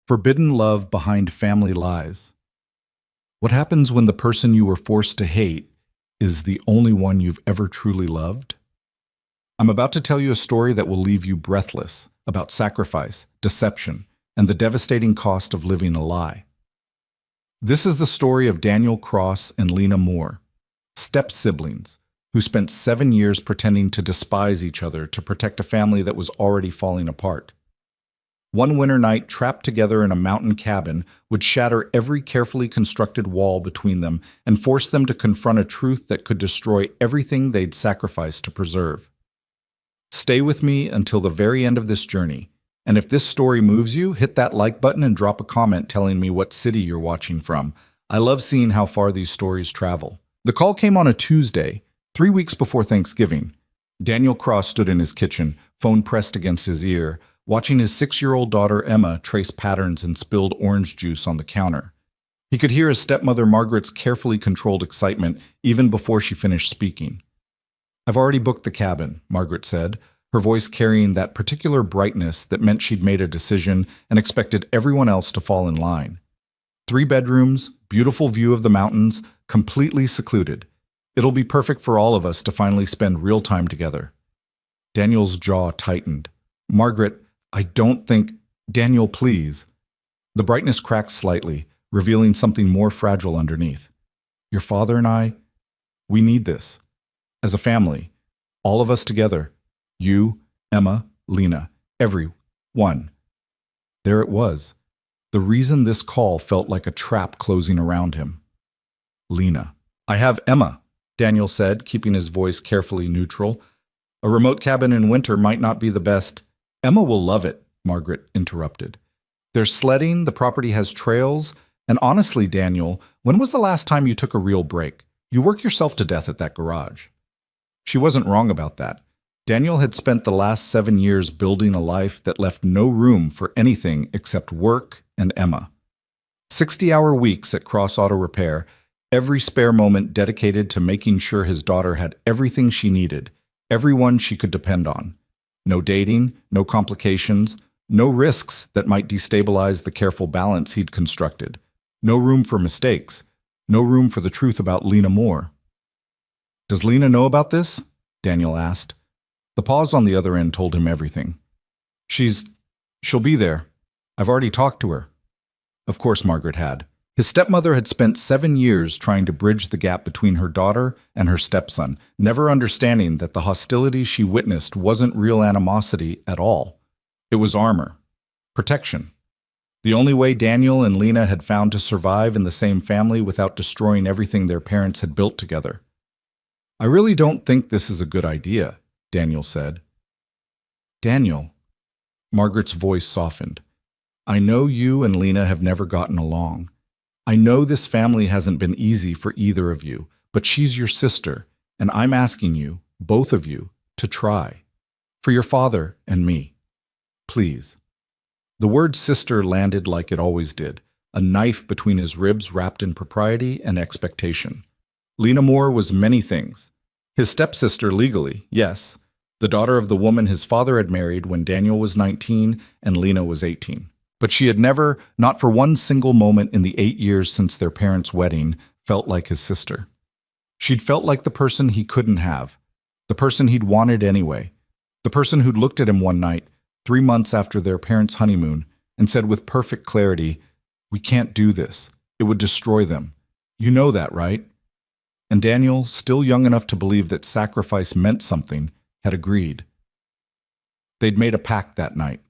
Forbidden love behind family lies. What happens when the person you were forced to hate is the only one you've ever truly loved? I'm about to tell you a story that will leave you breathless about sacrifice, deception, and the devastating cost of living a lie. This is the story of Daniel Cross and Lena Moore, step-siblings who spent 7 years pretending to despise each other to protect a family that was already falling apart. One winter night, trapped together in a mountain cabin, would shatter every carefully constructed wall between them and force them to confront a truth that could destroy everything they'd sacrificed to preserve. Stay with me until the very end of this journey, and if this story moves you, hit that like button and drop a comment telling me what city you're watching from. I love seeing how far these stories travel. The call came on a Tuesday, 3 weeks before Thanksgiving. Daniel Cross stood in his kitchen, phone pressed against his ear, watching his 6-year-old daughter Emma trace patterns in spilled orange juice on the counter. He could hear his stepmother Margaret's carefully controlled excitement even before she finished speaking. "I've already booked the cabin," Margaret said, her voice carrying that particular brightness that meant she'd made a decision and expected everyone else to fall in line. 3 bedrooms, beautiful view of the mountains, completely secluded. It'll be perfect for all of us to finally spend real time together. Daniel's jaw tightened. "Margaret, I don't think—" "Daniel, please." The brightness cracked slightly, revealing something more fragile underneath. "Your father and I, we need this. As a family, all of us together. You, Emma, Lena, everyone." There it was. The reason this call felt like a trap closing around him. "Lena." "I have Emma," Daniel said, keeping his voice carefully neutral. "A remote cabin in winter might not be the best." "Emma will love it," Margaret interrupted. "There's sledding, the property has trails, and honestly, Daniel, when was the last time you took a real break? You work yourself to death at that garage." She wasn't wrong about that. Daniel had spent the last 7 years building a life that left no room for anything except work and Emma. 60-hour weeks at Cross Auto Repair, every spare moment dedicated to making sure his daughter had everything she needed, everyone she could depend on. No dating, no complications, no risks that might destabilize the careful balance he'd constructed. No room for mistakes, no room for the truth about Lena Moore. "Does Lena know about this?" Daniel asked. The pause on the other end told him everything. She'll be there. I've already talked to her." Of course Margaret had. His stepmother had spent 7 years trying to bridge the gap between her daughter and her stepson, never understanding that the hostility she witnessed wasn't real animosity at all. It was armor. Protection. The only way Daniel and Lena had found to survive in the same family without destroying everything their parents had built together. "I really don't think this is a good idea," Daniel said. "Daniel," Margaret's voice softened. "I know you and Lena have never gotten along. I know this family hasn't been easy for either of you, but she's your sister, and I'm asking you, both of you, to try. For your father and me. Please." The word sister landed like it always did, a knife between his ribs wrapped in propriety and expectation. Lena Moore was many things. His stepsister legally, yes. The daughter of the woman his father had married when Daniel was 19 and Lena was 18. But she had never, not for one single moment in the 8 years since their parents' wedding, felt like his sister. She'd felt like the person he couldn't have, the person he'd wanted anyway, the person who'd looked at him one night, 3 months after their parents' honeymoon, and said with perfect clarity, "We can't do this. It would destroy them. You know that, right?" And Daniel, still young enough to believe that sacrifice meant something, had agreed. They'd made a pact that night.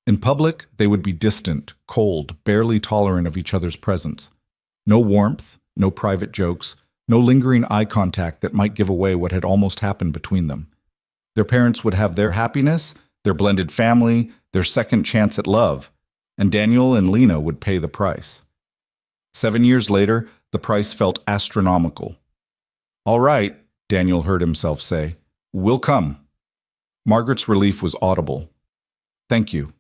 In public, they would be distant, cold, barely tolerant of each other's presence. No warmth, no private jokes, no lingering eye contact that might give away what had almost happened between them. Their parents would have their happiness, their blended family, their second chance at love, and Daniel and Lena would pay the price. 7 years later, the price felt astronomical. "All right," Daniel heard himself say. "We'll come." Margaret's relief was audible. "Thank you.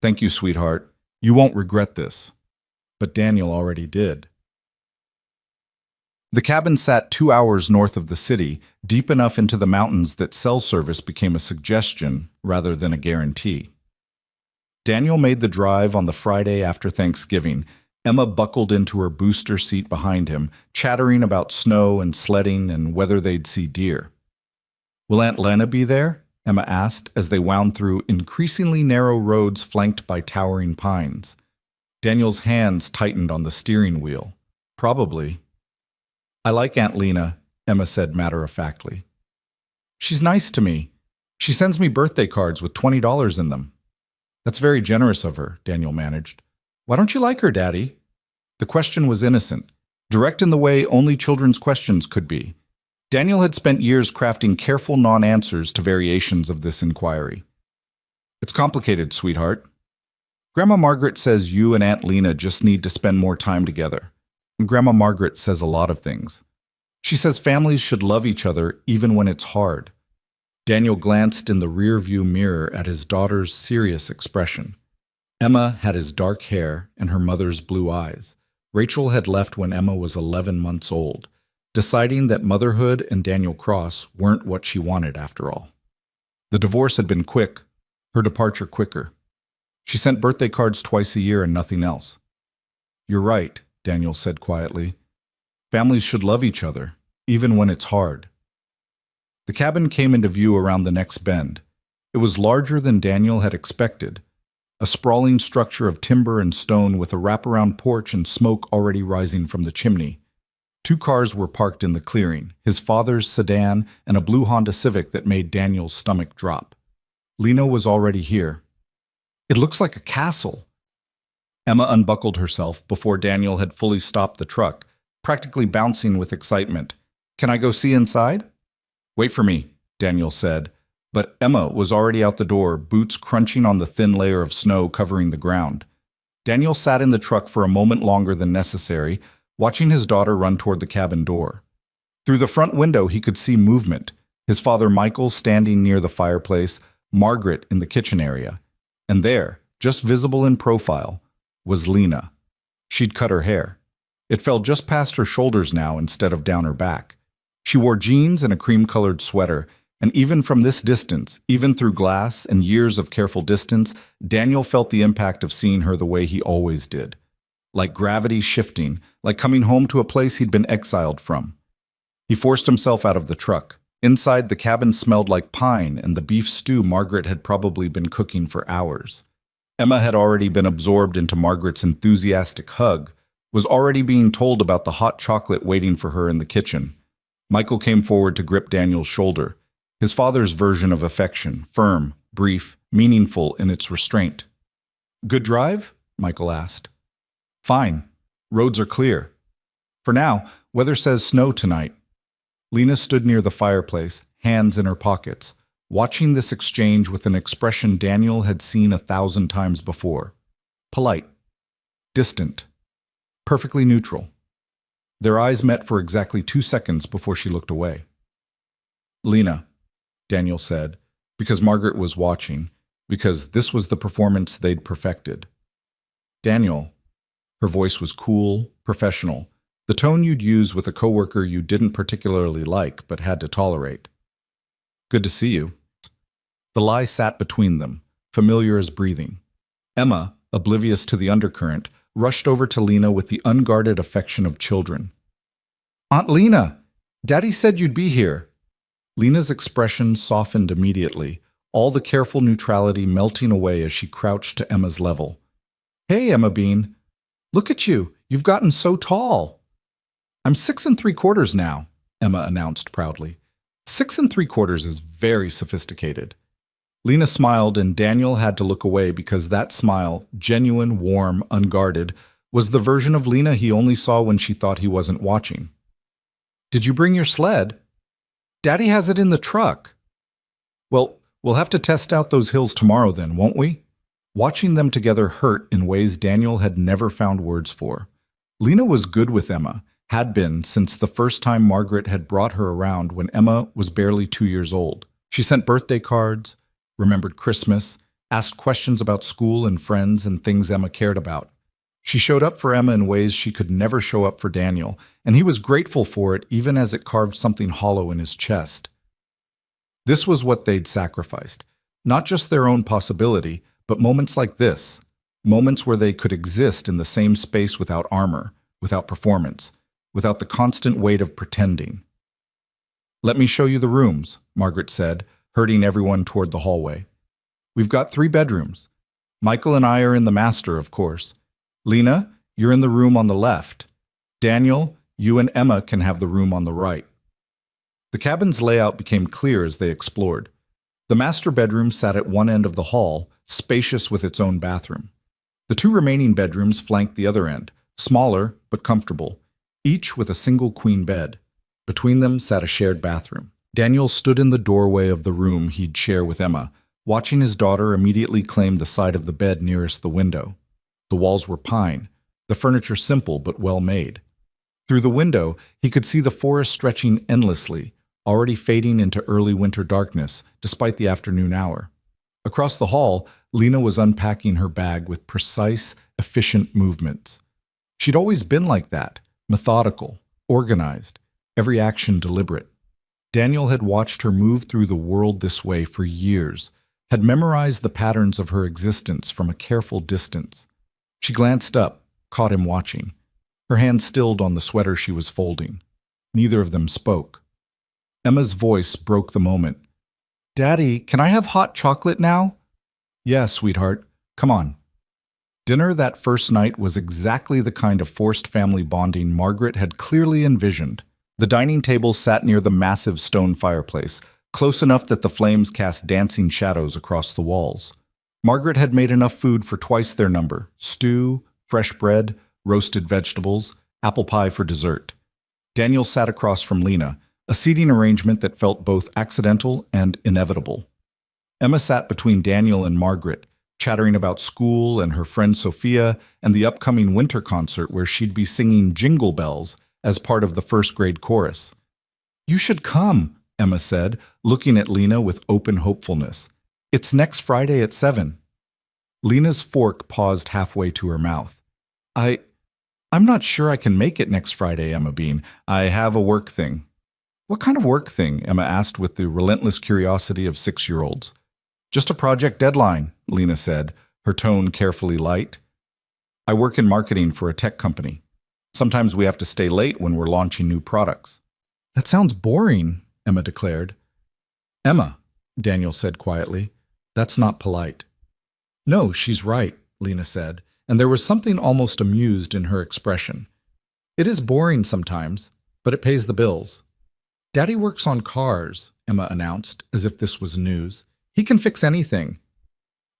Thank you, sweetheart. You won't regret this." But Daniel already did. The cabin sat 2 hours north of the city, deep enough into the mountains that cell service became a suggestion rather than a guarantee. Daniel made the drive on the Friday after Thanksgiving. Emma buckled into her booster seat behind him, chattering about snow and sledding and whether they'd see deer. "Will Aunt Lena be there?" Emma asked as they wound through increasingly narrow roads flanked by towering pines. Daniel's hands tightened on the steering wheel. "Probably." "I like Aunt Lena," Emma said matter-of-factly. "She's nice to me. She sends me birthday cards with $20 in them." "That's very generous of her," Daniel managed. "Why don't you like her, Daddy?" The question was innocent, direct in the way only children's questions could be. Daniel had spent years crafting careful non-answers to variations of this inquiry. "It's complicated, sweetheart. Grandma Margaret says you and Aunt Lena just need to spend more time together. And Grandma Margaret says a lot of things. She says families should love each other even when it's hard." Daniel glanced in the rear-view mirror at his daughter's serious expression. Emma had his dark hair and her mother's blue eyes. Rachel had left when Emma was 11 months old, deciding that motherhood and Daniel Cross weren't what she wanted after all. The divorce had been quick, her departure quicker. She sent birthday cards twice a year and nothing else. "You're right," Daniel said quietly. "Families should love each other, even when it's hard." The cabin came into view around the next bend. It was larger than Daniel had expected, a sprawling structure of timber and stone with a wraparound porch and smoke already rising from the chimney. 2 cars were parked in the clearing, his father's sedan and a blue Honda Civic that made Daniel's stomach drop. Lena was already here. "It looks like a castle." Emma unbuckled herself before Daniel had fully stopped the truck, practically bouncing with excitement. "Can I go see inside?" "Wait for me," Daniel said, but Emma was already out the door, boots crunching on the thin layer of snow covering the ground. Daniel sat in the truck for a moment longer than necessary, watching his daughter run toward the cabin door. Through the front window he could see movement, his father Michael standing near the fireplace, Margaret in the kitchen area. And there, just visible in profile, was Lena. She'd cut her hair. It fell just past her shoulders now instead of down her back. She wore jeans and a cream-colored sweater, and even from this distance, even through glass and years of careful distance, Daniel felt the impact of seeing her the way he always did. Like gravity shifting, like coming home to a place he'd been exiled from. He forced himself out of the truck. Inside, the cabin smelled like pine and the beef stew Margaret had probably been cooking for hours. Emma had already been absorbed into Margaret's enthusiastic hug, was already being told about the hot chocolate waiting for her in the kitchen. Michael came forward to grip Daniel's shoulder, his father's version of affection, firm, brief, meaningful in its restraint. "Good drive?" Michael asked. "Fine. Roads are clear. For now, weather says snow tonight." Lena stood near the fireplace, hands in her pockets, watching this exchange with an expression Daniel had seen 1,000 times before. Polite. Distant. Perfectly neutral. Their eyes met for exactly 2 seconds before she looked away. "Lena," Daniel said, because Margaret was watching, because this was the performance they'd perfected. "Daniel." Her voice was cool, professional, the tone you'd use with a coworker you didn't particularly like but had to tolerate. "Good to see you." The lie sat between them, familiar as breathing. Emma, oblivious to the undercurrent, rushed over to Lena with the unguarded affection of children. "Aunt Lena! Daddy said you'd be here." Lena's expression softened immediately, all the careful neutrality melting away as she crouched to Emma's level. "Hey, Emma Bean. Look at you. You've gotten so tall." "I'm 6 3/4 now," Emma announced proudly. 6 3/4 is very sophisticated. Lena smiled, and Daniel had to look away because that smile, genuine, warm, unguarded, was the version of Lena he only saw when she thought he wasn't watching. "Did you bring your sled?" "Daddy has it in the truck." "Well, we'll have to test out those hills tomorrow then, won't we?" Watching them together hurt in ways Daniel had never found words for. Lena was good with Emma, had been since the first time Margaret had brought her around when Emma was barely 2 years old. She sent birthday cards, remembered Christmas, asked questions about school and friends and things Emma cared about. She showed up for Emma in ways she could never show up for Daniel, and he was grateful for it even as it carved something hollow in his chest. This was what they'd sacrificed, not just their own possibility, But moments like this, moments where they could exist in the same space without armor, without performance, without the constant weight of pretending. "Let me show you the rooms," Margaret said, herding everyone toward the hallway. "We've got 3 bedrooms. Michael and I are in the master, of course. Lena, you're in the room on the left. Daniel, you and Emma can have the room on the right." The cabin's layout became clear as they explored. The master bedroom sat at one end of the hall, spacious with its own bathroom. The 2 remaining bedrooms flanked the other end, smaller but comfortable, each with a single queen bed. Between them sat a shared bathroom. Daniel stood in the doorway of the room he'd share with Emma, watching his daughter immediately claim the side of the bed nearest the window. The walls were pine, the furniture simple but well made. Through the window, he could see the forest stretching endlessly, already fading into early winter darkness despite the afternoon hour. Across the hall, Lena was unpacking her bag with precise, efficient movements. She'd always been like that, methodical, organized, every action deliberate. Daniel had watched her move through the world this way for years, had memorized the patterns of her existence from a careful distance. She glanced up, caught him watching. Her hand stilled on the sweater she was folding. Neither of them spoke. Emma's voice broke the moment. "Daddy, can I have hot chocolate now?" "Yeah, sweetheart. Come on." Dinner that first night was exactly the kind of forced family bonding Margaret had clearly envisioned. The dining table sat near the massive stone fireplace, close enough that the flames cast dancing shadows across the walls. Margaret had made enough food for twice their number: stew, fresh bread, roasted vegetables, apple pie for dessert. Daniel sat across from Lena, a seating arrangement that felt both accidental and inevitable. Emma sat between Daniel and Margaret, chattering about school and her friend Sophia and the upcoming winter concert where she'd be singing Jingle Bells as part of the first-grade chorus. "You should come," Emma said, looking at Lena with open hopefulness. "It's next Friday at 7. Lena's fork paused halfway to her mouth. I'm not sure I can make it next Friday, Emma Bean. I have a work thing." "What kind of work thing?" Emma asked with the relentless curiosity of 6-year-olds. "Just a project deadline," Lena said, her tone carefully light. "I work in marketing for a tech company. Sometimes we have to stay late when we're launching new products." "That sounds boring," Emma declared. "Emma," Daniel said quietly, "that's not polite." "No, she's right," Lena said, and there was something almost amused in her expression. "It is boring sometimes, but it pays the bills." "Daddy works on cars," Emma announced, as if this was news. "He can fix anything."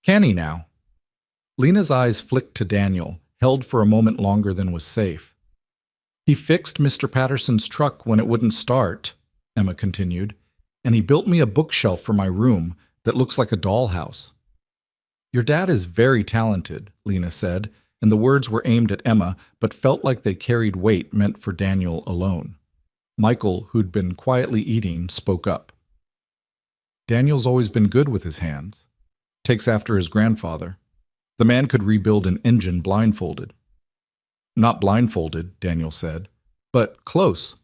"Can he now?" Lena's eyes flicked to Daniel, held for a moment longer than was safe. "He fixed Mr. Patterson's truck when it wouldn't start," Emma continued, "and he built me a bookshelf for my room that looks like a dollhouse." "Your dad is very talented," Lena said, and the words were aimed at Emma, but felt like they carried weight meant for Daniel alone. Michael, who'd been quietly eating, spoke up. "Daniel's always been good with his hands. Takes after his grandfather. The man could rebuild an engine blindfolded." "Not blindfolded," Daniel said, "but close."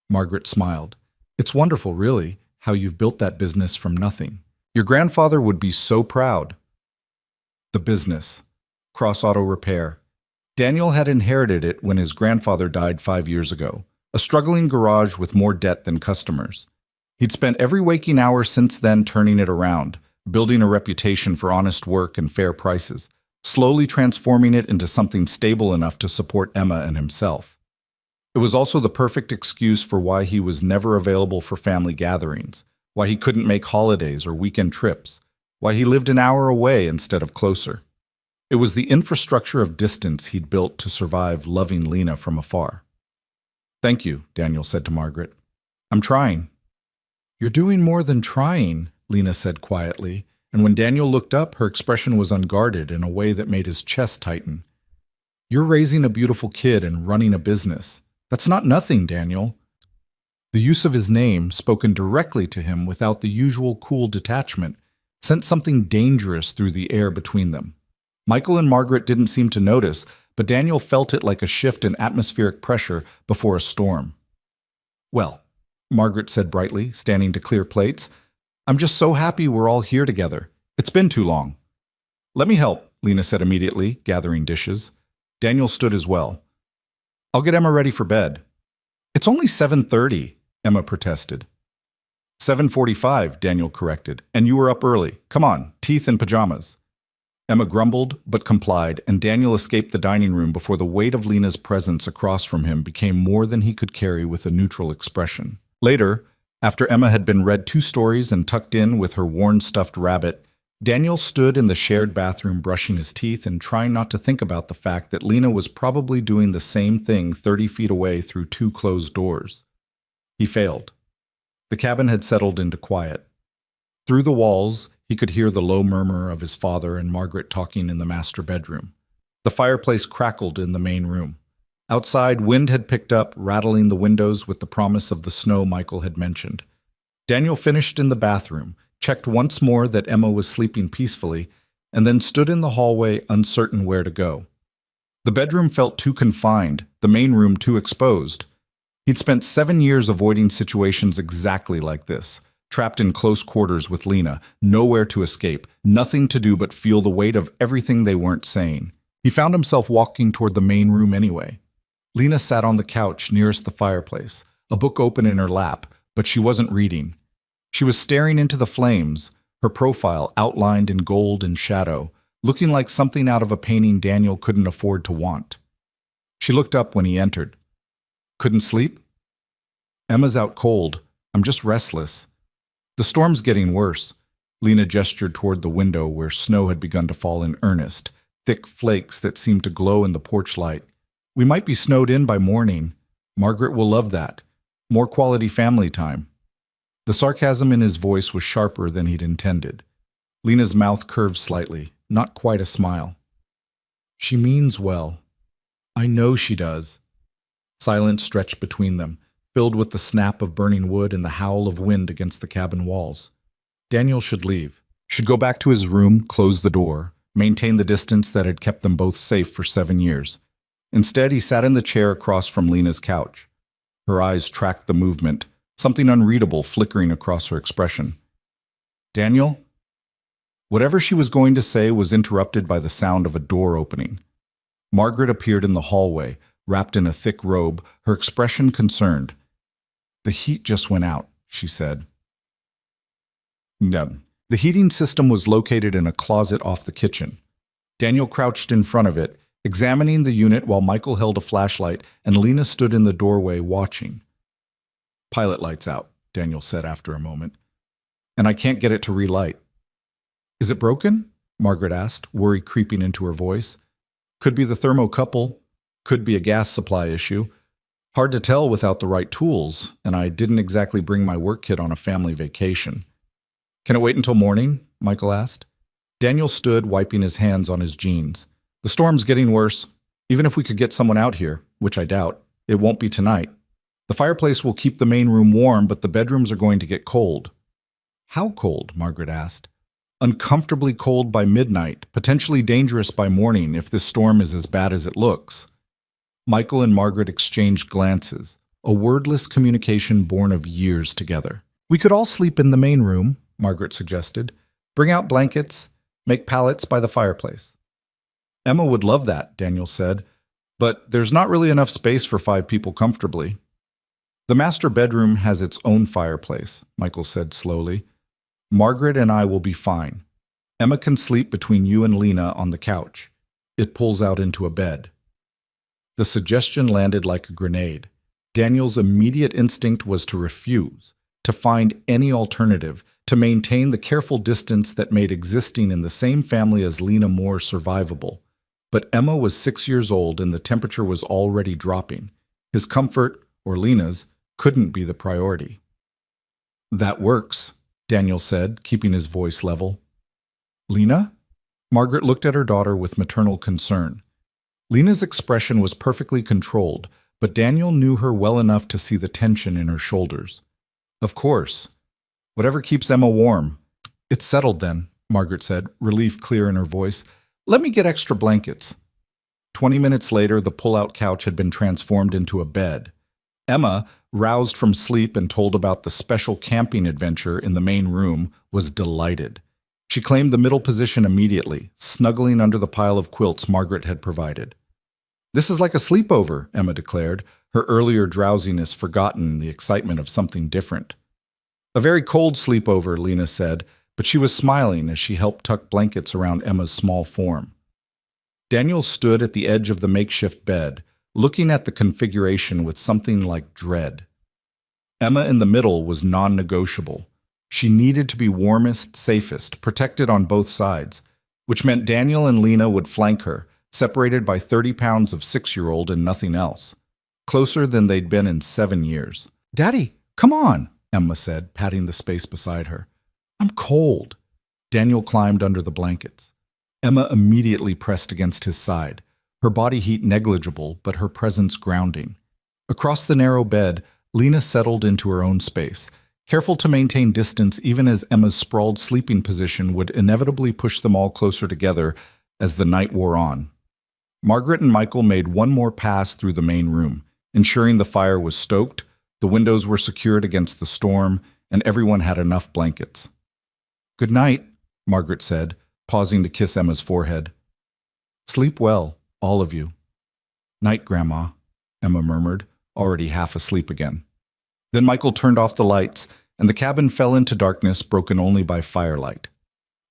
Margaret smiled. "It's wonderful, really, how you've built that business from nothing. Your grandfather would be so proud." The business. Cross Auto Repair. Daniel had inherited it when his grandfather died 5 years ago, a struggling garage with more debt than customers. He'd spent every waking hour since then turning it around, building a reputation for honest work and fair prices, slowly transforming it into something stable enough to support Emma and himself. It was also the perfect excuse for why he was never available for family gatherings, why he couldn't make holidays or weekend trips, why he lived an hour away instead of closer. It was the infrastructure of distance he'd built to survive loving Lena from afar. "Thank you," Daniel said to Margaret. "I'm trying." "You're doing more than trying," Lena said quietly, and when Daniel looked up, her expression was unguarded in a way that made his chest tighten. "You're raising a beautiful kid and running a business. That's not nothing, Daniel." The use of his name, spoken directly to him without the usual cool detachment, sent something dangerous through the air between them. Michael and Margaret didn't seem to notice, but Daniel felt it like a shift in atmospheric pressure before a storm. "Well," Margaret said brightly, standing to clear plates, "I'm just so happy we're all here together. It's been too long." Let me help, Lena said immediately, gathering dishes. Daniel stood as well. I'll get Emma ready for bed. It's only 7:30, Emma protested. 7:45, Daniel corrected, and you were up early. Come on, teeth and pajamas. Emma grumbled but complied, and Daniel escaped the dining room before the weight of Lena's presence across from him became more than he could carry with a neutral expression. Later, after Emma had been read 2 stories and tucked in with her worn stuffed rabbit, Daniel stood in the shared bathroom brushing his teeth and trying not to think about the fact that Lena was probably doing the same thing 30 feet away through 2 closed doors. He failed. The cabin had settled into quiet. Through the walls, he could hear the low murmur of his father and Margaret talking in the master bedroom. The fireplace crackled in the main room. Outside, wind had picked up, rattling the windows with the promise of the snow Michael had mentioned. Daniel finished in the bathroom, checked once more that Emma was sleeping peacefully, and then stood in the hallway uncertain where to go. The bedroom felt too confined, the main room too exposed. He'd spent 7 years avoiding situations exactly like this, trapped in close quarters with Lena, nowhere to escape, nothing to do but feel the weight of everything they weren't saying. He found himself walking toward the main room anyway. Lena sat on the couch nearest the fireplace, a book open in her lap, but she wasn't reading. She was staring into the flames, her profile outlined in gold and shadow, looking like something out of a painting Daniel couldn't afford to want. She looked up when he entered. Couldn't sleep? Emma's out cold. I'm just restless. The storm's getting worse. Lena gestured toward the window where snow had begun to fall in earnest, thick flakes that seemed to glow in the porch light. We might be snowed in by morning. Margaret will love that. More quality family time. The sarcasm in his voice was sharper than he'd intended. Lena's mouth curved slightly, not quite a smile. She means well. I know she does. Silence stretched between them, filled with the snap of burning wood and the howl of wind against the cabin walls. Daniel should leave, should go back to his room, close the door, maintain the distance that had kept them both safe for 7 years. Instead, he sat in the chair across from Lena's couch. Her eyes tracked the movement, something unreadable flickering across her expression. Daniel? Whatever she was going to say was interrupted by the sound of a door opening. Margaret appeared in the hallway, wrapped in a thick robe, her expression concerned. The heat just went out, she said. No. The heating system was located in a closet off the kitchen. Daniel crouched in front of it, examining the unit while Michael held a flashlight and Lena stood in the doorway watching. Pilot light's out, Daniel said after a moment. And I can't get it to relight. Is it broken? Margaret asked, worry creeping into her voice. Could be the thermocouple. Could be a gas supply issue. Hard to tell without the right tools, and I didn't exactly bring my work kit on a family vacation. Can it wait until morning? Michael asked. Daniel stood, wiping his hands on his jeans. The storm's getting worse. Even if we could get someone out here, which I doubt, it won't be tonight. The fireplace will keep the main room warm, but the bedrooms are going to get cold. How cold? Margaret asked. Uncomfortably cold by midnight, potentially dangerous by morning if this storm is as bad as it looks. Michael and Margaret exchanged glances, a wordless communication born of years together. We could all sleep in the main room, Margaret suggested. Bring out blankets, make pallets by the fireplace. Emma would love that, Daniel said, but there's not really enough space for 5 people comfortably. The master bedroom has its own fireplace, Michael said slowly. Margaret and I will be fine. Emma can sleep between you and Lena on the couch. It pulls out into a bed. The suggestion landed like a grenade. Daniel's immediate instinct was to refuse, to find any alternative, to maintain the careful distance that made existing in the same family as Lena more survivable. But Emma was 6 years old and the temperature was already dropping. His comfort, or Lena's, couldn't be the priority. That works, Daniel said, keeping his voice level. Lena? Margaret looked at her daughter with maternal concern. Lena's expression was perfectly controlled, but Daniel knew her well enough to see the tension in her shoulders. Of course. Whatever keeps Emma warm. It's settled then, Margaret said, relief clear in her voice. Let me get extra blankets. 20 minutes later, the pull-out couch had been transformed into a bed. Emma, roused from sleep and told about the special camping adventure in the main room, was delighted. She claimed the middle position immediately, snuggling under the pile of quilts Margaret had provided. "This is like a sleepover," Emma declared, her earlier drowsiness forgotten in the excitement of something different. "A very cold sleepover," Lena said, but she was smiling as she helped tuck blankets around Emma's small form. Daniel stood at the edge of the makeshift bed, looking at the configuration with something like dread. Emma in the middle was non-negotiable. She needed to be warmest, safest, protected on both sides, which meant Daniel and Lena would flank her, separated by 30 pounds of 6-year-old and nothing else. Closer than they'd been in 7 years. "Daddy, come on," Emma said, patting the space beside her. "I'm cold." Daniel climbed under the blankets. Emma immediately pressed against his side, her body heat negligible, but her presence grounding. Across the narrow bed, Lena settled into her own space, careful to maintain distance even as Emma's sprawled sleeping position would inevitably push them all closer together as the night wore on. Margaret and Michael made one more pass through the main room, ensuring the fire was stoked, the windows were secured against the storm, and everyone had enough blankets. "Good night," Margaret said, pausing to kiss Emma's forehead. "Sleep well, all of you." "Night, Grandma," Emma murmured, already half asleep again. Then Michael turned off the lights, and the cabin fell into darkness broken only by firelight.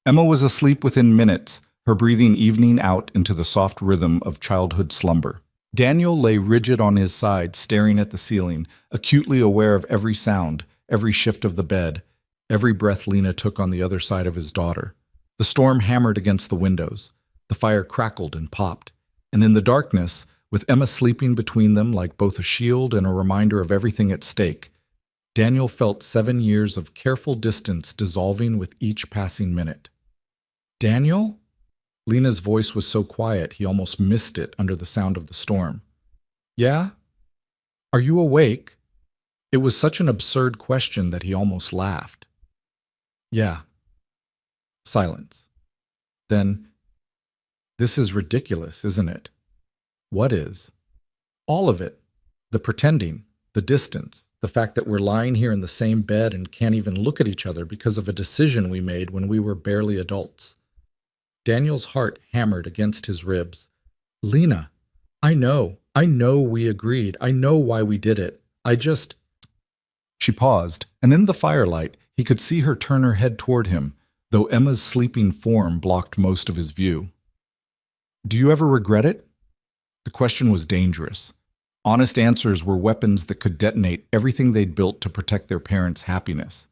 Emma was asleep within minutes, her breathing evening out into the soft rhythm of childhood slumber. Daniel lay rigid on his side, staring at the ceiling, acutely aware of every sound, every shift of the bed, every breath Lena took on the other side of his daughter. The storm hammered against the windows. The fire crackled and popped. And in the darkness, with Emma sleeping between them like both a shield and a reminder of everything at stake, Daniel felt 7 years of careful distance dissolving with each passing minute. "Daniel?" Lena's voice was so quiet he almost missed it under the sound of the storm. "Yeah? Are you awake?" It was such an absurd question that he almost laughed. "Yeah." Silence. Then, "This is ridiculous, isn't it?" "What is?" "All of it. The pretending, the distance, the fact that we're lying here in the same bed and can't even look at each other because of a decision we made when we were barely adults." Daniel's heart hammered against his ribs. "Lena, I know we agreed. I know why we did it. I just—" She paused, and in the firelight, he could see her turn her head toward him, though Emma's sleeping form blocked most of his view. "Do you ever regret it?" The question was dangerous. Honest answers were weapons that could detonate everything they'd built to protect their parents' happiness.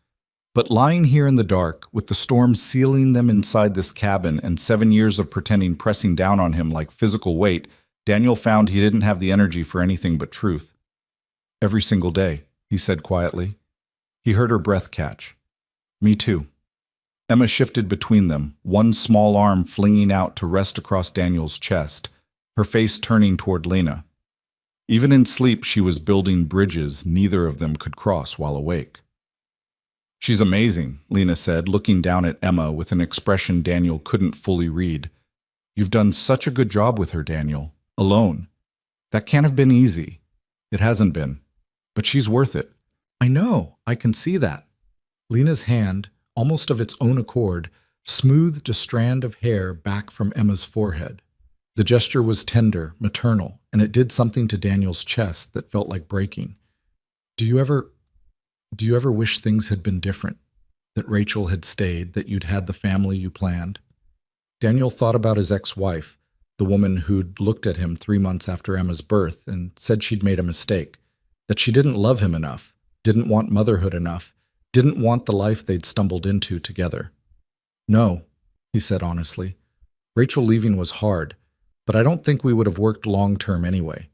But lying here in the dark, with the storm sealing them inside this cabin and 7 years of pretending pressing down on him like physical weight, Daniel found he didn't have the energy for anything but truth. "Every single day," he said quietly. He heard her breath catch. "Me too." Emma shifted between them, one small arm flinging out to rest across Daniel's chest, her face turning toward Lena. Even in sleep, she was building bridges neither of them could cross while awake. "She's amazing," Lena said, looking down at Emma with an expression Daniel couldn't fully read. "You've done such a good job with her, Daniel. Alone. That can't have been easy." "It hasn't been. But she's worth it." "I know. I can see that." Lena's hand, almost of its own accord, smoothed a strand of hair back from Emma's forehead. The gesture was tender, maternal, and it did something to Daniel's chest that felt like breaking. Do you ever wish things had been different? That Rachel had stayed, that you'd had the family you planned?" Daniel thought about his ex-wife, the woman who'd looked at him 3 months after Emma's birth and said she'd made a mistake, that she didn't love him enough, didn't want motherhood enough, didn't want the life they'd stumbled into together. "No," he said honestly. "Rachel leaving was hard, but I don't think we would have worked long-term anyway.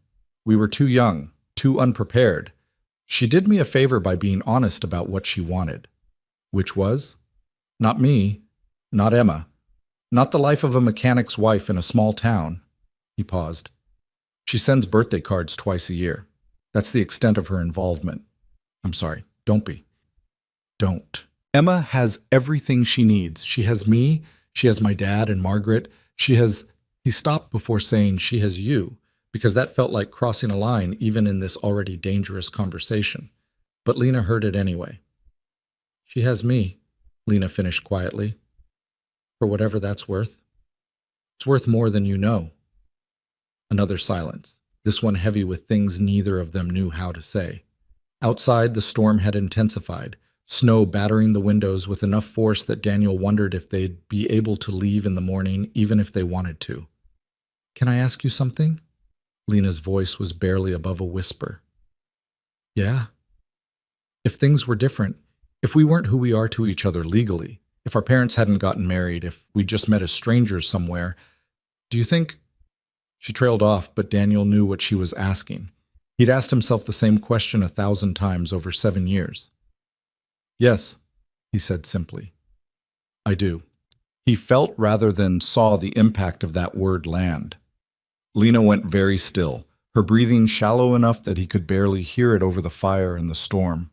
We were too young, too unprepared. She did me a favor by being honest about what she wanted." "Which was?" "Not me, not Emma, not the life of a mechanic's wife in a small town." He paused. "She sends birthday cards twice a year. That's the extent of her involvement." "I'm sorry, don't be." "Don't. Emma has everything she needs. She has me, she has my dad and Margaret, she has—" He stopped before saying she has you, because that felt like crossing a line even in this already dangerous conversation. But Lena heard it anyway. "She has me," Lena finished quietly. For whatever that's worth. It's worth more than you know. Another silence, this one heavy with things neither of them knew how to say. Outside, the storm had intensified, snow battering the windows with enough force that Daniel wondered if they'd be able to leave in the morning, even if they wanted to. "Can I ask you something?" Lena's voice was barely above a whisper. "Yeah." If things were different, if we weren't who we are to each other legally, if our parents hadn't gotten married, if we just met as strangers somewhere, do you think... She trailed off, but Daniel knew what she was asking. He'd asked himself the same question 1,000 times over 7 years. "Yes," he said simply. "I do." He felt rather than saw the impact of that word land. Lena went very still, her breathing shallow enough that he could barely hear it over the fire and the storm.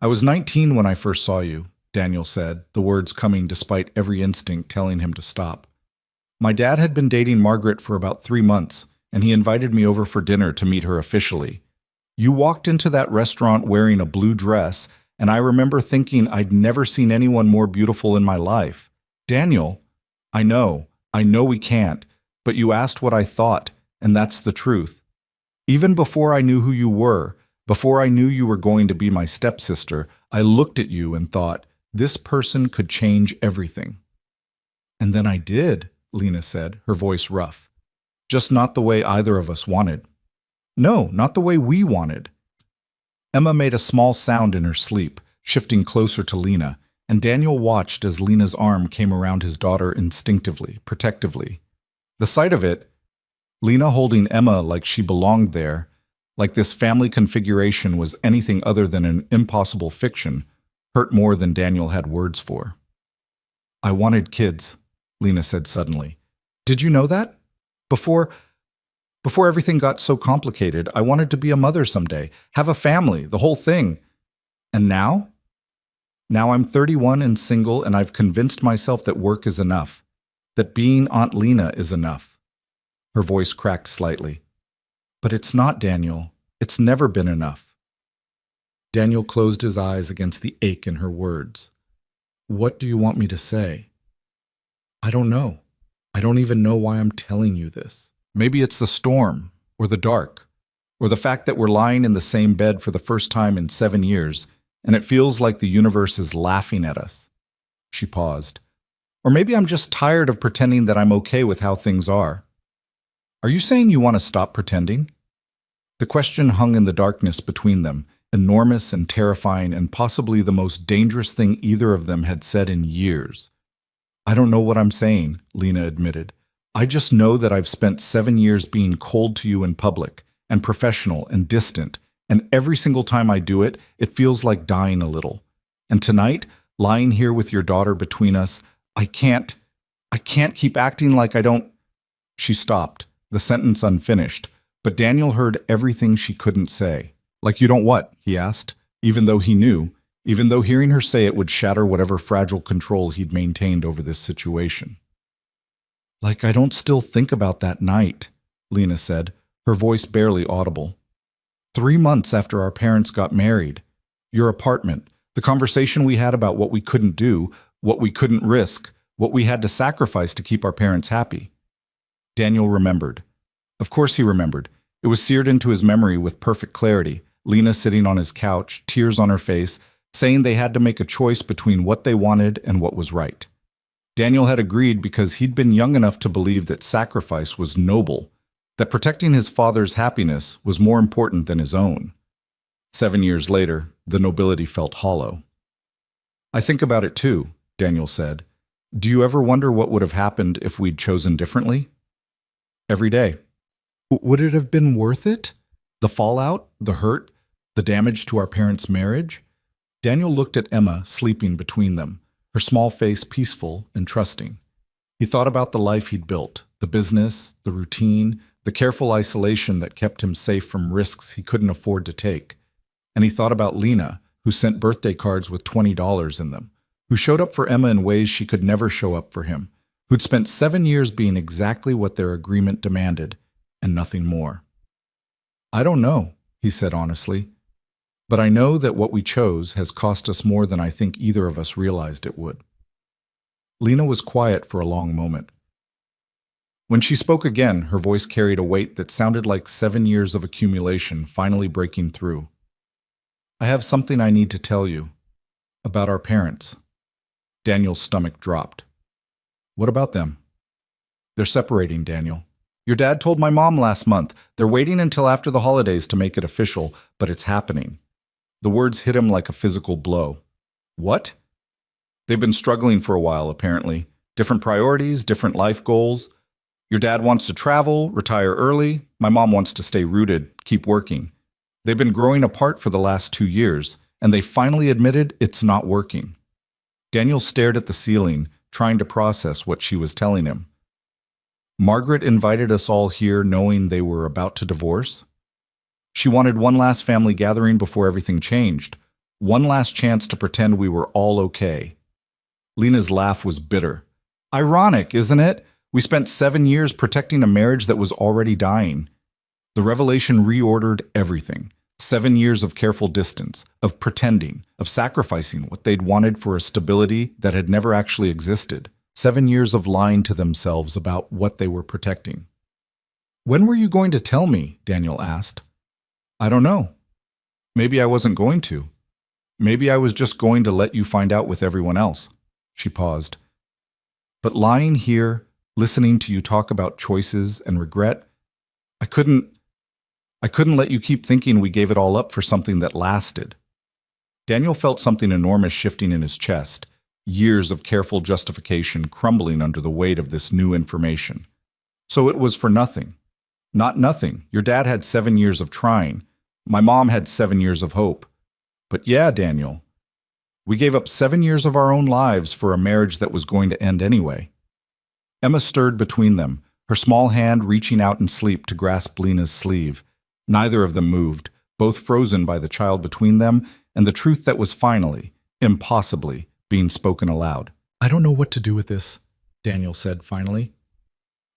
"I was 19 when I first saw you," Daniel said, the words coming despite every instinct telling him to stop. "My dad had been dating Margaret for about 3 months, and he invited me over for dinner to meet her officially. You walked into that restaurant wearing a blue dress, and I remember thinking I'd never seen anyone more beautiful in my life. Daniel, I know we can't, but you asked what I thought, and that's the truth. Even before I knew who you were, before I knew you were going to be my stepsister, I looked at you and thought, this person could change everything." "And then I did," Lena said, her voice rough. "Just not the way either of us wanted." "No, not the way we wanted." Emma made a small sound in her sleep, shifting closer to Lena, and Daniel watched as Lena's arm came around his daughter instinctively, protectively. The sight of it, Lena holding Emma like she belonged there, like this family configuration was anything other than an impossible fiction, hurt more than Daniel had words for. "I wanted kids," Lena said suddenly. "Did you know that? Before everything got so complicated, I wanted to be a mother someday, have a family, the whole thing. And now? Now I'm 31 and single, and I've convinced myself that work is enough, that being Aunt Lena is enough." Her voice cracked slightly. "But it's not, Daniel. It's never been enough." Daniel closed his eyes against the ache in her words. "What do you want me to say?" "I don't know. I don't even know why I'm telling you this. Maybe it's the storm, or the dark, or the fact that we're lying in the same bed for the first time in 7 years, and it feels like the universe is laughing at us." She paused. "Or maybe I'm just tired of pretending that I'm okay with how things are." "Are you saying you want to stop pretending?" The question hung in the darkness between them, enormous and terrifying and possibly the most dangerous thing either of them had said in years. "I don't know what I'm saying," Lena admitted. "I just know that I've spent 7 years being cold to you in public, and professional and distant, and every single time I do it, it feels like dying a little. And tonight, lying here with your daughter between us, I can't keep acting like I don't..." She stopped, the sentence unfinished, but Daniel heard everything she couldn't say. "Like you don't what?" he asked, even though he knew, even though hearing her say it would shatter whatever fragile control he'd maintained over this situation. "Like I don't still think about that night," Lena said, her voice barely audible. 3 months after our parents got married. Your apartment, the conversation we had about what we couldn't do, what we couldn't risk, what we had to sacrifice to keep our parents happy." Daniel remembered. Of course he remembered. It was seared into his memory with perfect clarity. Lena sitting on his couch, tears on her face, saying they had to make a choice between what they wanted and what was right. Daniel had agreed because he'd been young enough to believe that sacrifice was noble, that protecting his father's happiness was more important than his own. 7 years later, the nobility felt hollow. "I think about it too," Daniel said. "Do you ever wonder what would have happened if we'd chosen differently?" "Every day." "Would it have been worth it? The fallout, the hurt, the damage to our parents' marriage?" Daniel looked at Emma sleeping between them, her small face peaceful and trusting. He thought about the life he'd built, the business, the routine, the careful isolation that kept him safe from risks he couldn't afford to take. And he thought about Lena, who sent birthday cards with $20 in them, who showed up for Emma in ways she could never show up for him, who'd spent 7 years being exactly what their agreement demanded, and nothing more. "I don't know," he said honestly, "but I know that what we chose has cost us more than I think either of us realized it would." Lena was quiet for a long moment. When she spoke again, her voice carried a weight that sounded like 7 years of accumulation finally breaking through. I have something I need to tell you. About our parents. Daniel's stomach dropped. What about them? They're separating, Daniel. Your dad told my mom last month. They're waiting until after the holidays to make it official, but it's happening. The words hit him like a physical blow. What? They've been struggling for a while, apparently. Different priorities, different life goals. Your dad wants to travel, retire early. My mom wants to stay rooted, keep working. They've been growing apart for the last 2 years, and they finally admitted it's not working. Daniel stared at the ceiling, trying to process what she was telling him. Margaret invited us all here knowing they were about to divorce. She wanted one last family gathering before everything changed, one last chance to pretend we were all okay. Lena's laugh was bitter. Ironic, isn't it? We spent 7 years protecting a marriage that was already dying. The revelation reordered everything. 7 years of careful distance, of pretending, of sacrificing what they'd wanted for a stability that had never actually existed. 7 years of lying to themselves about what they were protecting. When were you going to tell me? Daniel asked. I don't know. Maybe I wasn't going to. Maybe I was just going to let you find out with everyone else. She paused. But lying here, listening to you talk about choices and regret, I couldn't let you keep thinking we gave it all up for something that lasted. Daniel felt something enormous shifting in his chest, years of careful justification crumbling under the weight of this new information. So it was for nothing. Not nothing. Your dad had 7 years of trying. My mom had 7 years of hope. But yeah, Daniel, we gave up 7 years of our own lives for a marriage that was going to end anyway. Emma stirred between them, her small hand reaching out in sleep to grasp Lena's sleeve. Neither of them moved, both frozen by the child between them and the truth that was finally, impossibly, being spoken aloud. I don't know what to do with this, Daniel said finally.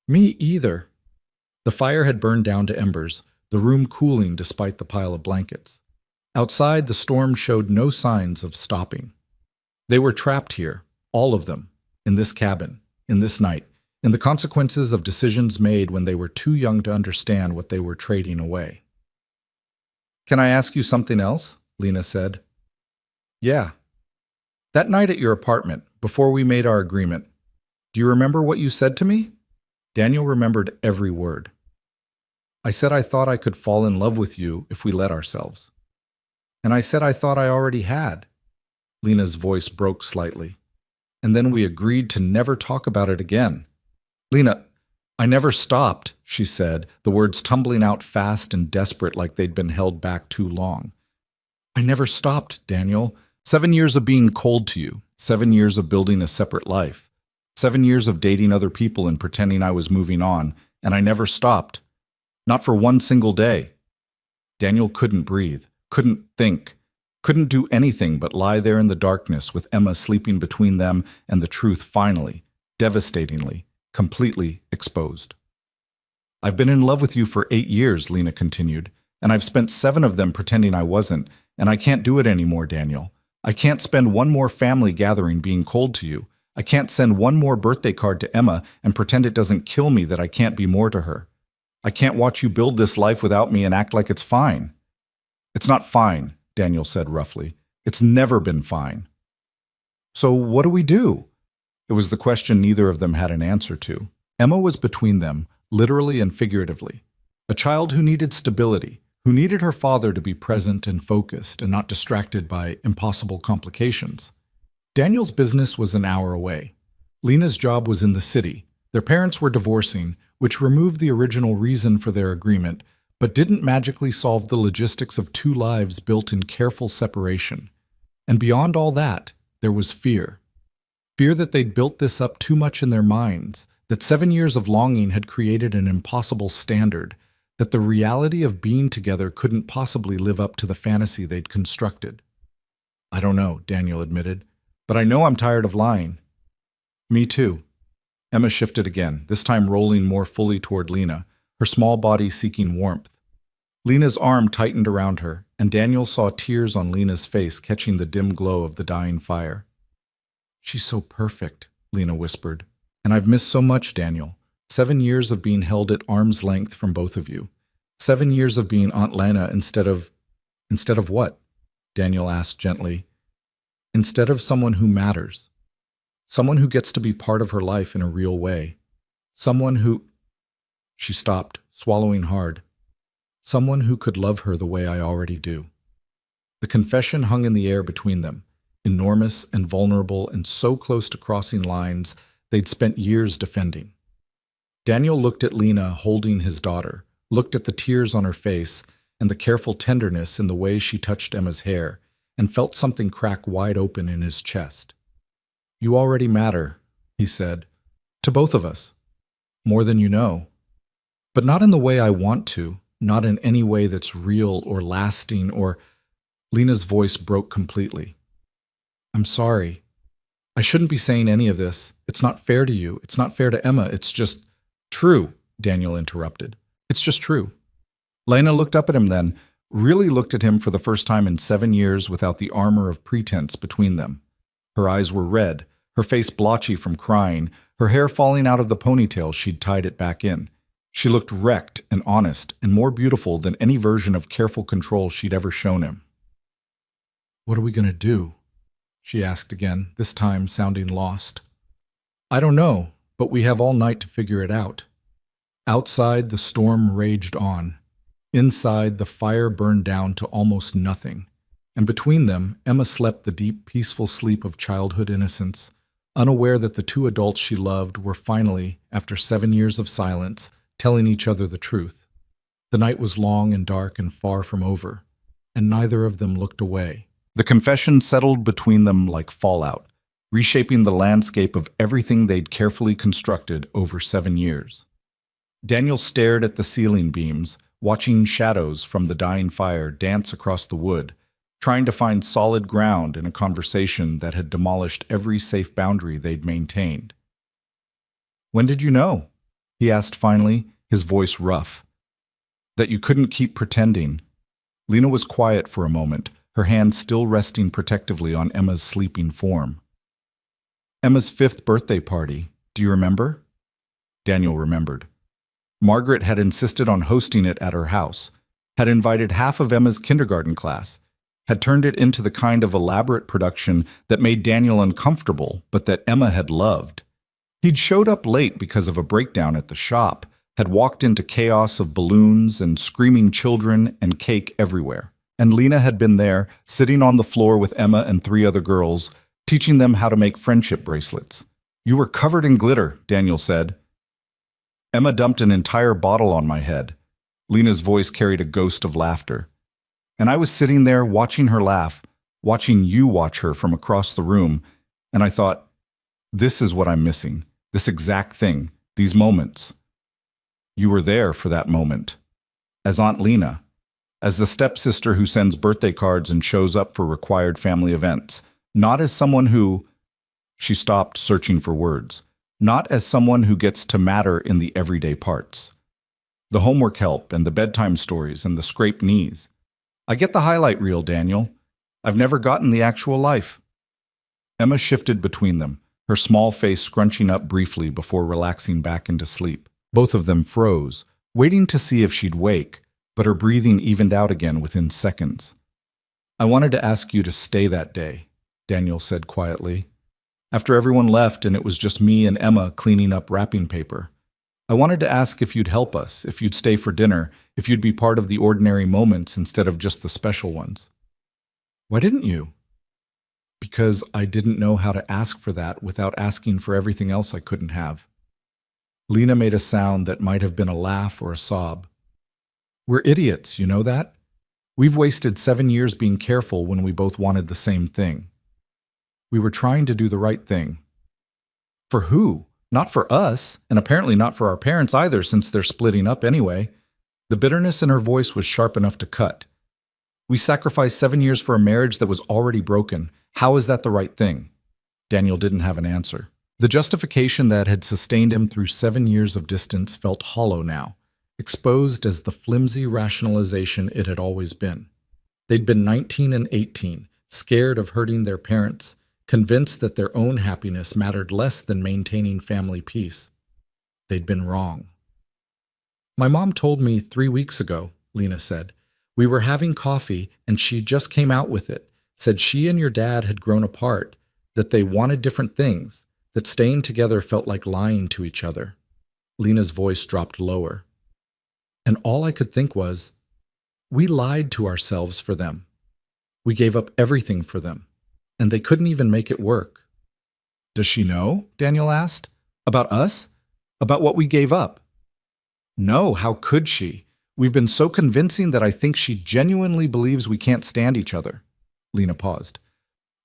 Me either. The fire had burned down to embers, the room cooling despite the pile of blankets. Outside, the storm showed no signs of stopping. They were trapped here, all of them, in this cabin, in this night, in the consequences of decisions made when they were too young to understand what they were trading away. Can I ask you something else? Lena said. Yeah. That night at your apartment, before we made our agreement, do you remember what you said to me? Daniel remembered every word. I said I thought I could fall in love with you if we let ourselves. And I said I thought I already had. Lena's voice broke slightly. And then we agreed to never talk about it again. Lena, I never stopped, she said, the words tumbling out fast and desperate like they'd been held back too long. I never stopped, Daniel. 7 years of being cold to you, 7 years of building a separate life, 7 years of dating other people and pretending I was moving on, and I never stopped. Not for one single day. Daniel couldn't breathe, couldn't think, couldn't do anything but lie there in the darkness with Emma sleeping between them and the truth finally, devastatingly, completely exposed. I've been in love with you for 8 years, Lena continued, and I've spent 7 of them pretending I wasn't, and I can't do it anymore, Daniel. I can't spend one more family gathering being cold to you. I can't send one more birthday card to Emma and pretend it doesn't kill me that I can't be more to her. I can't watch you build this life without me and act like it's fine. It's not fine, Daniel said roughly. It's never been fine. So what do we do? It was the question neither of them had an answer to. Emma was between them, literally and figuratively. A child who needed stability, who needed her father to be present and focused and not distracted by impossible complications. Daniel's business was an hour away. Lena's job was in the city. Their parents were divorcing, which removed the original reason for their agreement, but didn't magically solve the logistics of 2 lives built in careful separation. And beyond all that, there was fear. Fear that they'd built this up too much in their minds, that 7 years of longing had created an impossible standard, that the reality of being together couldn't possibly live up to the fantasy they'd constructed. I don't know, Daniel admitted, but I know I'm tired of lying. Me too. Emma shifted again, this time rolling more fully toward Lena, her small body seeking warmth. Lena's arm tightened around her, and Daniel saw tears on Lena's face catching the dim glow of the dying fire. She's so perfect, Lena whispered. "And I've missed so much, Daniel. 7 years of being held at arm's length from both of you. 7 years of being Aunt Lena instead of— Instead of what?" Daniel asked gently. "Instead of someone who matters. Someone who gets to be part of her life in a real way. Someone who—" She stopped, swallowing hard. "Someone who could love her the way I already do." The confession hung in the air between them, enormous and vulnerable and so close to crossing lines they'd spent years defending. Daniel looked at Lena holding his daughter, looked at the tears on her face and the careful tenderness in the way she touched Emma's hair, and felt something crack wide open in his chest. "You already matter," he said, "to both of us. More than you know. But not in the way I want to, not in any way that's real or lasting or—" Lena's voice broke completely. "I'm sorry. I shouldn't be saying any of this. It's not fair to you. It's not fair to Emma. It's just—" "True," Daniel interrupted. "It's just true." Lena looked up at him then, really looked at him for the first time in 7 years without the armor of pretense between them. Her eyes were red, her face blotchy from crying, her hair falling out of the ponytail she'd tied it back in. She looked wrecked and honest and more beautiful than any version of careful control she'd ever shown him. "What are we going to do?" she asked again, this time sounding lost. "I don't know, but we have all night to figure it out." Outside, the storm raged on. Inside, the fire burned down to almost nothing. And between them, Emma slept the deep, peaceful sleep of childhood innocence, unaware that the two adults she loved were finally, after 7 years of silence, telling each other the truth. The night was long and dark and far from over, and neither of them looked away. The confession settled between them like fallout, reshaping the landscape of everything they'd carefully constructed over 7 years. Daniel stared at the ceiling beams, watching shadows from the dying fire dance across the wood, trying to find solid ground in a conversation that had demolished every safe boundary they'd maintained. "When did you know?" he asked finally, his voice rough. "That you couldn't keep pretending." Lena was quiet for a moment, her hand still resting protectively on Emma's sleeping form. "Emma's 5th birthday party. Do you remember?" Daniel remembered. Margaret had insisted on hosting it at her house, had invited half of Emma's kindergarten class, had turned it into the kind of elaborate production that made Daniel uncomfortable, but that Emma had loved. He'd showed up late because of a breakdown at the shop, had walked into chaos of balloons and screaming children and cake everywhere. And Lena had been there, sitting on the floor with Emma and 3 other girls, teaching them how to make friendship bracelets. "You were covered in glitter," Daniel said. "Emma dumped an entire bottle on my head." Lena's voice carried a ghost of laughter. "And I was sitting there watching her laugh, watching you watch her from across the room, and I thought, this is what I'm missing, this exact thing, these moments." You were there for that moment. As Aunt Lena, as the stepsister who sends birthday cards and shows up for required family events, not as someone who— She stopped, searching for words. Not as someone who gets to matter in the everyday parts. The homework help and the bedtime stories and the scraped knees. I get the highlight reel, Daniel. I've never gotten the actual life. Emma shifted between them, her small face scrunching up briefly before relaxing back into sleep. Both of them froze, waiting to see if she'd wake, but her breathing evened out again within seconds. "I wanted to ask you to stay that day," Daniel said quietly. "After everyone left and it was just me and Emma cleaning up wrapping paper. I wanted to ask if you'd help us, if you'd stay for dinner, if you'd be part of the ordinary moments instead of just the special ones." "Why didn't you?" "Because I didn't know how to ask for that without asking for everything else I couldn't have." Lena made a sound that might have been a laugh or a sob. "We're idiots, you know that? We've wasted 7 years being careful when we both wanted the same thing. We were trying to do the right thing." "For who? Not for us, and apparently not for our parents either, since they're splitting up anyway." The bitterness in her voice was sharp enough to cut. "We sacrificed 7 years for a marriage that was already broken. How is that the right thing?" Daniel didn't have an answer. The justification that had sustained him through 7 years of distance felt hollow now, exposed as the flimsy rationalization it had always been. They'd been 19 and 18, scared of hurting their parents, convinced that their own happiness mattered less than maintaining family peace. They'd been wrong. "My mom told me 3 weeks ago," Lena said. "We were having coffee and she just came out with it. Said she and your dad had grown apart, that they wanted different things, that staying together felt like lying to each other." Lena's voice dropped lower. "And all I could think was, we lied to ourselves for them. We gave up everything for them, and they couldn't even make it work." "Does she know?" Daniel asked. "About us? About what we gave up?" "No, how could she? We've been so convincing that I think she genuinely believes we can't stand each other." Lena paused.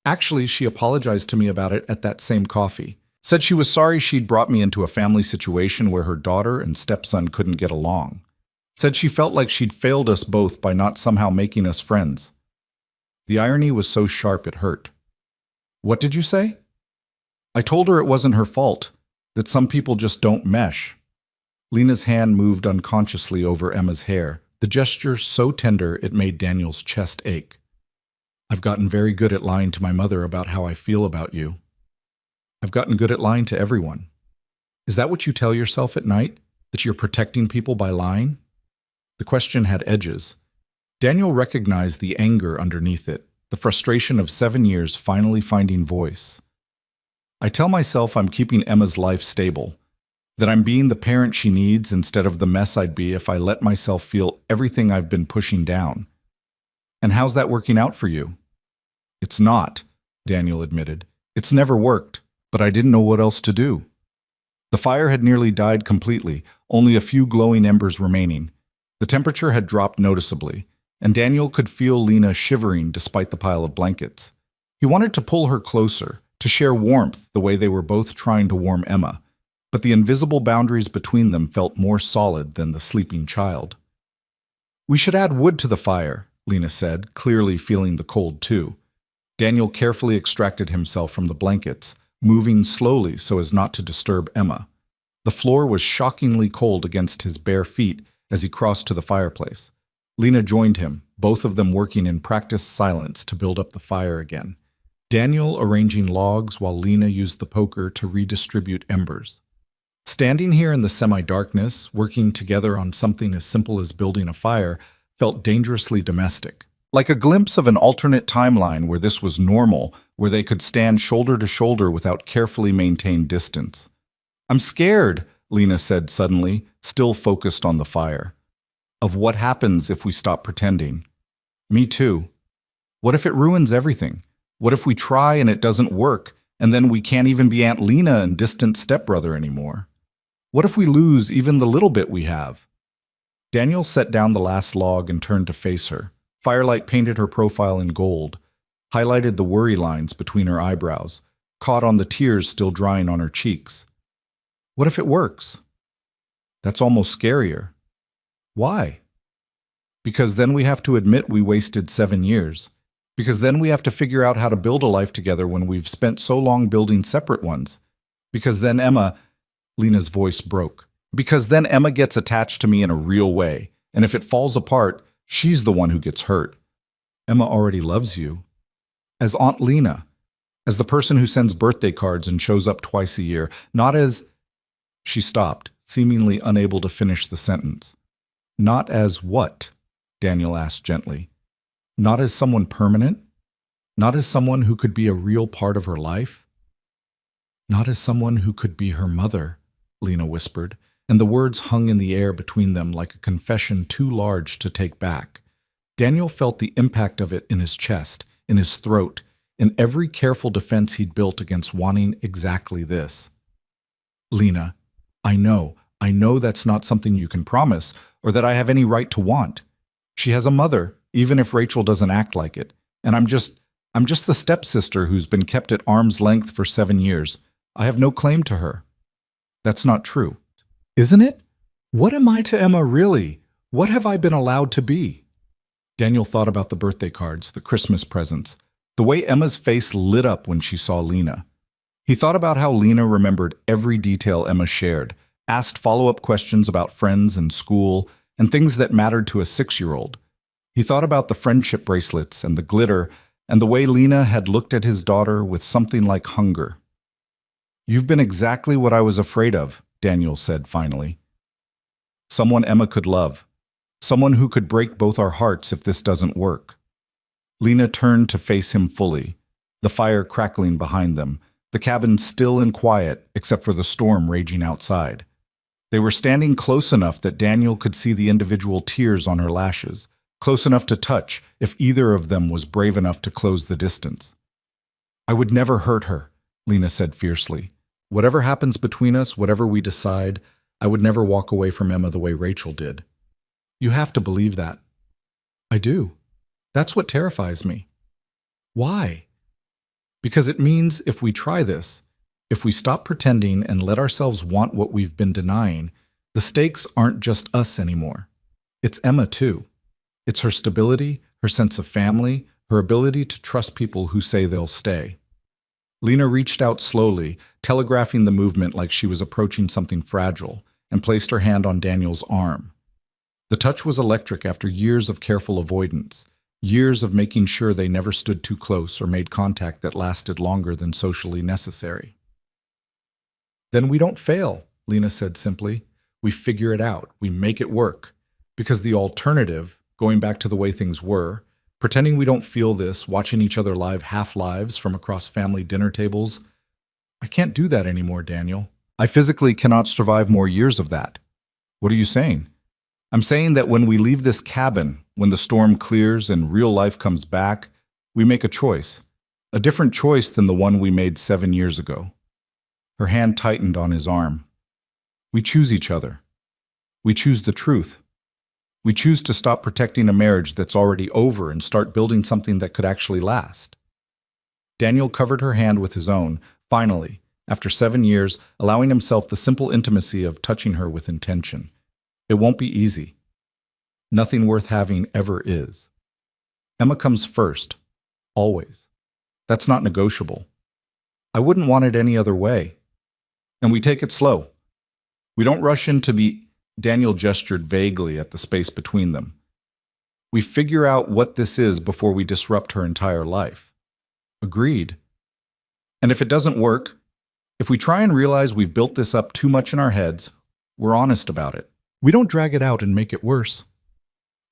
"Actually, she apologized to me about it at that same coffee. Said she was sorry she'd brought me into a family situation where her daughter and stepson couldn't get along. Said she felt like she'd failed us both by not somehow making us friends." The irony was so sharp it hurt. "What did you say?" "I told her it wasn't her fault, that some people just don't mesh." Lena's hand moved unconsciously over Emma's hair, the gesture so tender it made Daniel's chest ache. "I've gotten very good at lying to my mother about how I feel about you. I've gotten good at lying to everyone." "Is that what you tell yourself at night, that you're protecting people by lying?" The question had edges. Daniel recognized the anger underneath it, the frustration of 7 years finally finding voice. "I tell myself I'm keeping Emma's life stable, that I'm being the parent she needs instead of the mess I'd be if I let myself feel everything I've been pushing down." "And how's that working out for you?" "It's not," Daniel admitted. "It's never worked, but I didn't know what else to do." The fire had nearly died completely, only a few glowing embers remaining. The temperature had dropped noticeably, and Daniel could feel Lena shivering despite the pile of blankets. He wanted to pull her closer, to share warmth the way they were both trying to warm Emma, but the invisible boundaries between them felt more solid than the sleeping child. "We should add wood to the fire," Lena said, clearly feeling the cold too. Daniel carefully extracted himself from the blankets, moving slowly so as not to disturb Emma. The floor was shockingly cold against his bare feet as he crossed to the fireplace. Lena joined him, both of them working in practiced silence to build up the fire again. Daniel arranging logs while Lena used the poker to redistribute embers. Standing here in the semi-darkness, working together on something as simple as building a fire, felt dangerously domestic. Like a glimpse of an alternate timeline where this was normal, where they could stand shoulder to shoulder without carefully maintained distance. "I'm scared," Lena said suddenly, still focused on the fire. "Of what happens if we stop pretending." "Me too. What if it ruins everything? What if we try and it doesn't work, and then we can't even be Aunt Lena and distant stepbrother anymore? What if we lose even the little bit we have?" Daniel set down the last log and turned to face her. Firelight painted her profile in gold, highlighted the worry lines between her eyebrows, caught on the tears still drying on her cheeks. "What if it works?" "That's almost scarier." "Why?" "Because then we have to admit we wasted 7 years. Because then we have to figure out how to build a life together when we've spent so long building separate ones. Because then Emma..." Lena's voice broke. "Because then Emma gets attached to me in a real way, and if it falls apart, she's the one who gets hurt. Emma already loves you. As Aunt Lena. As the person who sends birthday cards and shows up twice a year. Not as..." She stopped, seemingly unable to finish the sentence. "Not as what?" Daniel asked gently. "Not as someone permanent? Not as someone who could be a real part of her life?" "Not as someone who could be her mother," Lena whispered, and the words hung in the air between them like a confession too large to take back. Daniel felt the impact of it in his chest, in his throat, in every careful defense he'd built against wanting exactly this. "Lena, I know that's not something you can promise, or that I have any right to want. She has a mother, even if Rachel doesn't act like it, and I'm just the stepsister who's been kept at arm's length for 7 years. I have no claim to her." "That's not true." "Isn't it? What am I to Emma really? What have I been allowed to be?" Daniel thought about the birthday cards, the Christmas presents, the way Emma's face lit up when she saw Lena. He thought about how Lena remembered every detail Emma shared, asked follow-up questions about friends and school, and things that mattered to a 6-year-old. He thought about the friendship bracelets and the glitter and the way Lena had looked at his daughter with something like hunger. "You've been exactly what I was afraid of," Daniel said finally. "Someone Emma could love. Someone who could break both our hearts if this doesn't work." Lena turned to face him fully, the fire crackling behind them, the cabin still and quiet except for the storm raging outside. They were standing close enough that Daniel could see the individual tears on her lashes, close enough to touch if either of them was brave enough to close the distance. "I would never hurt her," Lena said fiercely. "Whatever happens between us, whatever we decide, I would never walk away from Emma the way Rachel did." "You have to believe that." "I do. That's what terrifies me." "Why?" "Because it means if we try this, if we stop pretending and let ourselves want what we've been denying, the stakes aren't just us anymore. It's Emma too. It's her stability, her sense of family, her ability to trust people who say they'll stay." Lena reached out slowly, telegraphing the movement like she was approaching something fragile, and placed her hand on Daniel's arm. The touch was electric after years of careful avoidance, years of making sure they never stood too close or made contact that lasted longer than socially necessary. "Then we don't fail," Lena said simply. "We figure it out. We make it work. Because the alternative, going back to the way things were, pretending we don't feel this, watching each other live half-lives from across family dinner tables, I can't do that anymore, Daniel. I physically cannot survive more years of that." "What are you saying?" "I'm saying that when we leave this cabin, when the storm clears and real life comes back, we make a choice. A different choice than the one we made 7 years ago." Her hand tightened on his arm. "We choose each other. We choose the truth. We choose to stop protecting a marriage that's already over and start building something that could actually last." Daniel covered her hand with his own, finally, after 7 years, allowing himself the simple intimacy of touching her with intention. It won't be easy. Nothing worth having ever is. Emma comes first, always. That's not negotiable. I wouldn't want it any other way. And we take it slow. We don't rush into be... Daniel gestured vaguely at the space between them. "We figure out what this is before we disrupt her entire life." "Agreed. And if it doesn't work, if we try and realize we've built this up too much in our heads, we're honest about it. We don't drag it out and make it worse."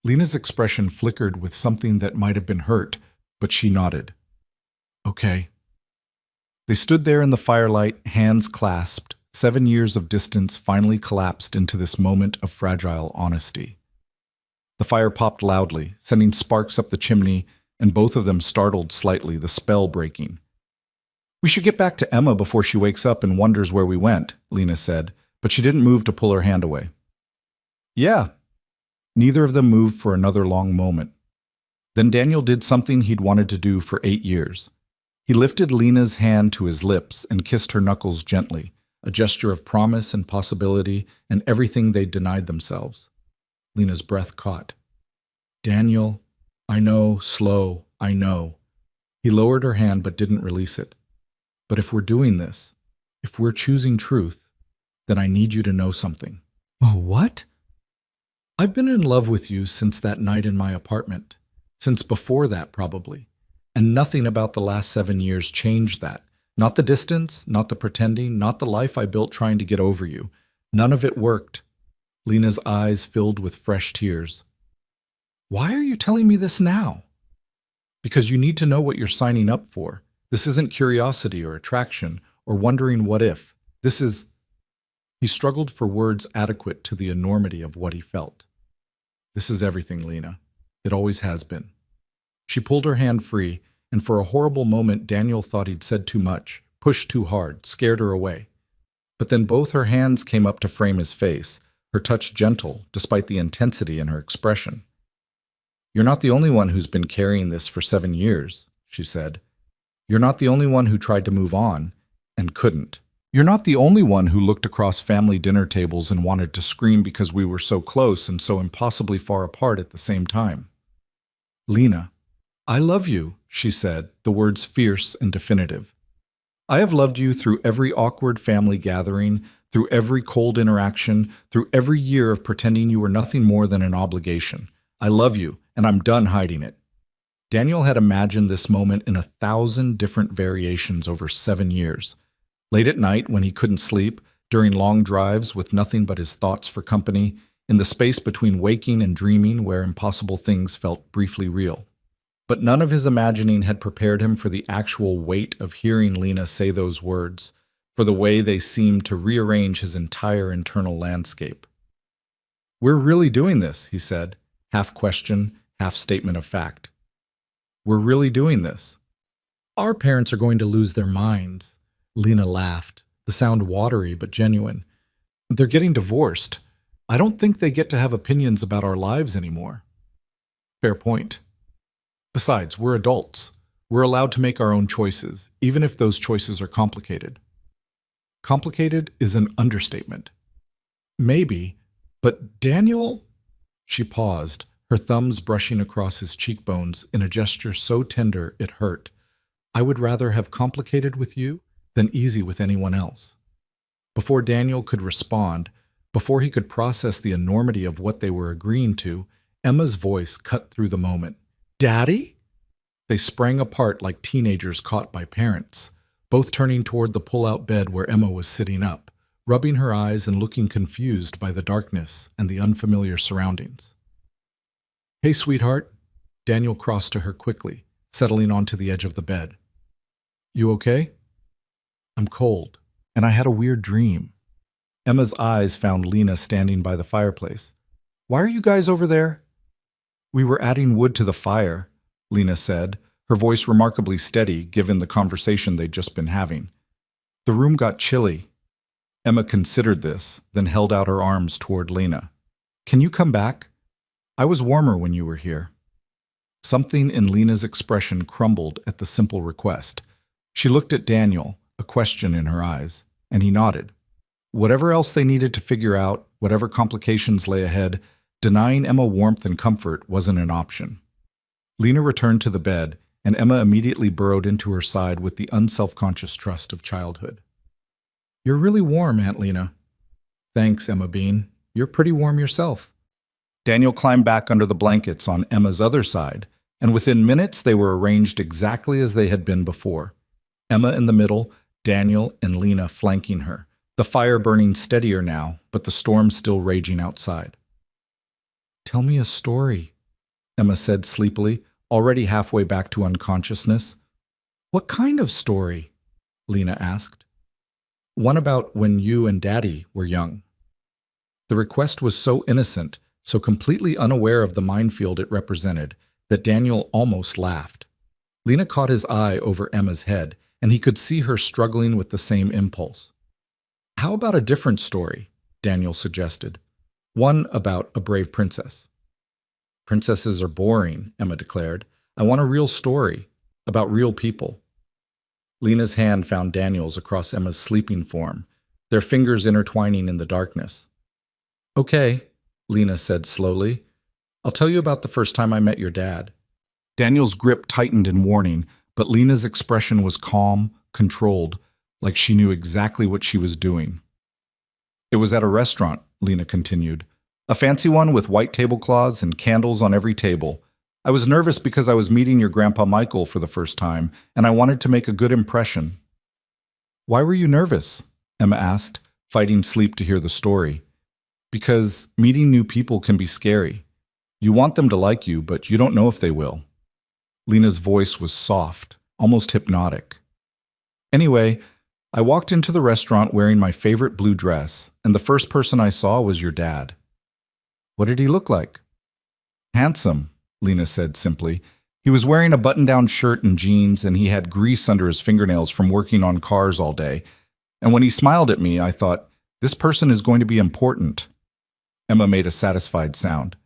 Lena's expression flickered with something that might have been hurt, but she nodded. "Okay." They stood there in the firelight, hands clasped. 7 years of distance finally collapsed into this moment of fragile honesty. The fire popped loudly, sending sparks up the chimney, and both of them startled slightly, the spell breaking. "We should get back to Emma before she wakes up and wonders where we went," Lena said, but she didn't move to pull her hand away. "Yeah." Neither of them moved for another long moment. Then Daniel did something he'd wanted to do for 8 years. He lifted Lena's hand to his lips and kissed her knuckles gently, a gesture of promise and possibility and everything they'd denied themselves. Lena's breath caught. "Daniel, I know, slow, I know." He lowered her hand but didn't release it. "But if we're doing this, if we're choosing truth, then I need you to know something." "Oh, what?" "I've been in love with you since that night in my apartment. Since before that, probably. And nothing about the last 7 years changed that. Not the distance, not the pretending, not the life I built trying to get over you. None of it worked." Lena's eyes filled with fresh tears. "Why are you telling me this now?" "Because you need to know what you're signing up for. This isn't curiosity or attraction or wondering what if. This is..." He struggled for words adequate to the enormity of what he felt. "This is everything, Lena. It always has been." She pulled her hand free, and for a horrible moment Daniel thought he'd said too much, pushed too hard, scared her away. But then both her hands came up to frame his face, her touch gentle, despite the intensity in her expression. "You're not the only one who's been carrying this for 7 years, she said. "You're not the only one who tried to move on, and couldn't. You're not the only one who looked across family dinner tables and wanted to scream because we were so close and so impossibly far apart at the same time." "Lena, I love you," she said, the words fierce and definitive. "I have loved you through every awkward family gathering, through every cold interaction, through every year of pretending you were nothing more than an obligation. I love you, and I'm done hiding it." Daniel had imagined this moment in 1,000 different variations over 7 years. Late at night, when he couldn't sleep, during long drives with nothing but his thoughts for company, in the space between waking and dreaming where impossible things felt briefly real. But none of his imagining had prepared him for the actual weight of hearing Lena say those words, for the way they seemed to rearrange his entire internal landscape. "We're really doing this," he said, half question, half statement of fact. "We're really doing this." "Our parents are going to lose their minds," Lena laughed, the sound watery but genuine. "They're getting divorced. I don't think they get to have opinions about our lives anymore." "Fair point. Besides, we're adults. We're allowed to make our own choices, even if those choices are complicated." "Complicated is an understatement." "Maybe, but Daniel—" She paused, her thumbs brushing across his cheekbones in a gesture so tender it hurt. "I would rather have complicated with you than easy with anyone else." Before Daniel could respond, before he could process the enormity of what they were agreeing to, Emma's voice cut through the moment. "Daddy?" They sprang apart like teenagers caught by parents, both turning toward the pull-out bed where Emma was sitting up, rubbing her eyes and looking confused by the darkness and the unfamiliar surroundings. "Hey, sweetheart." Daniel crossed to her quickly, settling onto the edge of the bed. "You okay?" "I'm cold, and I had a weird dream." Emma's eyes found Lena standing by the fireplace. "Why are you guys over there?" "We were adding wood to the fire," Lena said, her voice remarkably steady given the conversation they'd just been having. "The room got chilly." Emma considered this, then held out her arms toward Lena. "Can you come back? I was warmer when you were here." Something in Lena's expression crumbled at the simple request. She looked at Daniel, a question in her eyes, and he nodded. Whatever else they needed to figure out, whatever complications lay ahead, denying Emma warmth and comfort wasn't an option. Lena returned to the bed, and Emma immediately burrowed into her side with the unselfconscious trust of childhood. "You're really warm, Aunt Lena." "Thanks, Emma Bean. You're pretty warm yourself." Daniel climbed back under the blankets on Emma's other side, and within minutes they were arranged exactly as they had been before. Emma in the middle, Daniel and Lena flanking her, the fire burning steadier now, but the storm still raging outside. "Tell me a story," Emma said sleepily, already halfway back to unconsciousness. "What kind of story?" Lena asked. "One about when you and Daddy were young." The request was so innocent, so completely unaware of the minefield it represented, that Daniel almost laughed. Lena caught his eye over Emma's head, and he could see her struggling with the same impulse. "How about a different story?" Daniel suggested. "One about a brave princess." "Princesses are boring," Emma declared. "I want a real story, about real people." Lena's hand found Daniel's across Emma's sleeping form, their fingers intertwining in the darkness. "Okay," Lena said slowly. "I'll tell you about the first time I met your dad." Daniel's grip tightened in warning, but Lena's expression was calm, controlled, like she knew exactly what she was doing. "It was at a restaurant," Lena continued. "A fancy one with white tablecloths and candles on every table. I was nervous because I was meeting your Grandpa Michael for the first time, and I wanted to make a good impression." "Why were you nervous?" Emma asked, fighting sleep to hear the story. "Because meeting new people can be scary. You want them to like you, but you don't know if they will." Lena's voice was soft, almost hypnotic. "Anyway, I walked into the restaurant wearing my favorite blue dress, and the first person I saw was your dad." "What did he look like?" "Handsome," Lena said simply. "He was wearing a button-down shirt and jeans, and he had grease under his fingernails from working on cars all day. And when he smiled at me, I thought, this person is going to be important." Emma made a satisfied sound.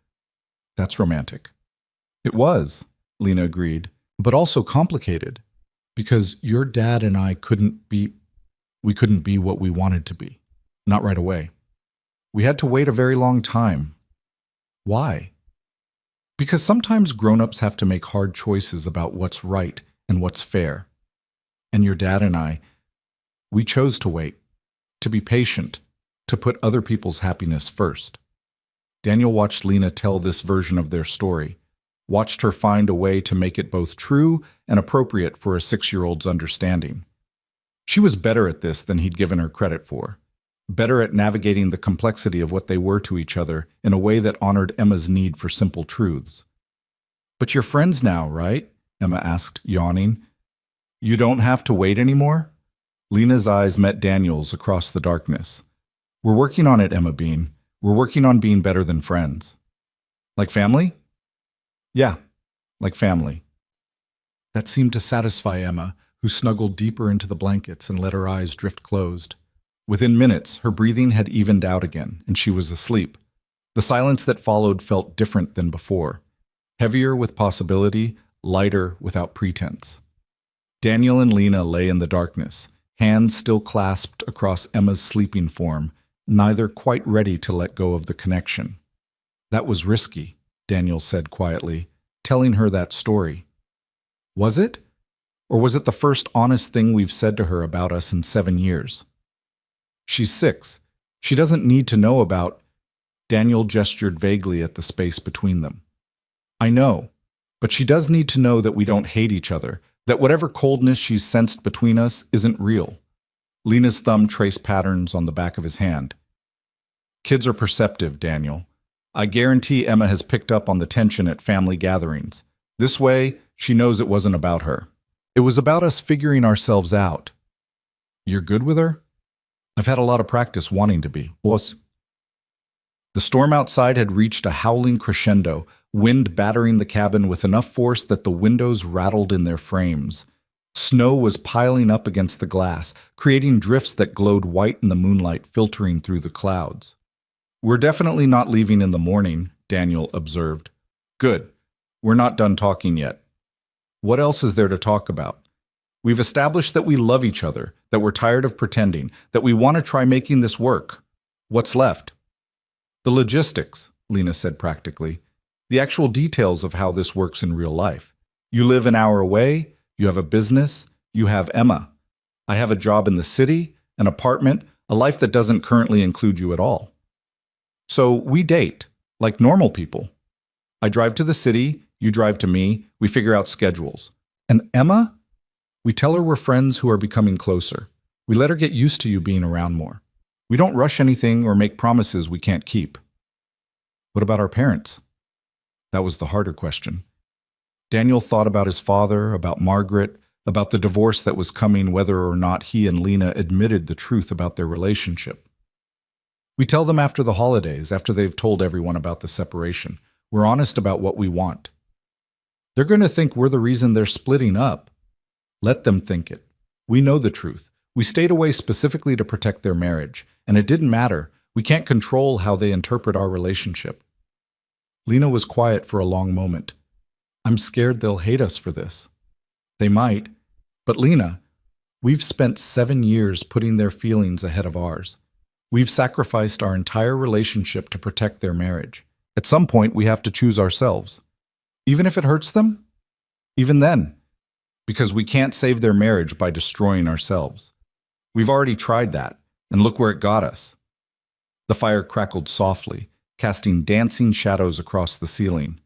"That's romantic." "It was," Lena agreed, "but also complicated. Because your dad and I couldn't be what we wanted to be. Not right away. We had to wait a very long time." "Why?" "Because sometimes grown-ups have to make hard choices about what's right and what's fair. And your dad and I, we chose to wait, to be patient, to put other people's happiness first." Daniel watched Lena tell this version of their story, watched her find a way to make it both true and appropriate for a 6-year-old's understanding. She was better at this than he'd given her credit for, better at navigating the complexity of what they were to each other in a way that honored Emma's need for simple truths. "But you're friends now, right?" Emma asked, yawning. "You don't have to wait anymore?" Lena's eyes met Daniel's across the darkness. "We're working on it, Emma Bean. We're working on being better than friends." "Like family?" "Yeah, like family." That seemed to satisfy Emma, who snuggled deeper into the blankets and let her eyes drift closed. Within minutes, her breathing had evened out again, and she was asleep. The silence that followed felt different than before, heavier with possibility, lighter without pretense. Daniel and Lena lay in the darkness, hands still clasped across Emma's sleeping form, neither quite ready to let go of the connection. "That was risky," Daniel said quietly, telling her that story. "Was it? Or was it the first honest thing we've said to her about us in 7 years? She's 6. She doesn't need to know about—" Daniel gestured vaguely at the space between them. "I know, but she does need to know that we don't hate each other, that whatever coldness she's sensed between us isn't real." Lena's thumb traced patterns on the back of his hand. "Kids are perceptive, Daniel. I guarantee Emma has picked up on the tension at family gatherings. This way, she knows it wasn't about her. It was about us figuring ourselves out." "You're good with her?" "I've had a lot of practice wanting to be." "Was?" The storm outside had reached a howling crescendo, wind battering the cabin with enough force that the windows rattled in their frames. Snow was piling up against the glass, creating drifts that glowed white in the moonlight filtering through the clouds. "We're definitely not leaving in the morning," Daniel observed. "Good. We're not done talking yet." "What else is there to talk about?" "We've established that we love each other, that we're tired of pretending, that we want to try making this work. What's left?" "The logistics," Lena said practically. "The actual details of how this works in real life. You live an hour away, you have a business, you have Emma. I have a job in the city, an apartment, a life that doesn't currently include you at all. So we date, like normal people. I drive to the city, you drive to me, we figure out schedules. And Emma? We tell her we're friends who are becoming closer. We let her get used to you being around more. We don't rush anything or make promises we can't keep." "What about our parents?" That was the harder question. Daniel thought about his father, about Margaret, about the divorce that was coming whether or not he and Lena admitted the truth about their relationship. "We tell them after the holidays, after they've told everyone about the separation. We're honest about what we want. They're going to think we're the reason they're splitting up. Let them think it. We know the truth. We stayed away specifically to protect their marriage, and it didn't matter. We can't control how they interpret our relationship." Lena was quiet for a long moment. "I'm scared they'll hate us for this." "They might. But Lena, we've spent 7 years putting their feelings ahead of ours. We've sacrificed our entire relationship to protect their marriage. At some point, we have to choose ourselves. Even if it hurts them? Even then. Because we can't save their marriage by destroying ourselves. We've already tried that, and look where it got us." The fire crackled softly, casting dancing shadows across the ceiling.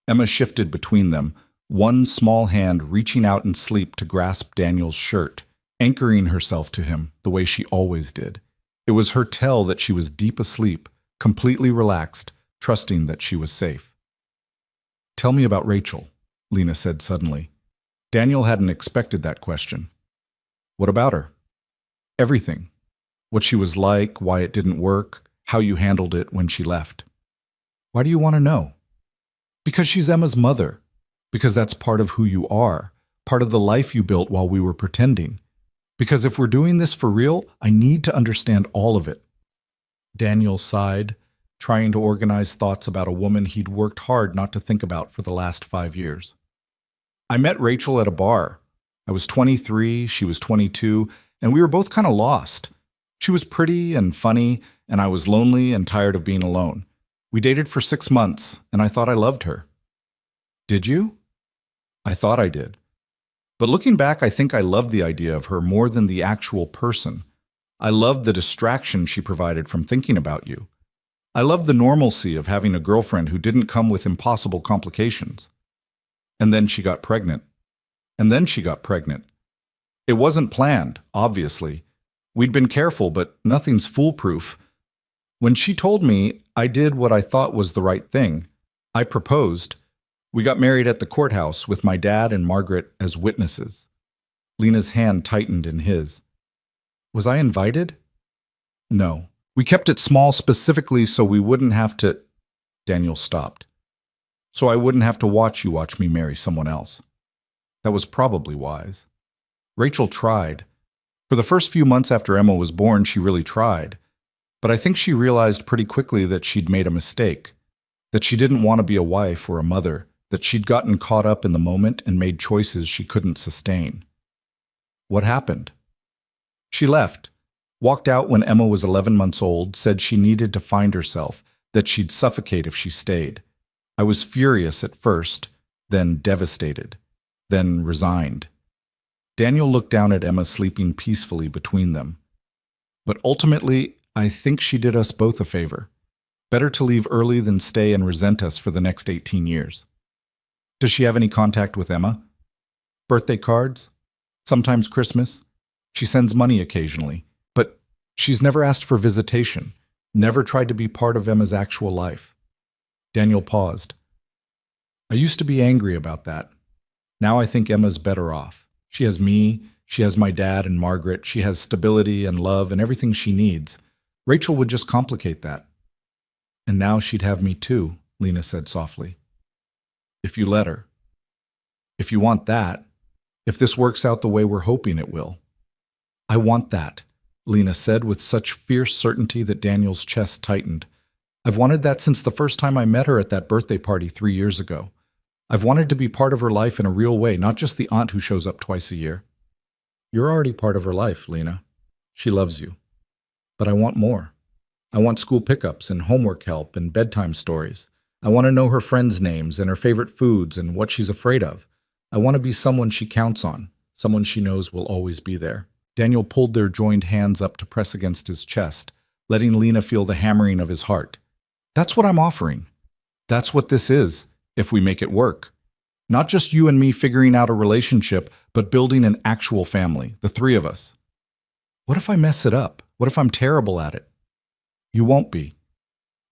Emma shifted between them, one small hand reaching out in sleep to grasp Daniel's shirt, anchoring herself to him the way she always did. It was her tell that she was deep asleep, completely relaxed, trusting that she was safe. "Tell me about Rachel," Lena said suddenly. Daniel hadn't expected that question. "What about her?" "Everything. What she was like, why it didn't work, how you handled it when she left." "Why do you want to know?" "Because she's Emma's mother. Because that's part of who you are, part of the life you built while we were pretending. Because if we're doing this for real, I need to understand all of it." Daniel sighed, trying to organize thoughts about a woman he'd worked hard not to think about for the last 5 years. "I met Rachel at a bar. I was 23, she was 22, and we were both kind of lost. She was pretty and funny, and I was lonely and tired of being alone. We dated for 6 months, and I thought I loved her." "Did you?" "I thought I did. But looking back, I think I loved the idea of her more than the actual person. I loved the distraction she provided from thinking about you. I loved the normalcy of having a girlfriend who didn't come with impossible complications. And then she got pregnant. And then she got pregnant. It wasn't planned, obviously. We'd been careful, but nothing's foolproof. When she told me, I did what I thought was the right thing. I proposed. We got married at the courthouse with my dad and Margaret as witnesses. Lena's hand tightened in his. Was I invited? No. We kept it small specifically so we wouldn't have to… Daniel stopped. So I wouldn't have to watch you watch me marry someone else. That was probably wise. Rachel tried. For the first few months after Emma was born, she really tried. But I think she realized pretty quickly that she'd made a mistake, that she didn't want to be a wife or a mother, that she'd gotten caught up in the moment and made choices she couldn't sustain. What happened? She left, walked out when Emma was 11 months old, said she needed to find herself, that she'd suffocate if she stayed. I was furious at first, then devastated, then resigned. Daniel looked down at Emma sleeping peacefully between them. But ultimately, I think she did us both a favor. Better to leave early than stay and resent us for the next 18 years. Does she have any contact with Emma? Birthday cards? Sometimes Christmas? She sends money occasionally, but she's never asked for visitation, never tried to be part of Emma's actual life. Daniel paused. I used to be angry about that. Now I think Emma's better off. She has me, she has my dad and Margaret, she has stability and love and everything she needs. Rachel would just complicate that. And now she'd have me too, Lena said softly. If you let her. If you want that, if this works out the way we're hoping it will. I want that, Lena said with such fierce certainty that Daniel's chest tightened. I've wanted that since the first time I met her at that birthday party 3 years ago. I've wanted to be part of her life in a real way, not just the aunt who shows up twice a year. You're already part of her life, Lena. She loves you. But I want more. I want school pickups and homework help and bedtime stories. I want to know her friends' names and her favorite foods and what she's afraid of. I want to be someone she counts on, someone she knows will always be there. Daniel pulled their joined hands up to press against his chest, letting Lena feel the hammering of his heart. That's what I'm offering. That's what this is, if we make it work. Not just you and me figuring out a relationship, but building an actual family, the three of us. What if I mess it up? What if I'm terrible at it? You won't be.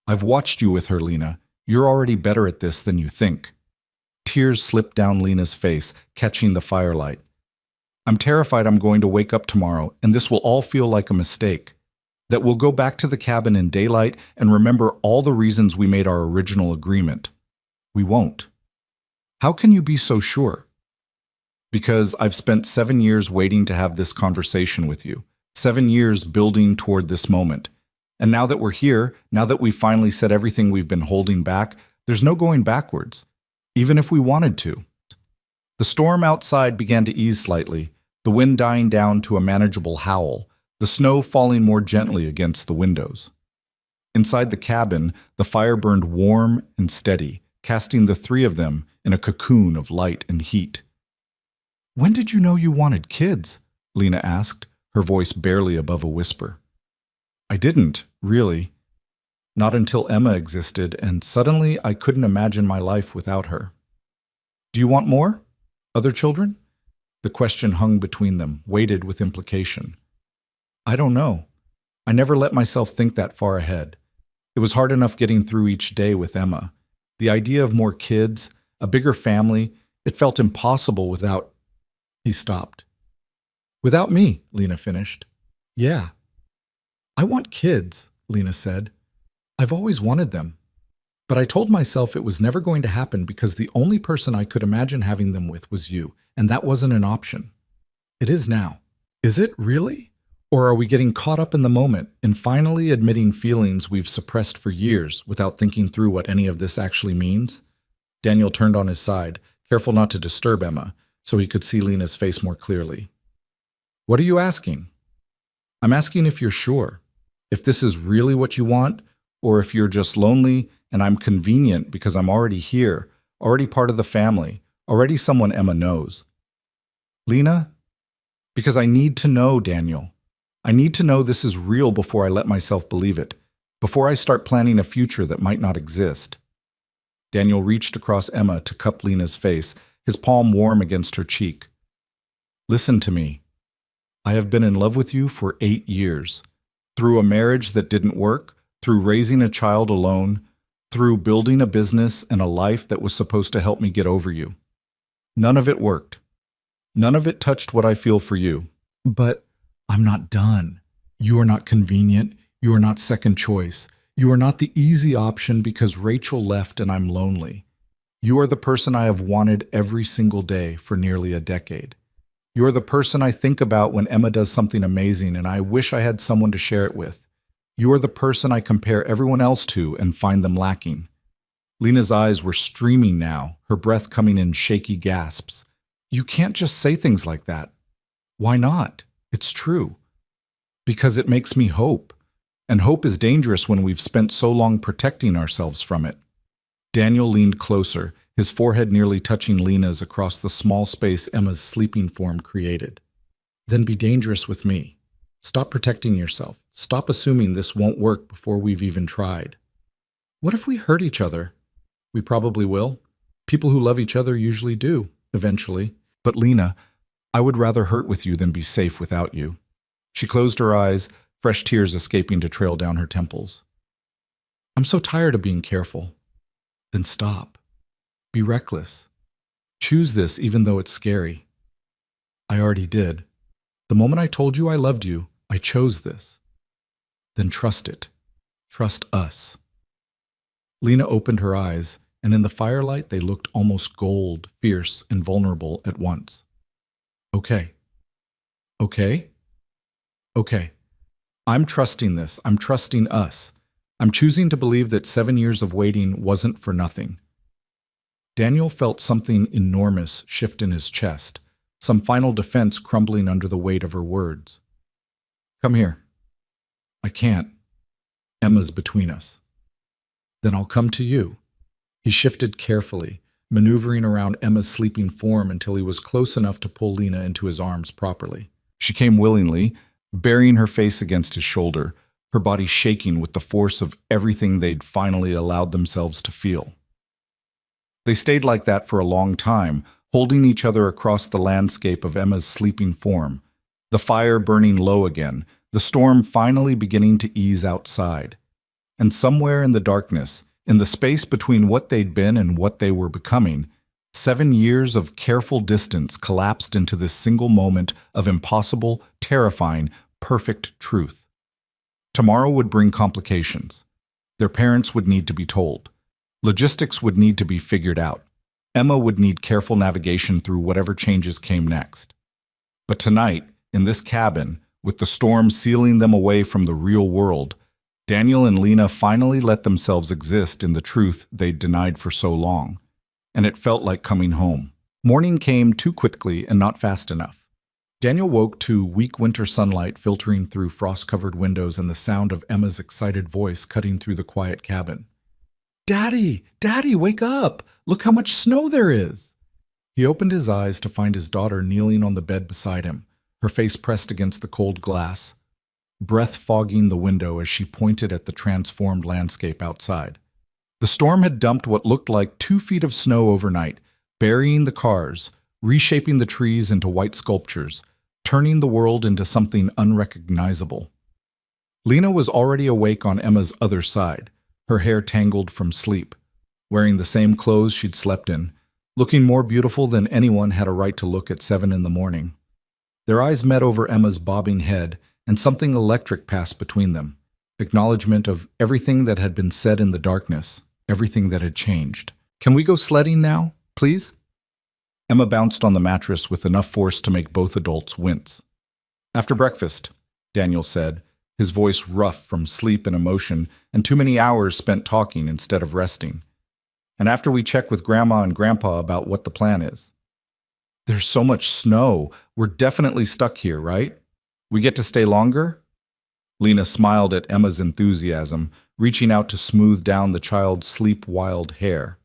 I've watched you with her, Lena. You're already better at this than you think. Tears slipped down Lena's face, catching the firelight. I'm terrified I'm going to wake up tomorrow, and this will all feel like a mistake. That we'll go back to the cabin in daylight and remember all the reasons we made our original agreement. We won't. How can you be so sure? Because I've spent 7 years waiting to have this conversation with you. 7 years building toward this moment. And now that we're here, now that we've finally said everything we've been holding back, there's no going backwards, even if we wanted to. The storm outside began to ease slightly, the wind dying down to a manageable howl, the snow falling more gently against the windows. Inside the cabin, the fire burned warm and steady, casting the three of them in a cocoon of light and heat. When did you know you wanted kids? Lena asked, her voice barely above a whisper. I didn't, really. Not until Emma existed, and suddenly I couldn't imagine my life without her. Do you want more? Other children? The question hung between them, weighted with implication. I don't know. I never let myself think that far ahead. It was hard enough getting through each day with Emma. The idea of more kids, a bigger family, it felt impossible without… He stopped. Without me, Lena finished. Yeah. I want kids, Lena said. I've always wanted them. But I told myself it was never going to happen because the only person I could imagine having them with was you, and that wasn't an option. It is now. Is it really? Or are we getting caught up in the moment and finally admitting feelings we've suppressed for years without thinking through what any of this actually means? Daniel turned on his side, careful not to disturb Emma, so he could see Lena's face more clearly. What are you asking? I'm asking if you're sure. If this is really what you want, or if you're just lonely and I'm convenient because I'm already here, already part of the family, already someone Emma knows. Lena? Because I need to know, Daniel. I need to know this is real before I let myself believe it, before I start planning a future that might not exist. Daniel reached across Emma to cup Lena's face, his palm warm against her cheek. Listen to me. I have been in love with you for 8 years. Through a marriage that didn't work, through raising a child alone, through building a business and a life that was supposed to help me get over you. None of it worked. None of it touched what I feel for you. But I'm not done. You are not convenient. You are not second choice. You are not the easy option because Rachel left and I'm lonely. You are the person I have wanted every single day for nearly a decade. You are the person I think about when Emma does something amazing and I wish I had someone to share it with. You are the person I compare everyone else to and find them lacking. Lena's eyes were streaming now, her breath coming in shaky gasps. You can't just say things like that. Why not? It's true. Because it makes me hope. And hope is dangerous when we've spent so long protecting ourselves from it. Daniel leaned closer, his forehead nearly touching Lena's across the small space Emma's sleeping form created. Then be dangerous with me. Stop protecting yourself. Stop assuming this won't work before we've even tried. What if we hurt each other? We probably will. People who love each other usually do, eventually. But Lena, I would rather hurt with you than be safe without you. She closed her eyes, fresh tears escaping to trail down her temples. I'm so tired of being careful. Then stop. Be reckless. Choose this even though it's scary. I already did. The moment I told you I loved you, I chose this. Then trust it. Trust us. Lena opened her eyes, and in the firelight they looked almost gold, fierce, and vulnerable at once. Okay. Okay? Okay. I'm trusting this. I'm trusting us. I'm choosing to believe that 7 years of waiting wasn't for nothing. Daniel felt something enormous shift in his chest, some final defense crumbling under the weight of her words. Come here. I can't. Emma's between us. Then I'll come to you. He shifted carefully, maneuvering around Emma's sleeping form until he was close enough to pull Lena into his arms properly. She came willingly, burying her face against his shoulder, her body shaking with the force of everything they'd finally allowed themselves to feel. They stayed like that for a long time, holding each other across the landscape of Emma's sleeping form, the fire burning low again, the storm finally beginning to ease outside. And somewhere in the darkness, in the space between what they'd been and what they were becoming, 7 years of careful distance collapsed into this single moment of impossible, terrifying, perfect truth. Tomorrow would bring complications. Their parents would need to be told. Logistics would need to be figured out. Emma would need careful navigation through whatever changes came next. But tonight, in this cabin, with the storm sealing them away from the real world, Daniel and Lena finally let themselves exist in the truth they'd denied for so long, and it felt like coming home. Morning came too quickly and not fast enough. Daniel woke to weak winter sunlight filtering through frost-covered windows and the sound of Emma's excited voice cutting through the quiet cabin. Daddy! Daddy, wake up! Look how much snow there is! He opened his eyes to find his daughter kneeling on the bed beside him, her face pressed against the cold glass, breath fogging the window as she pointed at the transformed landscape outside. The storm had dumped what looked like 2 feet of snow overnight, burying the cars, reshaping the trees into white sculptures, turning the world into something unrecognizable. Lena was already awake on Emma's other side, her hair tangled from sleep, wearing the same clothes she'd slept in, looking more beautiful than anyone had a right to look at 7 in the morning. Their eyes met over Emma's bobbing head, and something electric passed between them, acknowledgement of everything that had been said in the darkness, everything that had changed. Can we go sledding now, please? Emma bounced on the mattress with enough force to make both adults wince. After breakfast, Daniel said, his voice rough from sleep and emotion and too many hours spent talking instead of resting. And after we check with Grandma and Grandpa about what the plan is. There's so much snow. We're definitely stuck here, right? We get to stay longer? Lena smiled at Emma's enthusiasm, reaching out to smooth down the child's sleep-wild hair.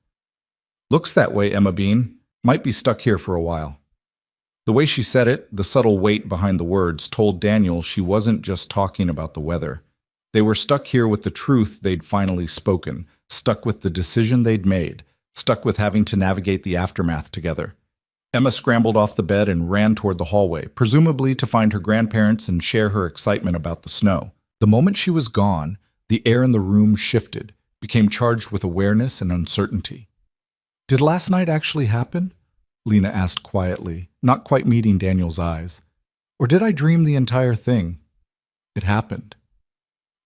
Looks that way, Emma Bean. Might be stuck here for a while. The way she said it, the subtle weight behind the words, told Daniel she wasn't just talking about the weather. They were stuck here with the truth they'd finally spoken, stuck with the decision they'd made, stuck with having to navigate the aftermath together. Emma scrambled off the bed and ran toward the hallway, presumably to find her grandparents and share her excitement about the snow. The moment she was gone, the air in the room shifted, became charged with awareness and uncertainty. "Did last night actually happen?" Lena asked quietly, not quite meeting Daniel's eyes. "Or did I dream the entire thing?" "It happened."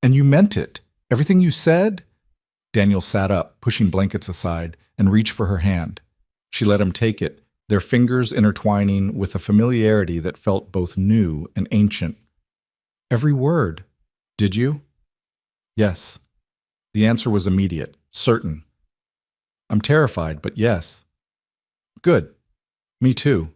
"And you meant it? Everything you said?" Daniel sat up, pushing blankets aside, and reached for her hand. She let him take it, their fingers intertwining with a familiarity that felt both new and ancient. "Every word. Did you?" "Yes." The answer was immediate, certain. "I'm terrified, but yes." "Good. Me too."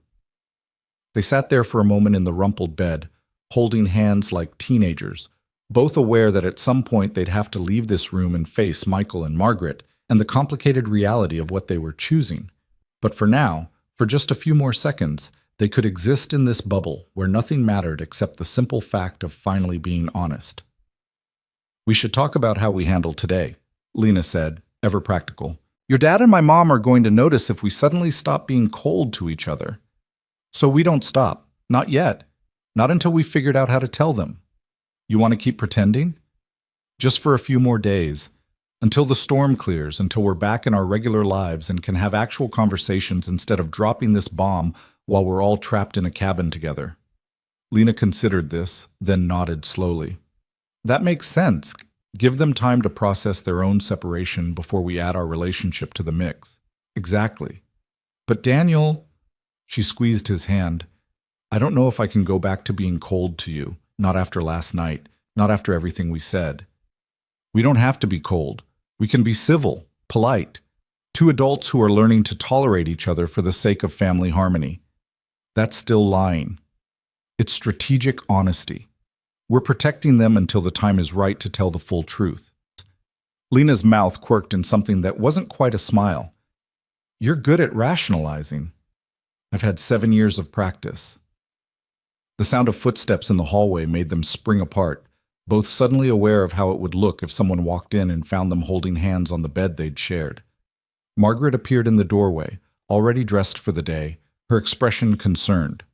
They sat there for a moment in the rumpled bed, holding hands like teenagers, both aware that at some point they'd have to leave this room and face Michael and Margaret and the complicated reality of what they were choosing. But for now, for just a few more seconds, they could exist in this bubble where nothing mattered except the simple fact of finally being honest. "We should talk about how we handle today," Lena said, ever practical. "Your dad and my mom are going to notice if we suddenly stop being cold to each other. So we don't stop. Not yet. Not until we've figured out how to tell them. You want to keep pretending? Just for a few more days. Until the storm clears, until we're back in our regular lives and can have actual conversations instead of dropping this bomb while we're all trapped in a cabin together." Lena considered this, then nodded slowly. "That makes sense. Give them time to process their own separation before we add our relationship to the mix." "Exactly. But Daniel," she squeezed his hand, "I don't know if I can go back to being cold to you, not after last night, not after everything we said. We don't have to be cold. We can be civil, polite. Two adults who are learning to tolerate each other for the sake of family harmony. That's still lying. It's strategic honesty. We're protecting them until the time is right to tell the full truth." Lena's mouth quirked in something that wasn't quite a smile. "You're good at rationalizing." "I've had 7 years of practice." The sound of footsteps in the hallway made them spring apart, both suddenly aware of how it would look if someone walked in and found them holding hands on the bed they'd shared. Margaret appeared in the doorway, already dressed for the day, her expression concerned.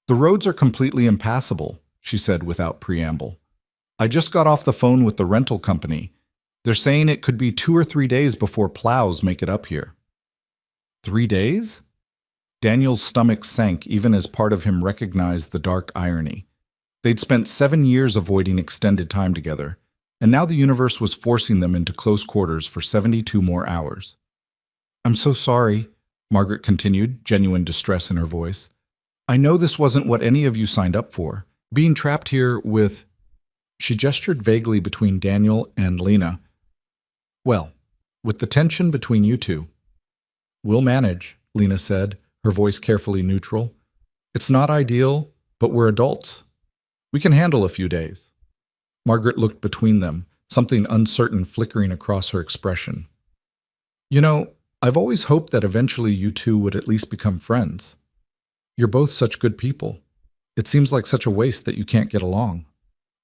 "The roads are completely impassable," she said without preamble. "I just got off the phone with the rental company. They're saying it could be 2 or 3 days before plows make it up here." 3 days? Daniel's stomach sank even as part of him recognized the dark irony. They'd spent 7 years avoiding extended time together, and now the universe was forcing them into close quarters for 72 more hours. "I'm so sorry," Margaret continued, genuine distress in her voice. "I know this wasn't what any of you signed up for. Being trapped here with—" She gestured vaguely between Daniel and Lena. "Well, with the tension between you two." "We'll manage," Lena said, her voice carefully neutral. "It's not ideal, but we're adults. We can handle a few days." Margaret looked between them, something uncertain flickering across her expression. "You know, I've always hoped that eventually you two would at least become friends. You're both such good people. It seems like such a waste that you can't get along."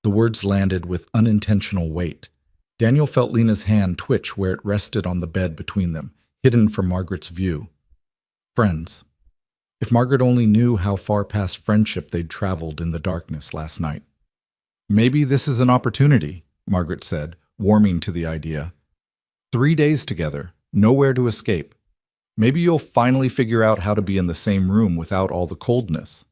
The words landed with unintentional weight. Daniel felt Lena's hand twitch where it rested on the bed between them, hidden from Margaret's view. Friends. If Margaret only knew how far past friendship they'd traveled in the darkness last night. "Maybe this is an opportunity," Margaret said, warming to the idea. 3 days together, nowhere to escape. Maybe you'll finally figure out how to be in the same room without all the coldness."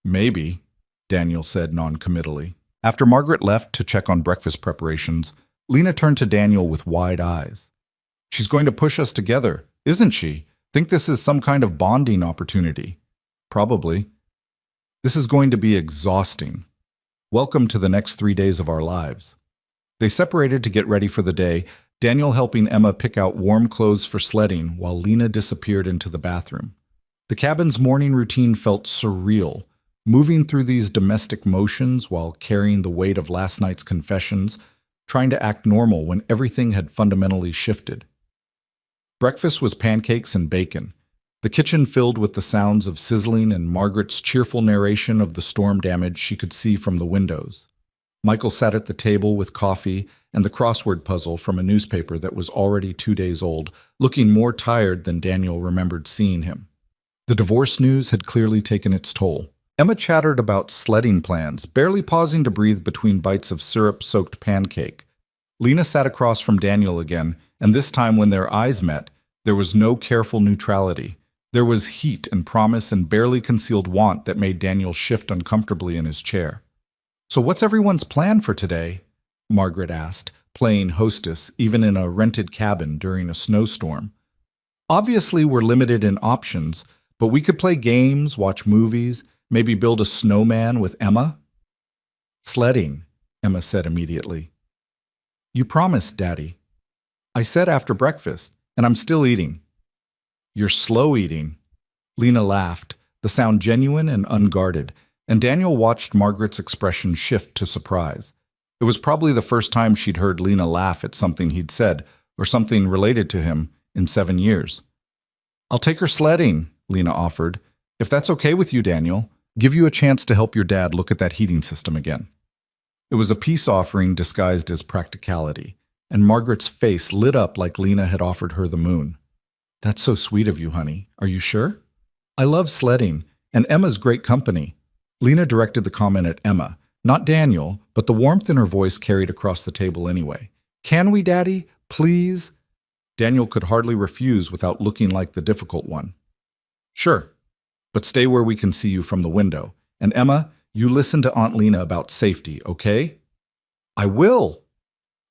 "Maybe," Daniel said non-committally. After Margaret left to check on breakfast preparations, Lena turned to Daniel with wide eyes. "She's going to push us together, isn't she? Think this is some kind of bonding opportunity?" "Probably." "This is going to be exhausting. Welcome to the next 3 days of our lives." They separated to get ready for the day, Daniel helping Emma pick out warm clothes for sledding while Lena disappeared into the bathroom. The cabin's morning routine felt surreal, moving through these domestic motions while carrying the weight of last night's confessions, trying to act normal when everything had fundamentally shifted. Breakfast was pancakes and bacon, the kitchen filled with the sounds of sizzling and Margaret's cheerful narration of the storm damage she could see from the windows. Michael sat at the table with coffee and the crossword puzzle from a newspaper that was already 2 days old, looking more tired than Daniel remembered seeing him. The divorce news had clearly taken its toll. Emma chattered about sledding plans, barely pausing to breathe between bites of syrup-soaked pancake. Lena sat across from Daniel again, and this time when their eyes met, there was no careful neutrality. There was heat and promise and barely concealed want that made Daniel shift uncomfortably in his chair. "So what's everyone's plan for today?" Margaret asked, playing hostess even in a rented cabin during a snowstorm. "Obviously, we're limited in options, but we could play games, watch movies, maybe build a snowman with Emma." "Sledding," Emma said immediately. "You promised, Daddy." "I said after breakfast, and I'm still eating." "You're slow eating." Lena laughed, the sound genuine and unguarded, and Daniel watched Margaret's expression shift to surprise. It was probably the first time she'd heard Lena laugh at something he'd said, or something related to him, in 7 years. "I'll take her sledding," Lena offered. "If that's okay with you, Daniel. Give you a chance to help your dad look at that heating system again." It was a peace offering disguised as practicality, and Margaret's face lit up like Lena had offered her the moon. "That's so sweet of you, honey. Are you sure?" "I love sledding, and Emma's great company." Lena directed the comment at Emma, not Daniel, but the warmth in her voice carried across the table anyway. "Can we, Daddy? Please?" Daniel could hardly refuse without looking like the difficult one. "Sure, but stay where we can see you from the window. And Emma, you listen to Aunt Lena about safety, okay?" "I will!"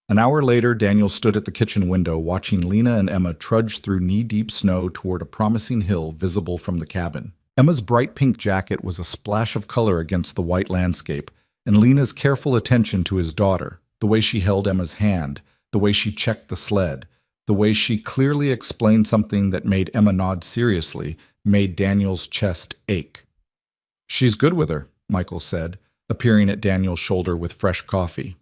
An hour later, Daniel stood at the kitchen window watching Lena and Emma trudge through knee-deep snow toward a promising hill visible from the cabin. Emma's bright pink jacket was a splash of color against the white landscape, and Lena's careful attention to his daughter, the way she held Emma's hand, the way she checked the sled, the way she clearly explained something that made Emma nod seriously, made Daniel's chest ache. "She's good with her," Michael said, appearing at Daniel's shoulder with fresh coffee.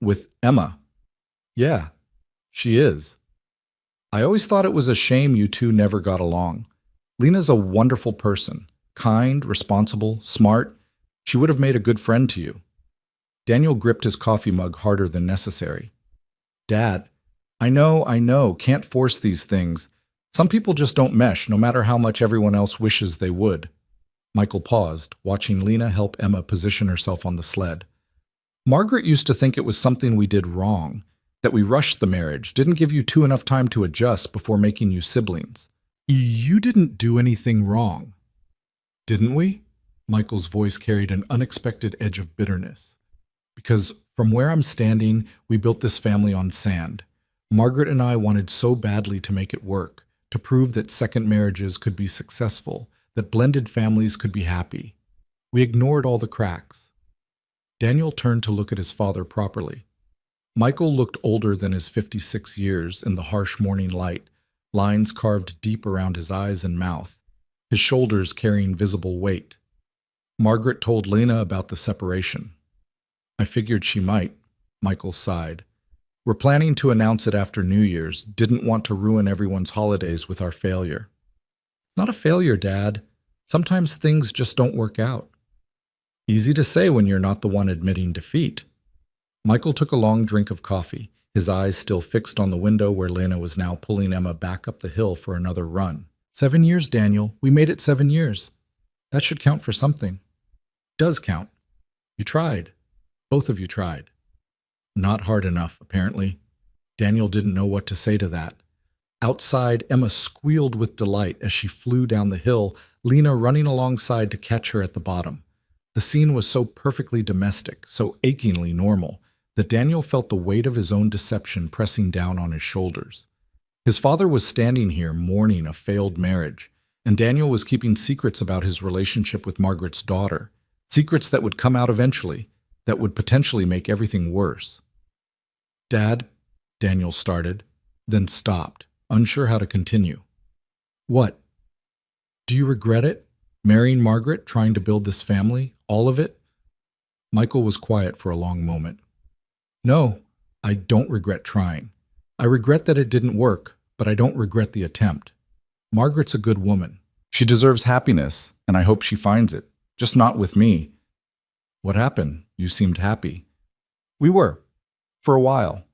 With Emma." "Yeah, she is. I always thought it was a shame you two never got along. Lena's a wonderful person, kind, responsible, smart. She would have made a good friend to you." Daniel gripped his coffee mug harder than necessary. "Dad, I know, can't force these things. Some people just don't mesh, no matter how much everyone else wishes they would." Michael paused, watching Lena help Emma position herself on the sled. "Margaret used to think it was something we did wrong, that we rushed the marriage, didn't give you two enough time to adjust before making you siblings." "You didn't do anything wrong." "Didn't we?" Michael's voice carried an unexpected edge of bitterness. "Because from where I'm standing, we built this family on sand. Margaret and I wanted so badly to make it work, to prove that second marriages could be successful, that blended families could be happy. We ignored all the cracks." Daniel turned to look at his father properly. Michael looked older than his 56 years in the harsh morning light, lines carved deep around his eyes and mouth, his shoulders carrying visible weight. Margaret told Lena about the separation. "I figured she might," Michael sighed. "We're planning to announce it after New Year's, didn't want to ruin everyone's holidays with our failure." "It's not a failure, Dad. Sometimes things just don't work out." "Easy to say when you're not the one admitting defeat." Michael took a long drink of coffee, his eyes still fixed on the window where Lena was now pulling Emma back up the hill for another run. 7 years, Daniel. We made it 7 years. That should count for something." "Does count. You tried. Both of you tried." Not hard enough, apparently. Daniel didn't know what to say to that. Outside, Emma squealed with delight as she flew down the hill, Lena running alongside to catch her at the bottom. The scene was so perfectly domestic, so achingly normal, that Daniel felt the weight of his own deception pressing down on his shoulders. His father was standing here mourning a failed marriage, and Daniel was keeping secrets about his relationship with Margaret's daughter, secrets that would come out eventually, that would potentially make everything worse. "Dad," Daniel started, then stopped, unsure how to continue. "What? Do you regret it? Marrying Margaret, trying to build this family, all of it?" Michael was quiet for a long moment. "No, I don't regret trying. I regret that it didn't work, but I don't regret the attempt. Margaret's a good woman. She deserves happiness, and I hope she finds it, just not with me." "What happened? You seemed happy." "We were, for a while.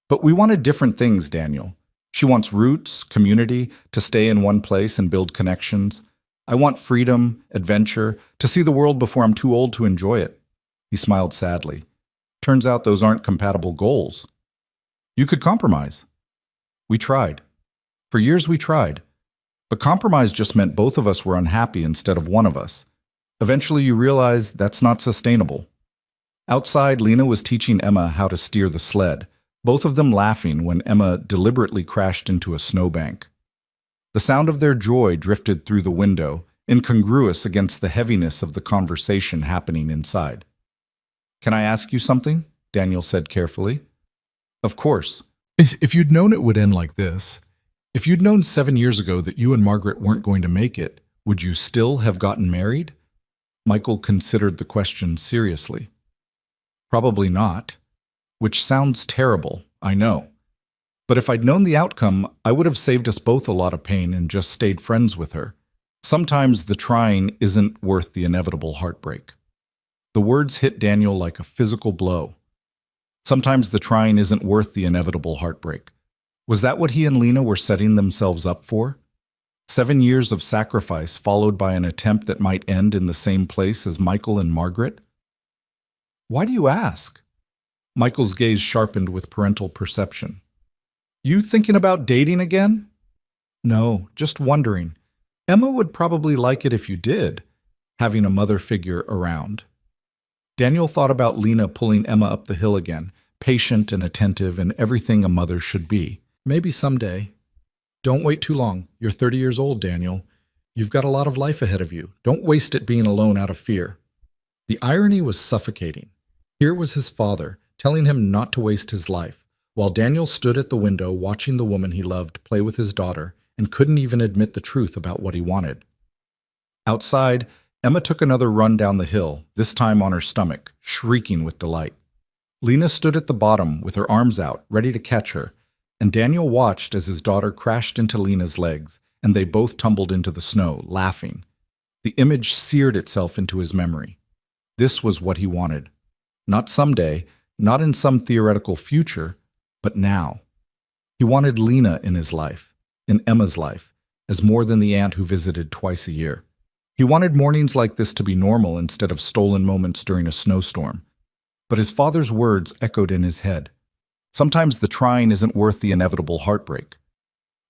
But we wanted different things, Daniel. She wants roots, community, to stay in one place and build connections. I want freedom, adventure, to see the world before I'm too old to enjoy it. He smiled sadly. Turns out those aren't compatible goals. You could compromise. We tried. For years we tried. But compromise just meant both of us were unhappy instead of one of us. Eventually you realize that's not sustainable. Outside, Lena was teaching Emma how to steer the sled, both of them laughing when Emma deliberately crashed into a snowbank. The sound of their joy drifted through the window, incongruous against the heaviness of the conversation happening inside. "Can I ask you something?" Daniel said carefully. "Of course." "If you'd known it would end like this, if you'd known 7 years ago that you and Margaret weren't going to make it, would you still have gotten married?" Michael considered the question seriously. "Probably not. Which sounds terrible, I know. But if I'd known the outcome, I would have saved us both a lot of pain and just stayed friends with her. Sometimes the trying isn't worth the inevitable heartbreak." The words hit Daniel like a physical blow. Sometimes the trying isn't worth the inevitable heartbreak. Was that what he and Lena were setting themselves up for? 7 years of sacrifice followed by an attempt that might end in the same place as Michael and Margaret? "Why do you ask?" Michael's gaze sharpened with parental perception. "You thinking about dating again?" "No, just wondering. Emma would probably like it if you did, having a mother figure around." Daniel thought about Lena pulling Emma up the hill again, patient and attentive and everything a mother should be. "Maybe someday. Don't wait too long. You're 30 years old, Daniel. You've got a lot of life ahead of you. Don't waste it being alone out of fear." The irony was suffocating. Here was his father, telling him not to waste his life, while Daniel stood at the window watching the woman he loved play with his daughter and couldn't even admit the truth about what he wanted. Outside, Emma took another run down the hill, this time on her stomach, shrieking with delight. Lena stood at the bottom with her arms out, ready to catch her, and Daniel watched as his daughter crashed into Lena's legs, and they both tumbled into the snow, laughing. The image seared itself into his memory. This was what he wanted. Not someday, not in some theoretical future, but now. He wanted Lena in his life, in Emma's life, as more than the aunt who visited twice a year. He wanted mornings like this to be normal instead of stolen moments during a snowstorm. But his father's words echoed in his head. Sometimes the trying isn't worth the inevitable heartbreak.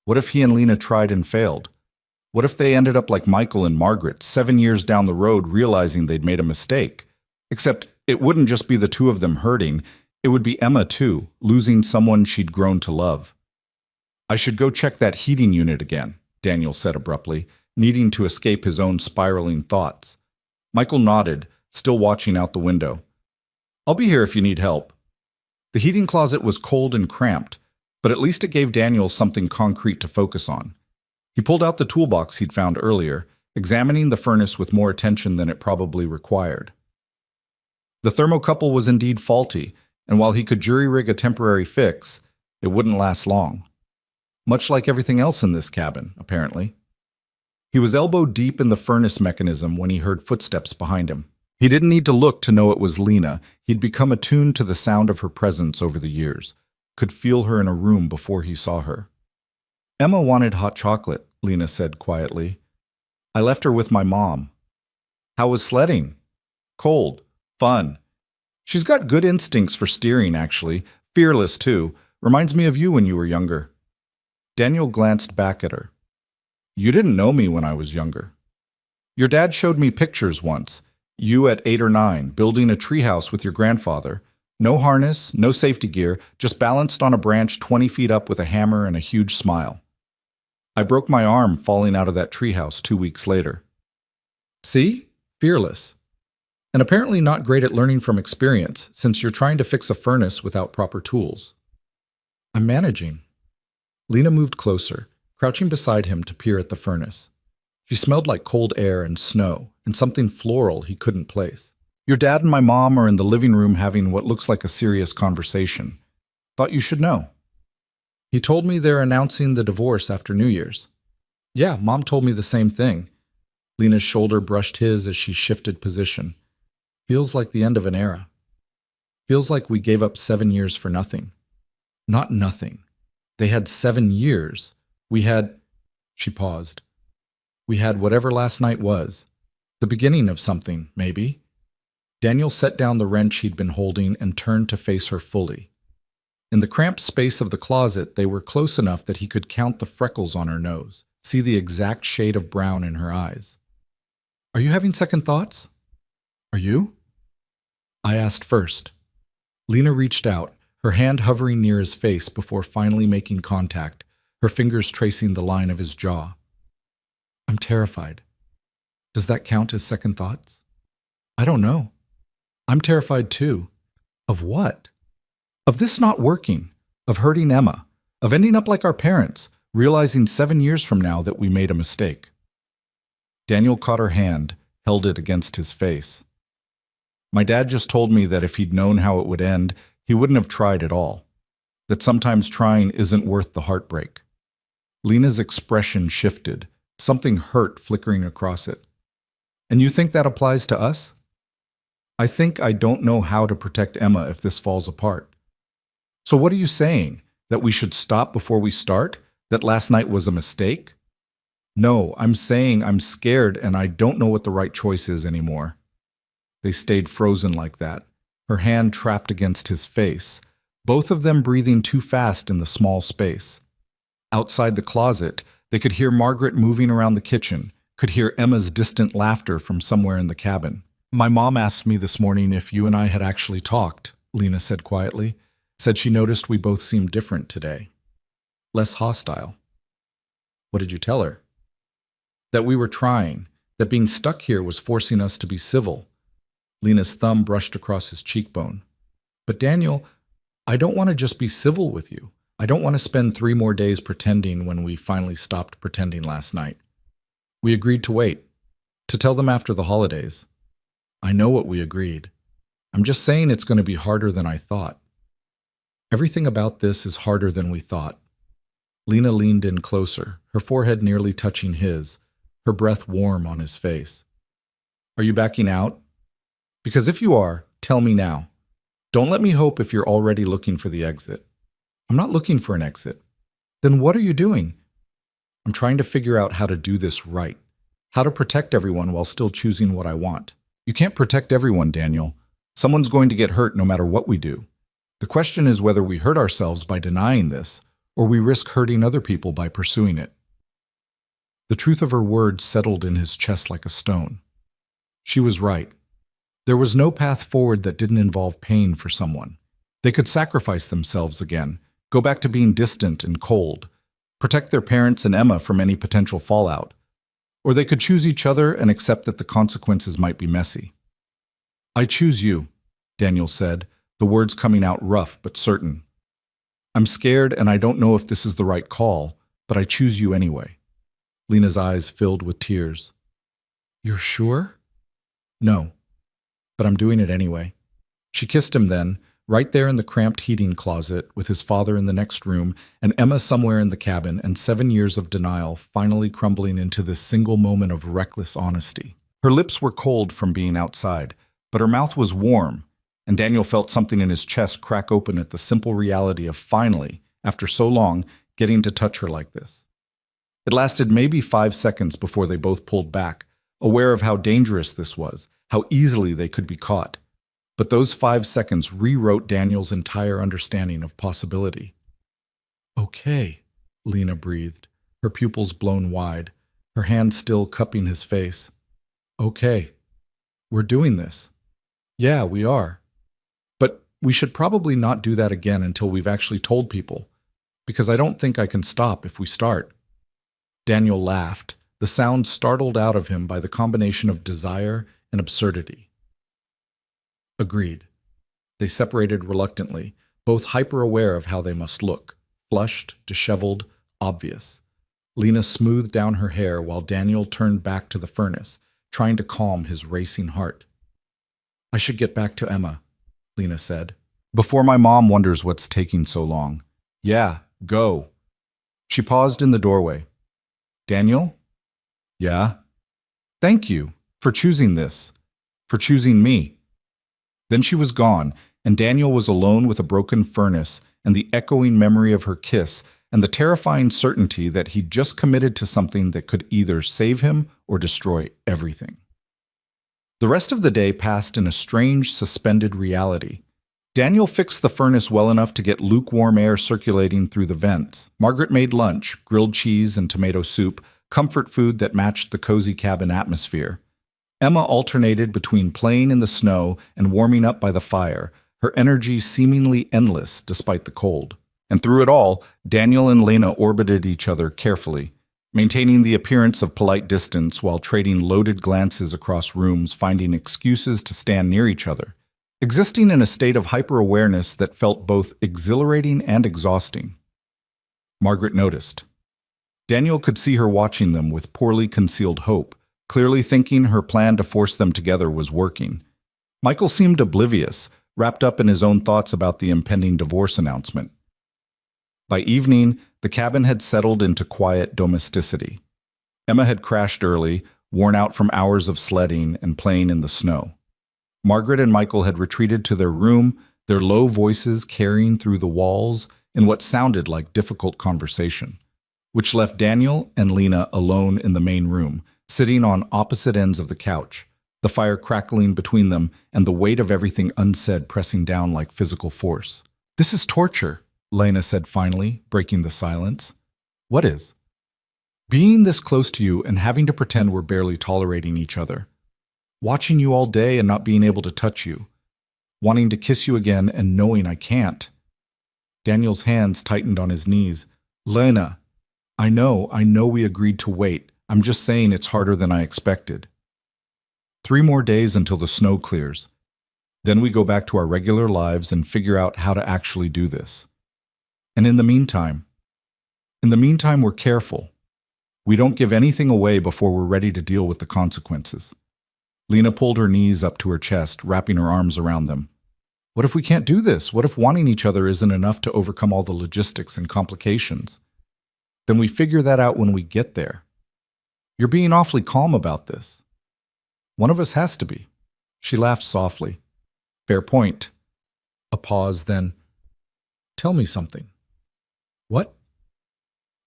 What if he and Lena tried and failed? What if they ended up like Michael and Margaret, 7 years down the road realizing they'd made a mistake? Except it wouldn't just be the two of them hurting, it would be Emma too, losing someone she'd grown to love. "I should go check that heating unit again," Daniel said abruptly, needing to escape his own spiraling thoughts. Michael nodded, still watching out the window. "I'll be here if you need help." The heating closet was cold and cramped, but at least it gave Daniel something concrete to focus on. He pulled out the toolbox he'd found earlier, examining the furnace with more attention than it probably required. The thermocouple was indeed faulty, and while he could jury-rig a temporary fix, it wouldn't last long. Much like everything else in this cabin, apparently. He was elbow-deep in the furnace mechanism when he heard footsteps behind him. He didn't need to look to know it was Lena. He'd become attuned to the sound of her presence over the years, could feel her in a room before he saw her. "Emma wanted hot chocolate," Lena said quietly. "I left her with my mom." "How was sledding?" "Cold. Fun. She's got good instincts for steering, actually. Fearless, too. Reminds me of you when you were younger." Daniel glanced back at her. "You didn't know me when I was younger." "Your dad showed me pictures once. You at 8 or 9, building a treehouse with your grandfather. No harness, no safety gear, just balanced on a branch 20 feet up with a hammer and a huge smile. I broke my arm falling out of that treehouse 2 weeks later." "See? Fearless. And apparently not great at learning from experience, since you're trying to fix a furnace without proper tools." "I'm managing." Lena moved closer, crouching beside him to peer at the furnace. She smelled like cold air and snow, and something floral he couldn't place. "Your dad and my mom are in the living room having what looks like a serious conversation. Thought you should know." "He told me they're announcing the divorce after New Year's." "Yeah, Mom told me the same thing." Lena's shoulder brushed his as she shifted position. "Feels like the end of an era. Feels like we gave up 7 years for nothing." "Not nothing. They had 7 years. We had, she paused. We had whatever last night was. The beginning of something, maybe. Daniel set down the wrench he'd been holding and turned to face her fully. In the cramped space of the closet, they were close enough that he could count the freckles on her nose, see the exact shade of brown in her eyes. Are you having second thoughts? Are you? I asked first. Lena reached out, her hand hovering near his face before finally making contact, her fingers tracing the line of his jaw. I'm terrified. Does that count as second thoughts? I don't know. I'm terrified too. Of what? Of this not working, of hurting Emma, of ending up like our parents, realizing 7 years from now that we made a mistake. Daniel caught her hand, held it against his face. My dad just told me that if he'd known how it would end, he wouldn't have tried at all. That sometimes trying isn't worth the heartbreak. Lena's expression shifted, something hurt flickering across it. And you think that applies to us? I think I don't know how to protect Emma if this falls apart. So what are you saying? That we should stop before we start? That last night was a mistake? No, I'm saying I'm scared and I don't know what the right choice is anymore. They stayed frozen like that, her hand trapped against his face, both of them breathing too fast in the small space. Outside the closet, they could hear Margaret moving around the kitchen, could hear Emma's distant laughter from somewhere in the cabin. My mom asked me this morning if you and I had actually talked, Lena said quietly. Said she noticed we both seemed different today. Less hostile. What did you tell her? That we were trying, that being stuck here was forcing us to be civil. Lena's thumb brushed across his cheekbone. But Daniel, I don't want to just be civil with you. I don't want to spend 3 more days pretending when we finally stopped pretending last night. We agreed to wait, to tell them after the holidays. I know what we agreed. I'm just saying it's going to be harder than I thought. Everything about this is harder than we thought. Lena leaned in closer, her forehead nearly touching his, her breath warm on his face. Are you backing out? Because if you are, tell me now. Don't let me hope if you're already looking for the exit. I'm not looking for an exit. Then what are you doing? I'm trying to figure out how to do this right. How to protect everyone while still choosing what I want. You can't protect everyone, Daniel. Someone's going to get hurt no matter what we do. The question is whether we hurt ourselves by denying this, or we risk hurting other people by pursuing it. The truth of her words settled in his chest like a stone. She was right. There was no path forward that didn't involve pain for someone. They could sacrifice themselves again, go back to being distant and cold, protect their parents and Emma from any potential fallout. Or they could choose each other and accept that the consequences might be messy. I choose you, Daniel said, the words coming out rough but certain. I'm scared and I don't know if this is the right call, but I choose you anyway. Lena's eyes filled with tears. You're sure? No, but I'm doing it anyway. She kissed him then, right there in the cramped heating closet with his father in the next room and Emma somewhere in the cabin, and 7 years of denial finally crumbling into this single moment of reckless honesty. Her lips were cold from being outside, but her mouth was warm, and Daniel felt something in his chest crack open at the simple reality of finally, after so long, getting to touch her like this. It lasted maybe 5 seconds before they both pulled back, aware of how dangerous this was, how easily they could be caught. But those 5 seconds rewrote Daniel's entire understanding of possibility. Okay, Lena breathed, her pupils blown wide, her hand still cupping his face. Okay, we're doing this. Yeah, we are. But we should probably not do that again until we've actually told people, because I don't think I can stop if we start. Daniel laughed, the sound startled out of him by the combination of desire and absurdity. Agreed. They separated reluctantly, both hyper-aware of how they must look, flushed, disheveled, obvious. Lena smoothed down her hair while Daniel turned back to the furnace, trying to calm his racing heart. I should get back to Emma, Lena said. Before my mom wonders what's taking so long. Yeah, go. She paused in the doorway. Daniel? Yeah? Thank you for choosing this, for choosing me. Then she was gone, and Daniel was alone with a broken furnace and the echoing memory of her kiss and the terrifying certainty that he'd just committed to something that could either save him or destroy everything. The rest of the day passed in a strange, suspended reality. Daniel fixed the furnace well enough to get lukewarm air circulating through the vents. Margaret made lunch, grilled cheese and tomato soup, comfort food that matched the cozy cabin atmosphere. Emma alternated between playing in the snow and warming up by the fire, her energy seemingly endless despite the cold. And through it all, Daniel and Lena orbited each other carefully, maintaining the appearance of polite distance while trading loaded glances across rooms, finding excuses to stand near each other, existing in a state of hyper-awareness that felt both exhilarating and exhausting. Margaret noticed. Daniel could see her watching them with poorly concealed hope, clearly thinking her plan to force them together was working. Michael seemed oblivious, wrapped up in his own thoughts about the impending divorce announcement. By evening, the cabin had settled into quiet domesticity. Emma had crashed early, worn out from hours of sledding and playing in the snow. Margaret and Michael had retreated to their room, their low voices carrying through the walls in what sounded like difficult conversation, which left Daniel and Lena alone in the main room, sitting on opposite ends of the couch, the fire crackling between them and the weight of everything unsaid pressing down like physical force. "This is torture," Lena said finally, breaking the silence. "What is?" "Being this close to you and having to pretend we're barely tolerating each other. Watching you all day and not being able to touch you. Wanting to kiss you again and knowing I can't." Daniel's hands tightened on his knees. "Lena, I know we agreed to wait. I'm just saying it's harder than I expected. 3 more days until the snow clears. Then we go back to our regular lives and figure out how to actually do this. And in the meantime, we're careful. We don't give anything away before we're ready to deal with the consequences." Lena pulled her knees up to her chest, wrapping her arms around them. "What if we can't do this? What if wanting each other isn't enough to overcome all the logistics and complications? Then we figure that out when we get there. You're being awfully calm about this." "One of us has to be." She laughed softly. "Fair point." A pause, then, "Tell me something." "What?"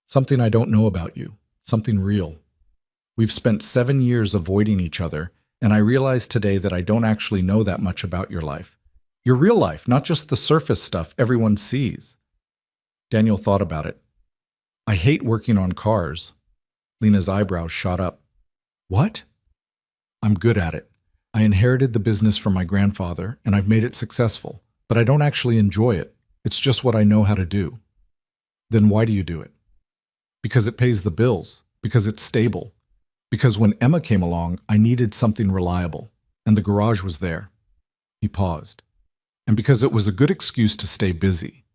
"Something I don't know about you. Something real. We've spent 7 years avoiding each other, and I realize today that I don't actually know that much about your life. Your real life, not just the surface stuff everyone sees." Daniel thought about it. "I hate working on cars." Lena's eyebrows shot up. "What?" "I'm good at it. I inherited the business from my grandfather, and I've made it successful, but I don't actually enjoy it. It's just what I know how to do." "Then why do you do it?" "Because it pays the bills, because it's stable. Because when Emma came along, I needed something reliable, and the garage was there." He paused. "And because it was a good excuse to stay busy.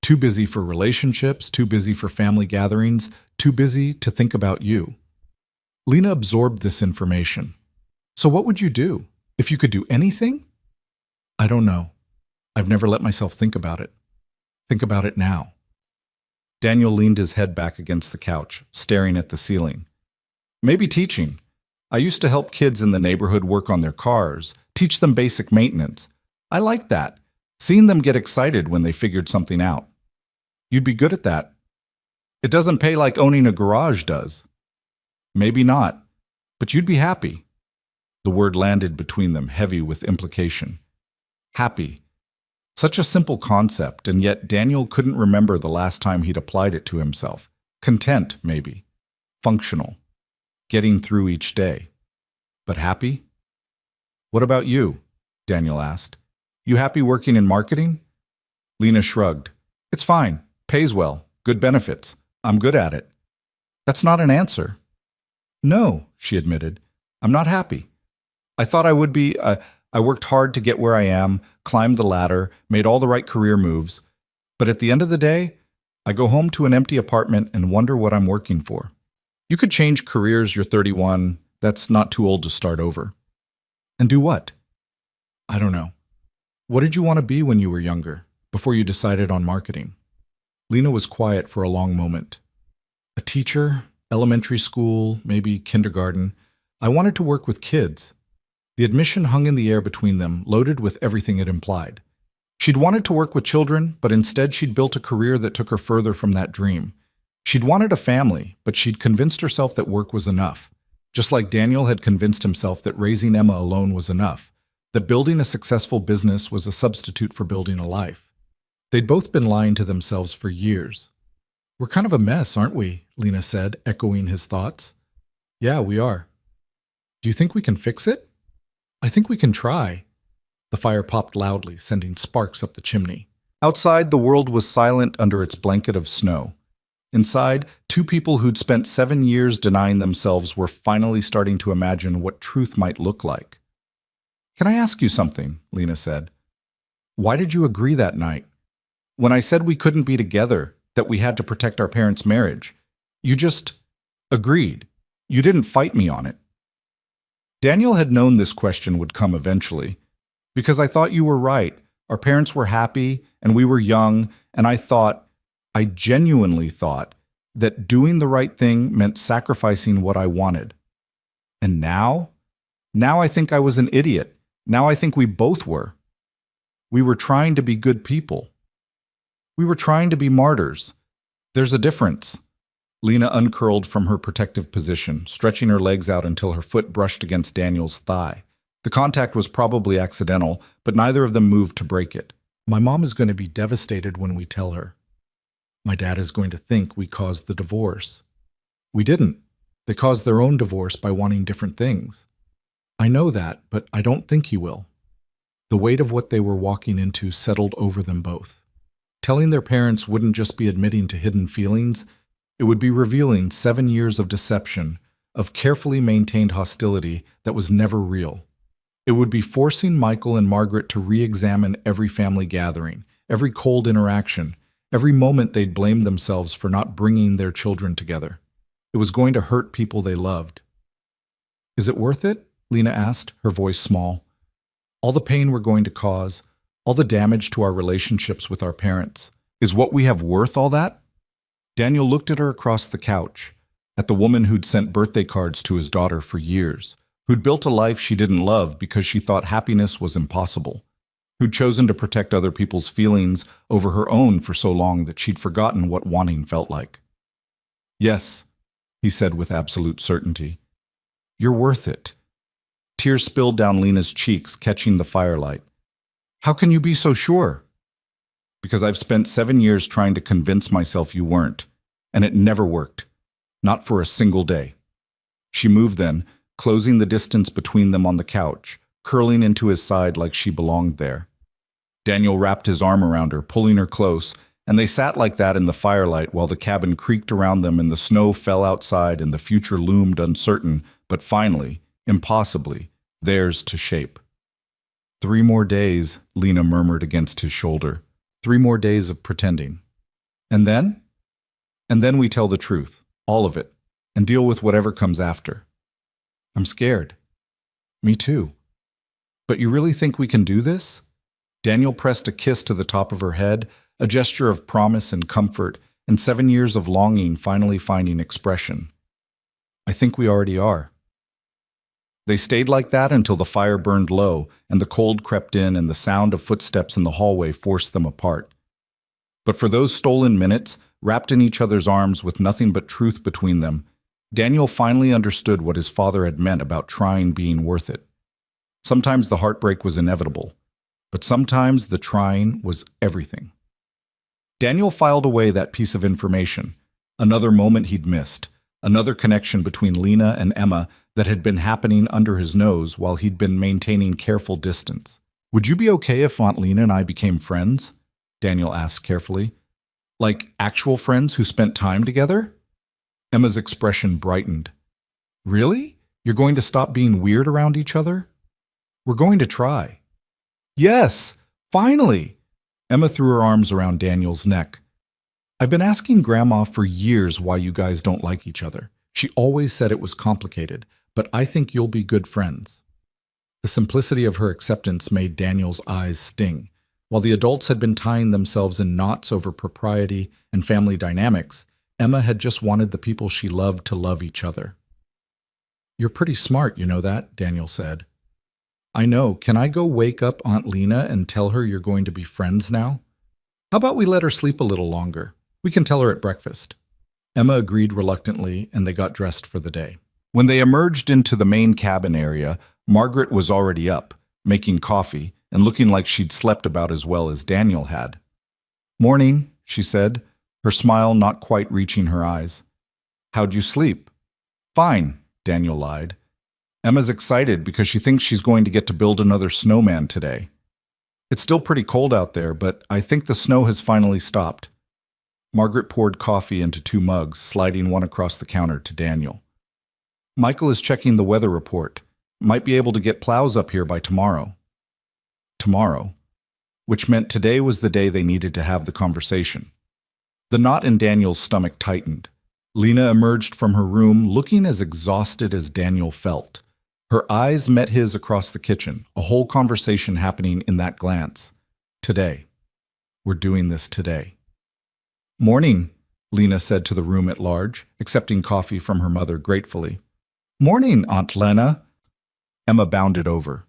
Too busy for relationships, too busy for family gatherings, too busy to think about you." Lena absorbed this information. "So what would you do? If you could do anything?" "I don't know. I've never let myself think about it. Think about it now." Daniel leaned his head back against the couch, staring at the ceiling. "Maybe teaching. I used to help kids in the neighborhood work on their cars, teach them basic maintenance. I liked that, seeing them get excited when they figured something out." "You'd be good at that." "It doesn't pay like owning a garage does." "Maybe not, but you'd be happy." The word landed between them, heavy with implication. Happy. Such a simple concept, and yet Daniel couldn't remember the last time he'd applied it to himself. Content, maybe. Functional. Getting through each day. But happy? "What about you?" Daniel asked. "You happy working in marketing?" Lena shrugged. "It's fine. Pays well. Good benefits. I'm good at it." "That's not an answer." "No," she admitted. "I'm not happy. I thought I would be. I worked hard to get where I am, climbed the ladder, made all the right career moves. But at the end of the day, I go home to an empty apartment and wonder what I'm working for." "You could change careers, you're 31. That's not too old to start over." "And do what?" "I don't know." "What did you want to be when you were younger, before you decided on marketing?" Lena was quiet for a long moment. "A teacher, elementary school, maybe kindergarten. I wanted to work with kids." The admission hung in the air between them, loaded with everything it implied. She'd wanted to work with children, but instead she'd built a career that took her further from that dream. She'd wanted a family, but she'd convinced herself that work was enough. Just like Daniel had convinced himself that raising Emma alone was enough, that building a successful business was a substitute for building a life. They'd both been lying to themselves for years. "We're kind of a mess, aren't we?" Lena said, echoing his thoughts. "Yeah, we are." "Do you think we can fix it?" "I think we can try." The fire popped loudly, sending sparks up the chimney. Outside, the world was silent under its blanket of snow. Inside, two people who'd spent 7 years denying themselves were finally starting to imagine what truth might look like. "Can I ask you something?" Lena said. "Why did you agree that night? When I said we couldn't be together, that we had to protect our parents' marriage, you just agreed. You didn't fight me on it." Daniel had known this question would come eventually. "Because I thought you were right. Our parents were happy, and we were young, and I genuinely thought, that doing the right thing meant sacrificing what I wanted. And now? Now I think I was an idiot. Now I think we both were. We were trying to be good people. We were trying to be martyrs. There's a difference." Lena uncurled from her protective position, stretching her legs out until her foot brushed against Daniel's thigh. The contact was probably accidental, but neither of them moved to break it. "My mom is going to be devastated when we tell her. My dad is going to think we caused the divorce. We didn't. They caused their own divorce by wanting different things. I know that, but I don't think he will." The weight of what they were walking into settled over them both. Telling their parents wouldn't just be admitting to hidden feelings, it would be revealing 7 years of deception, of carefully maintained hostility that was never real. It would be forcing Michael and Margaret to re-examine every family gathering, every cold interaction, every moment they'd blamed themselves for not bringing their children together. It was going to hurt people they loved. "Is it worth it?" Lena asked, her voice small. "All the pain we're going to cause, all the damage to our relationships with our parents, is what we have worth all that?" Daniel looked at her across the couch, at the woman who'd sent birthday cards to his daughter for years, who'd built a life she didn't love because she thought happiness was impossible, who'd chosen to protect other people's feelings over her own for so long that she'd forgotten what wanting felt like. "Yes," he said with absolute certainty. "You're worth it." Tears spilled down Lena's cheeks, catching the firelight. "How can you be so sure?" "Because I've spent 7 years trying to convince myself you weren't, and it never worked. Not for a single day." She moved then, closing the distance between them on the couch, curling into his side like she belonged there. Daniel wrapped his arm around her, pulling her close, and they sat like that in the firelight while the cabin creaked around them and the snow fell outside and the future loomed uncertain, but finally, impossibly, theirs to shape. "3 more days," Lena murmured against his shoulder. 3 more days of pretending. And then? And then we tell the truth, all of it, and deal with whatever comes after." "I'm scared." "Me too." "But you really think we can do this?" Daniel pressed a kiss to the top of her head, a gesture of promise and comfort, and 7 years of longing finally finding expression. "I think we already are." They stayed like that until the fire burned low and the cold crept in and the sound of footsteps in the hallway forced them apart. But for those stolen minutes, wrapped in each other's arms with nothing but truth between them, Daniel finally understood what his father had meant about trying being worth it. Sometimes the heartbreak was inevitable, but sometimes the trying was everything. Daniel filed away that piece of information, another moment he'd missed, another connection between Lena and Emma that had been happening under his nose while he'd been maintaining careful distance. "Would you be okay if Aunt Lena and I became friends?" Daniel asked carefully. "Like actual friends who spent time together?" Emma's expression brightened. "Really? You're going to stop being weird around each other?" "We're going to try." "Yes! Finally!" Emma threw her arms around Daniel's neck. "I've been asking Grandma for years why you guys don't like each other. She always said it was complicated, but I think you'll be good friends." The simplicity of her acceptance made Daniel's eyes sting. While the adults had been tying themselves in knots over propriety and family dynamics, Emma had just wanted the people she loved to love each other. "You're pretty smart, you know that," Daniel said. "I know. Can I go wake up Aunt Lena and tell her you're going to be friends now? How about we let her sleep a little longer? We can tell her at breakfast." Emma agreed reluctantly, and they got dressed for the day. When they emerged into the main cabin area, Margaret was already up, making coffee, and looking like she'd slept about as well as Daniel had. "Morning," she said, her smile not quite reaching her eyes. "How'd you sleep?" "Fine," Daniel lied. Emma's excited because she thinks she's going to get to build another snowman today. "It's still pretty cold out there, but I think the snow has finally stopped." Margaret poured coffee into 2 mugs, sliding one across the counter to Daniel. "Michael is checking the weather report. Might be able to get plows up here by tomorrow." Tomorrow, which meant today was the day they needed to have the conversation. The knot in Daniel's stomach tightened. Lena emerged from her room looking as exhausted as Daniel felt. Her eyes met his across the kitchen, a whole conversation happening in that glance. Today. We're doing this today. "Morning," Lena said to the room at large, accepting coffee from her mother gratefully. "Morning, Aunt Lena." Emma bounded over.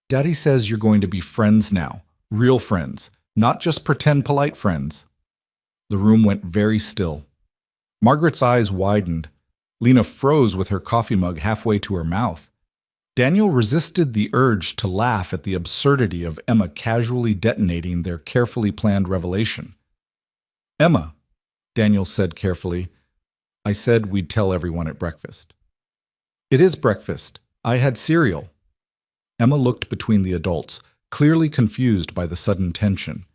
"Daddy says you're going to be friends now, real friends, not just pretend polite friends." The room went very still. Margaret's eyes widened. Lena froze with her coffee mug halfway to her mouth. Daniel resisted the urge to laugh at the absurdity of Emma casually detonating their carefully planned revelation. "Emma," Daniel said carefully, "I said we'd tell everyone at breakfast." "It is breakfast. I had cereal." Emma looked between the adults, clearly confused by the sudden tension.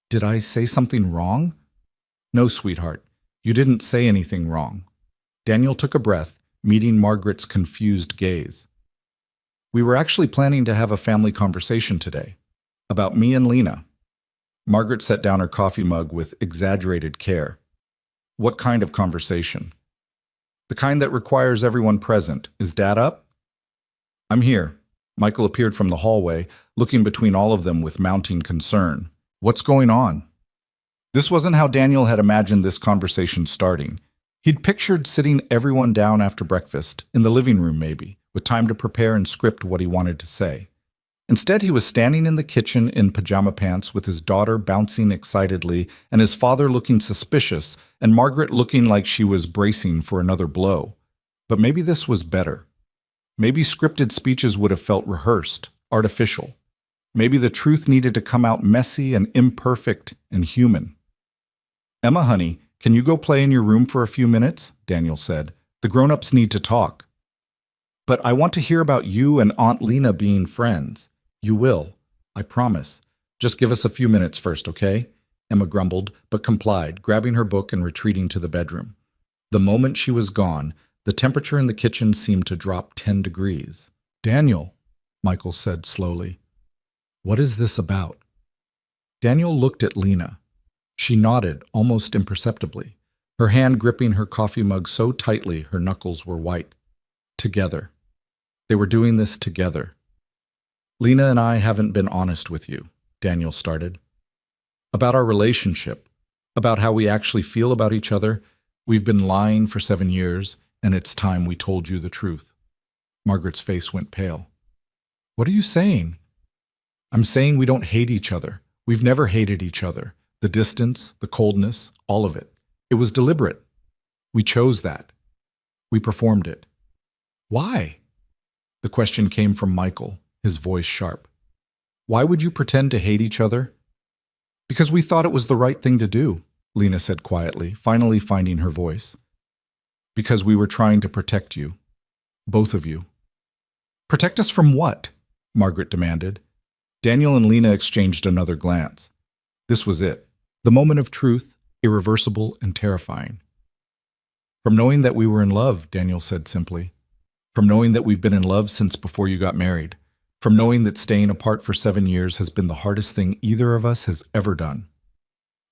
"Did I say something wrong?" "No, sweetheart. You didn't say anything wrong." Daniel took a breath, meeting Margaret's confused gaze. "We were actually planning to have a family conversation today. About me and Lena." Margaret set down her coffee mug with exaggerated care. "What kind of conversation?" "The kind that requires everyone present. Is Dad up?" "I'm here." Michael appeared from the hallway, looking between all of them with mounting concern. "What's going on?" This wasn't how Daniel had imagined this conversation starting. He'd pictured sitting everyone down after breakfast, in the living room maybe, with time to prepare and script what he wanted to say. Instead, he was standing in the kitchen in pajama pants with his daughter bouncing excitedly and his father looking suspicious and Margaret looking like she was bracing for another blow. But maybe this was better. Maybe scripted speeches would have felt rehearsed, artificial. Maybe the truth needed to come out messy and imperfect and human. "Emma, honey, can you go play in your room for a few minutes?" Daniel said. "The grown-ups need to talk." "But I want to hear about you and Aunt Lena being friends." "You will, I promise. Just give us a few minutes first, okay?" Emma grumbled, but complied, grabbing her book and retreating to the bedroom. The moment she was gone, the temperature in the kitchen seemed to drop 10 degrees. "Daniel," Michael said slowly, "what is this about?" Daniel looked at Lena. She nodded, almost imperceptibly, her hand gripping her coffee mug so tightly her knuckles were white. Together. They were doing this together. "Lena and I haven't been honest with you," Daniel started. "About our relationship, about how we actually feel about each other. We've been lying for 7 years, and it's time we told you the truth." Margaret's face went pale. "What are you saying?" "I'm saying we don't hate each other. We've never hated each other. The distance, the coldness, all of it. It was deliberate. We chose that. We performed it." "Why?" The question came from Michael, his voice sharp. "Why would you pretend to hate each other?" "Because we thought it was the right thing to do," Lena said quietly, finally finding her voice. "Because we were trying to protect you. Both of you." "Protect us from what?" Margaret demanded. Daniel and Lena exchanged another glance. This was it. The moment of truth, irreversible and terrifying. "From knowing that we were in love," Daniel said simply. "From knowing that we've been in love since before you got married. From knowing that staying apart for 7 years has been the hardest thing either of us has ever done."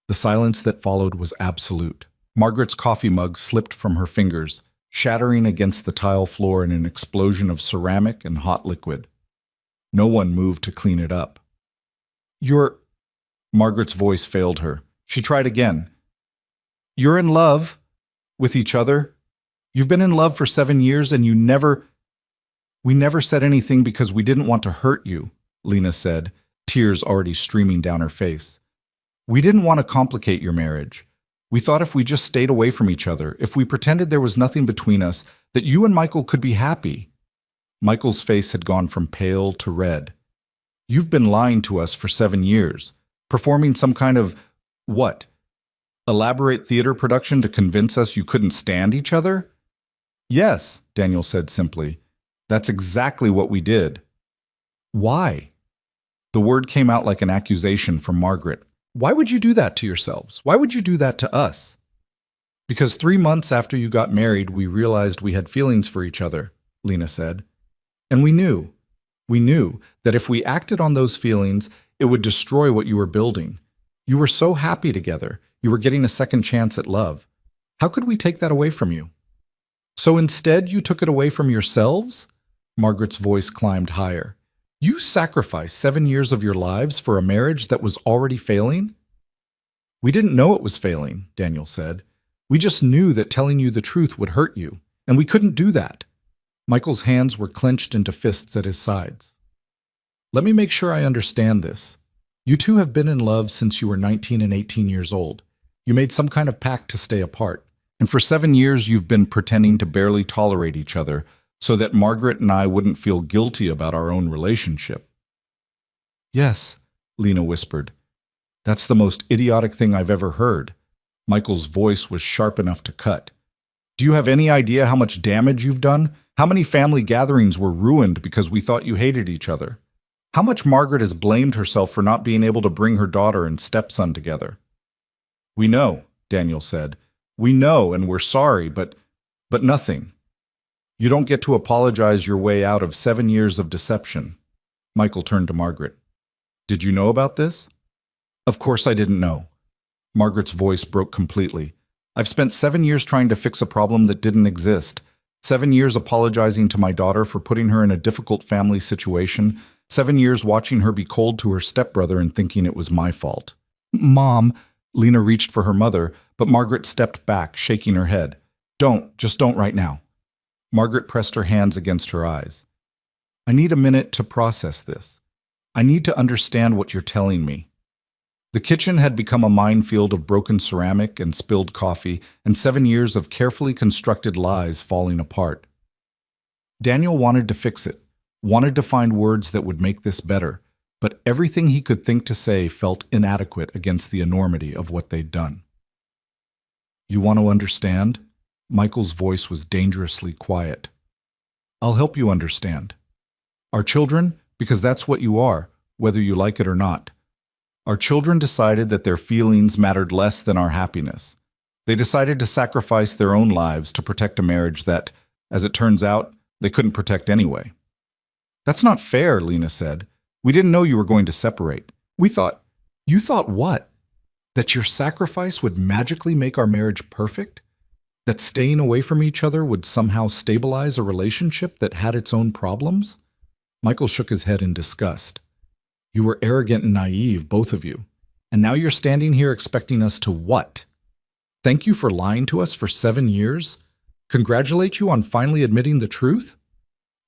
The silence that followed was absolute. Margaret's coffee mug slipped from her fingers, shattering against the tile floor in an explosion of ceramic and hot liquid. No one moved to clean it up. "You're..." Margaret's voice failed her. She tried again. "You're in love with each other. You've been in love for 7 years and We never said anything because we didn't want to hurt you," Lena said, tears already streaming down her face. "We didn't want to complicate your marriage. We thought if we just stayed away from each other, if we pretended there was nothing between us, that you and Michael could be happy." Michael's face had gone from pale to red. "You've been lying to us for 7 years, performing some kind of, what? Elaborate theater production to convince us you couldn't stand each other?" "Yes," Daniel said simply. "That's exactly what we did." "Why?" The word came out like an accusation from Margaret. "Why would you do that to yourselves? Why would you do that to us?" "Because 3 months after you got married, we realized we had feelings for each other," Lena said. "And we knew that if we acted on those feelings, it would destroy what you were building. You were so happy together. You were getting a second chance at love. How could we take that away from you?" "So instead, you took it away from yourselves?" Margaret's voice climbed higher. "You sacrificed 7 years of your lives for a marriage that was already failing?" "We didn't know it was failing," Daniel said. "We just knew that telling you the truth would hurt you, and we couldn't do that." Michael's hands were clenched into fists at his sides. "Let me make sure I understand this. You two have been in love since you were 19 and 18 years old. You made some kind of pact to stay apart, and for 7 years you've been pretending to barely tolerate each other so that Margaret and I wouldn't feel guilty about our own relationship." "Yes," Lena whispered. "That's the most idiotic thing I've ever heard." Michael's voice was sharp enough to cut. "Do you have any idea how much damage you've done? How many family gatherings were ruined because we thought you hated each other? How much Margaret has blamed herself for not being able to bring her daughter and stepson together?" "We know," Daniel said. "We know, and we're sorry, but nothing. You don't get to apologize your way out of 7 years of deception." Michael turned to Margaret. "Did you know about this?" "Of course I didn't know." Margaret's voice broke completely. "I've spent 7 years trying to fix a problem that didn't exist. 7 years apologizing to my daughter for putting her in a difficult family situation. 7 years watching her be cold to her stepbrother and thinking it was my fault." "Mom," Lena reached for her mother, but Margaret stepped back, shaking her head. Just don't right now." Margaret pressed her hands against her eyes. "I need a minute to process this. I need to understand what you're telling me." The kitchen had become a minefield of broken ceramic and spilled coffee, and 7 years of carefully constructed lies falling apart. Daniel wanted to fix it, wanted to find words that would make this better, but everything he could think to say felt inadequate against the enormity of what they'd done. "You want to understand?" Michael's voice was dangerously quiet. "I'll help you understand. Our children, because that's what you are, whether you like it or not. Our children decided that their feelings mattered less than our happiness. They decided to sacrifice their own lives to protect a marriage that, as it turns out, they couldn't protect anyway." "That's not fair," Lena said. "We didn't know you were going to separate. We thought—" "You thought what? That your sacrifice would magically make our marriage perfect? That staying away from each other would somehow stabilize a relationship that had its own problems?" Michael shook his head in disgust. "You were arrogant and naive, both of you. And now you're standing here expecting us to what? Thank you for lying to us for 7 years? Congratulate you on finally admitting the truth?"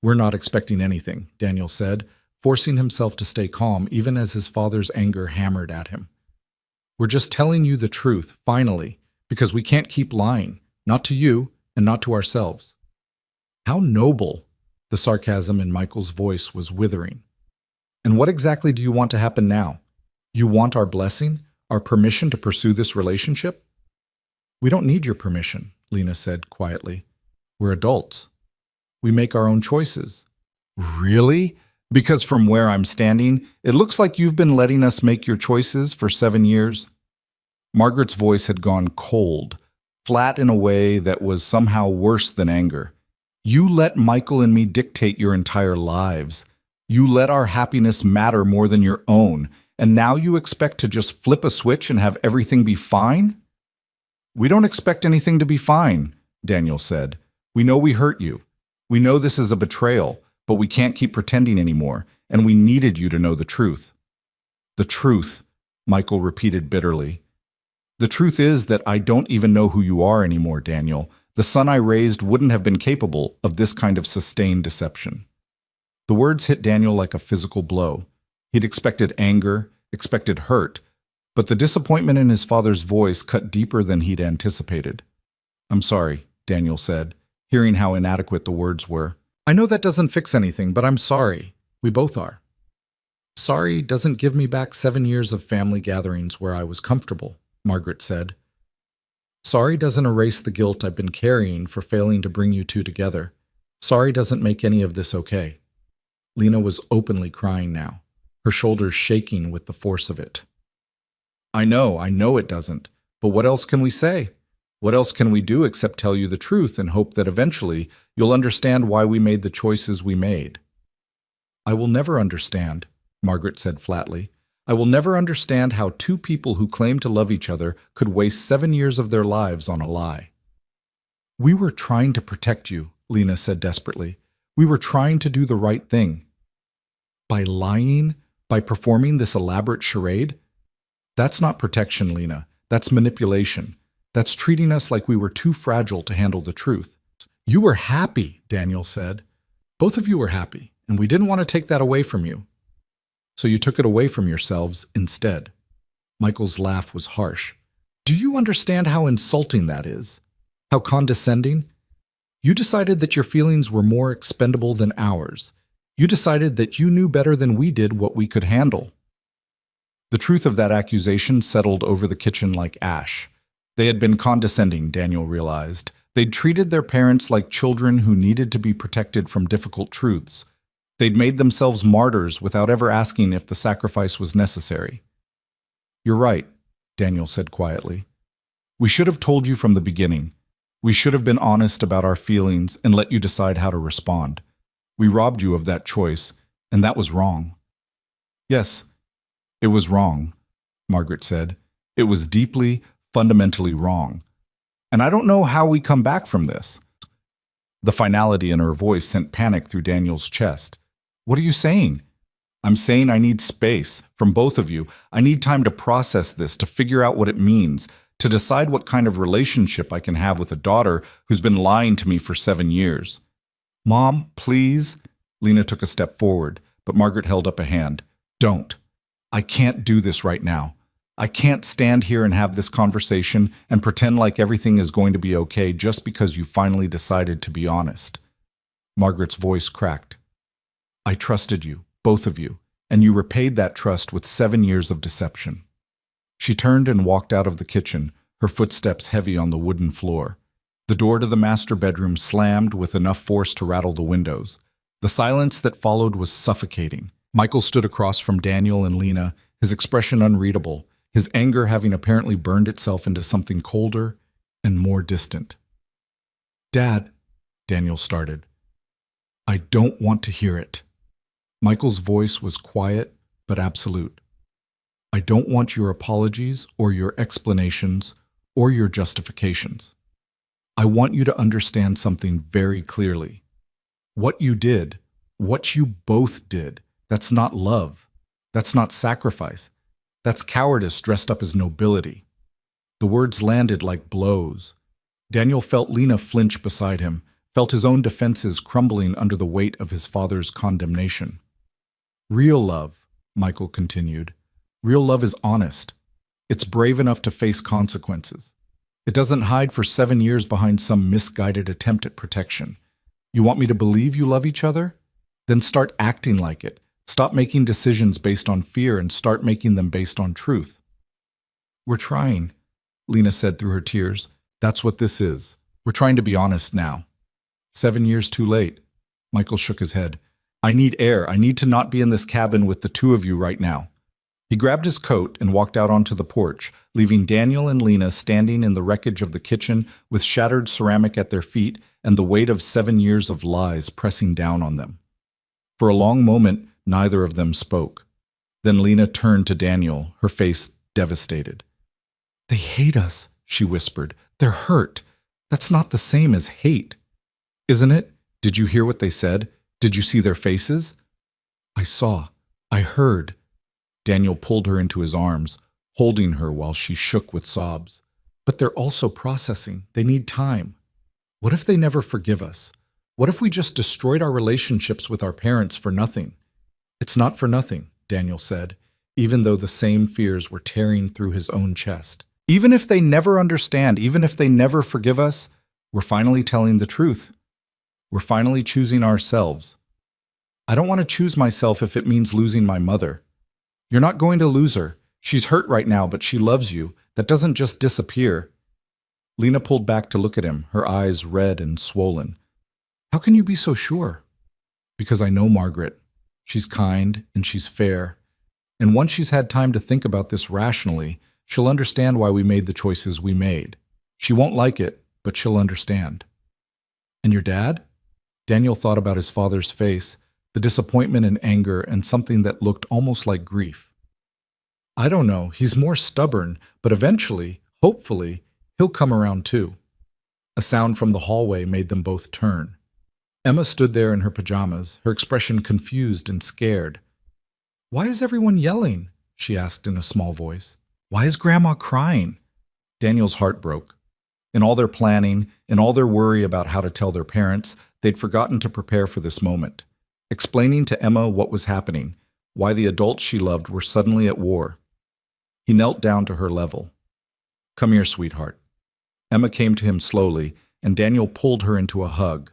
"We're not expecting anything," Daniel said, forcing himself to stay calm even as his father's anger hammered at him. "We're just telling you the truth, finally, because we can't keep lying, not to you and not to ourselves." "How noble!" The sarcasm in Michael's voice was withering. "And what exactly do you want to happen now? You want our blessing, our permission to pursue this relationship?" "We don't need your permission," Lena said quietly. "We're adults. We make our own choices." "Really? Because from where I'm standing, it looks like you've been letting us make your choices for 7 years." Margaret's voice had gone cold, flat in a way that was somehow worse than anger. "You let Michael and me dictate your entire lives. You let our happiness matter more than your own, and now you expect to just flip a switch and have everything be fine?" "We don't expect anything to be fine," Daniel said. "We know we hurt you. We know this is a betrayal, but we can't keep pretending anymore, and we needed you to know the truth." "The truth," Michael repeated bitterly. "The truth is that I don't even know who you are anymore, Daniel. The son I raised wouldn't have been capable of this kind of sustained deception." The words hit Daniel like a physical blow. He'd expected anger, expected hurt, But the disappointment in his father's voice cut deeper than he'd anticipated. "I'm sorry," Daniel said, hearing how inadequate the words were. "I know that doesn't fix anything, but I'm sorry. We both are." "Sorry doesn't give me back 7 years of family gatherings where I was comfortable," Margaret said. "Sorry doesn't erase the guilt I've been carrying for failing to bring you two together. Sorry doesn't make any of this okay." Lena was openly crying now, her shoulders shaking with the force of it. I know it doesn't. But what else can we say? What else can we do except tell you the truth and hope that eventually you'll understand why we made the choices we made?" "I will never understand," Margaret said flatly. "I will never understand how two people who claim to love each other could waste 7 years of their lives on a lie." "We were trying to protect you," Lena said desperately. "We were trying to do the right thing." "By lying? By performing this elaborate charade?" "That's not protection, Lena. That's manipulation. That's treating us like we were too fragile to handle the truth." "You were happy," Daniel said. "Both of you were happy, and we didn't want to take that away from you. So you took it away from yourselves instead." Michael's laugh was harsh. "Do you understand how insulting that is? How condescending? You decided that your feelings were more expendable than ours. You decided that you knew better than we did what we could handle." The truth of that accusation settled over the kitchen like ash. They had been condescending, Daniel realized. They'd treated their parents like children who needed to be protected from difficult truths. They'd made themselves martyrs without ever asking if the sacrifice was necessary. "You're right," Daniel said quietly. "We should have told you from the beginning. We should have been honest about our feelings and let you decide how to respond. We robbed you of that choice, and that was wrong." "Yes, it was wrong," Margaret said. "It was deeply, fundamentally wrong. And I don't know how we come back from this." The finality in her voice sent panic through Daniel's chest. "What are you saying?" "I'm saying I need space from both of you. I need time to process this, to figure out what it means, to decide what kind of relationship I can have with a daughter who's been lying to me for 7 years. "Mom, please." Lena took a step forward, but Margaret held up a hand. "Don't. I can't do this right now. I can't stand here and have this conversation and pretend like everything is going to be okay just because you finally decided to be honest." Margaret's voice cracked. "I trusted you, both of you, and you repaid that trust with 7 years of deception." She turned and walked out of the kitchen, her footsteps heavy on the wooden floor. The door to the master bedroom slammed with enough force to rattle the windows. The silence that followed was suffocating. Michael stood across from Daniel and Lena, his expression unreadable, his anger having apparently burned itself into something colder and more distant. "Dad," Daniel started. "I don't want to hear it." Michael's voice was quiet but absolute. "I don't want your apologies or your explanations or your justifications. I want you to understand something very clearly. What you did, what you both did, that's not love. That's not sacrifice. That's cowardice dressed up as nobility." The words landed like blows. Daniel felt Lena flinch beside him, felt his own defenses crumbling under the weight of his father's condemnation. "Real love," Michael continued, "real love is honest. It's brave enough to face consequences. It doesn't hide for 7 years behind some misguided attempt at protection. You want me to believe you love each other? Then start acting like it. Stop making decisions based on fear and start making them based on truth." "We're trying," Lena said through her tears. "That's what this is. We're trying to be honest now." 7 years too late. Michael shook his head. "I need air. I need to not be in this cabin with the two of you right now." He grabbed his coat and walked out onto the porch, leaving Daniel and Lena standing in the wreckage of the kitchen with shattered ceramic at their feet and the weight of 7 years of lies pressing down on them. For a long moment, neither of them spoke. Then Lena turned to Daniel, her face devastated. "They hate us," she whispered. "They're hurt. That's not the same as hate." "Isn't it? Did you hear what they said? Did you see their faces?" "I saw. I heard." Daniel pulled her into his arms, holding her while she shook with sobs. "But they're also processing. They need time. What if they never forgive us? What if we just destroyed our relationships with our parents for nothing?" "It's not for nothing," Daniel said. even though the same fears were tearing through his own chest. Even if they never understand, even if they never forgive us, we're finally telling the truth. We're finally choosing ourselves. I don't want to choose myself if it means losing my mother. You're not going to lose her. She's hurt right now, but she loves you. That doesn't just disappear. Lena pulled back to look at him, her eyes red and swollen. How can you be so sure? Because I know Margaret. She's kind and she's fair. And once she's had time to think about this rationally, she'll understand why we made the choices we made. She won't like it, but she'll understand. And your dad? Daniel thought about his father's face, the disappointment and anger, and something that looked almost like grief. I don't know, he's more stubborn, but eventually, hopefully, he'll come around too. A sound from the hallway made them both turn. Emma stood there in her pajamas, her expression confused and scared. Why is everyone yelling? She asked in a small voice. Why is Grandma crying? Daniel's heart broke. In all their planning, in all their worry about how to tell their parents, they'd forgotten to prepare for this moment. Explaining to Emma what was happening, why the adults she loved were suddenly at war. He knelt down to her level. Come here, sweetheart. Emma came to him slowly, and Daniel pulled her into a hug.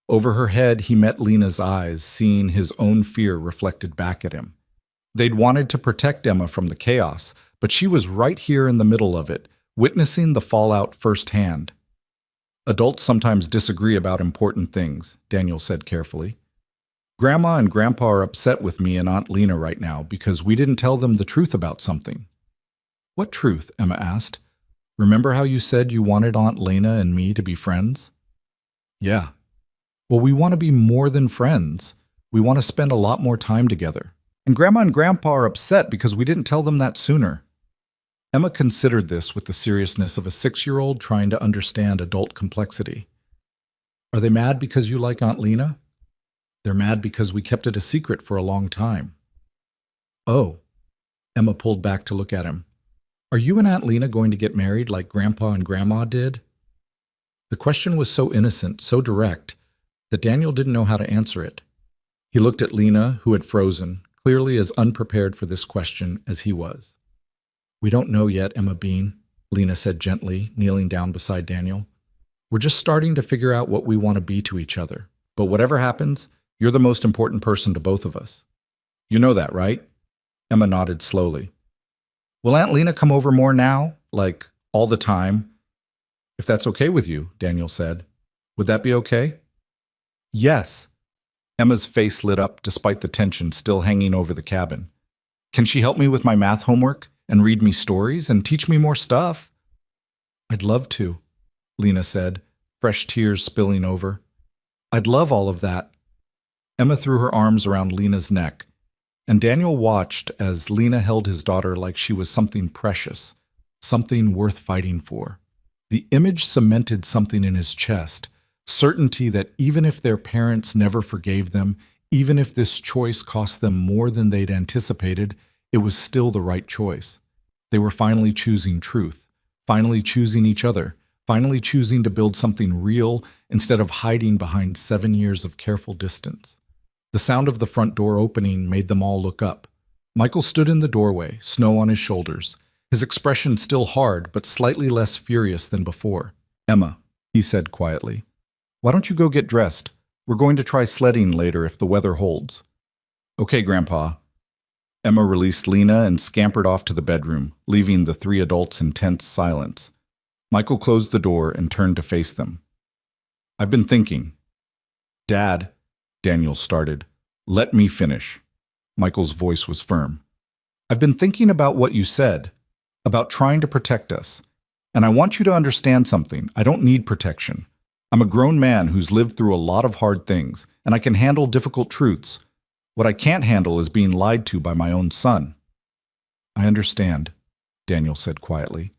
Over her head, he met Lena's eyes, seeing his own fear reflected back at him. They'd wanted to protect Emma from the chaos, but she was right here in the middle of it, witnessing the fallout firsthand. Adults sometimes disagree about important things, Daniel said carefully. Grandma and Grandpa are upset with me and Aunt Lena right now because we didn't tell them the truth about something. What truth? Emma asked. Remember how you said you wanted Aunt Lena and me to be friends? Yeah. Well, we want to be more than friends. We want to spend a lot more time together. And Grandma and Grandpa are upset because we didn't tell them that sooner. Emma considered this with the seriousness of a 6-year-old trying to understand adult complexity. Are they mad because you like Aunt Lena? They're mad because we kept it a secret for a long time. Oh. Emma pulled back to look at him. Are you and Aunt Lena going to get married like Grandpa and Grandma did? The question was so innocent, so direct, that Daniel didn't know how to answer it. He looked at Lena, who had frozen, clearly as unprepared for this question as he was. We don't know yet, Emma Bean, Lena said gently, kneeling down beside Daniel. We're just starting to figure out what we want to be to each other. But whatever happens, you're the most important person to both of us. You know that, right? Emma nodded slowly. Will Aunt Lena come over more now? Like, all the time? If that's okay with you, Daniel said. Would that be okay? Yes. Emma's face lit up despite the tension still hanging over the cabin. Can she help me with my math homework and read me stories and teach me more stuff? I'd love to, Lena said, fresh tears spilling over. I'd love all of that. Emma threw her arms around Lena's neck, and Daniel watched as Lena held his daughter like she was something precious, something worth fighting for. The image cemented something in his chest, certainty that even if their parents never forgave them, even if this choice cost them more than they'd anticipated, it was still the right choice. They were finally choosing truth, finally choosing each other, finally choosing to build something real instead of hiding behind 7 years of careful distance. The sound of the front door opening made them all look up. Michael stood in the doorway, snow on his shoulders, his expression still hard but slightly less furious than before. Emma, he said quietly, why don't you go get dressed? We're going to try sledding later if the weather holds. Okay, Grandpa. Emma released Lena and scampered off to the bedroom, leaving the 3 adults in tense silence. Michael closed the door and turned to face them. I've been thinking. Dad, Daniel started. Let me finish. Michael's voice was firm. I've been thinking about what you said, about trying to protect us. And I want you to understand something. I don't need protection. I'm a grown man who's lived through a lot of hard things, and I can handle difficult truths. What I can't handle is being lied to by my own son. I understand, Daniel said quietly.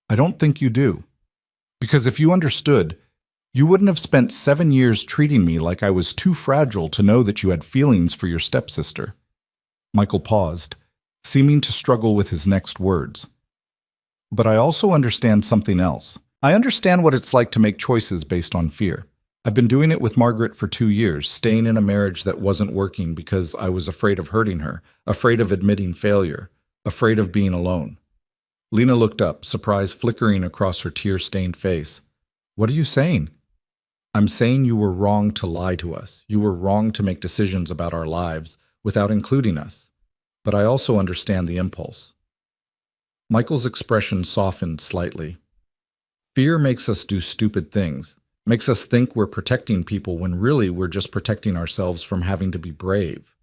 I don't think you do. Because if you understood, you wouldn't have spent 7 years treating me like I was too fragile to know that you had feelings for your stepsister. Michael paused, seeming to struggle with his next words. But I also understand something else. I understand what it's like to make choices based on fear. I've been doing it with Margaret for 2 years, staying in a marriage that wasn't working because I was afraid of hurting her, afraid of admitting failure, afraid of being alone. Lena looked up, surprise flickering across her tear-stained face. What are you saying? I'm saying you were wrong to lie to us. You were wrong to make decisions about our lives without including us. But I also understand the impulse. Michael's expression softened slightly. Fear makes us do stupid things, makes us think we're protecting people when really we're just protecting ourselves from having to be brave.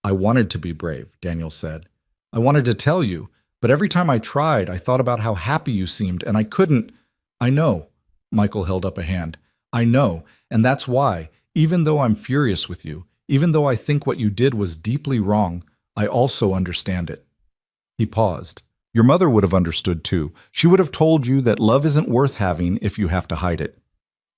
I wanted to be brave, Daniel said. I wanted to tell you, but every time I tried, I thought about how happy you seemed, and I couldn't. I know. Michael held up a hand. I know, and that's why, even though I'm furious with you, even though I think what you did was deeply wrong, I also understand it. He paused. Your mother would have understood too. She would have told you that love isn't worth having if you have to hide it.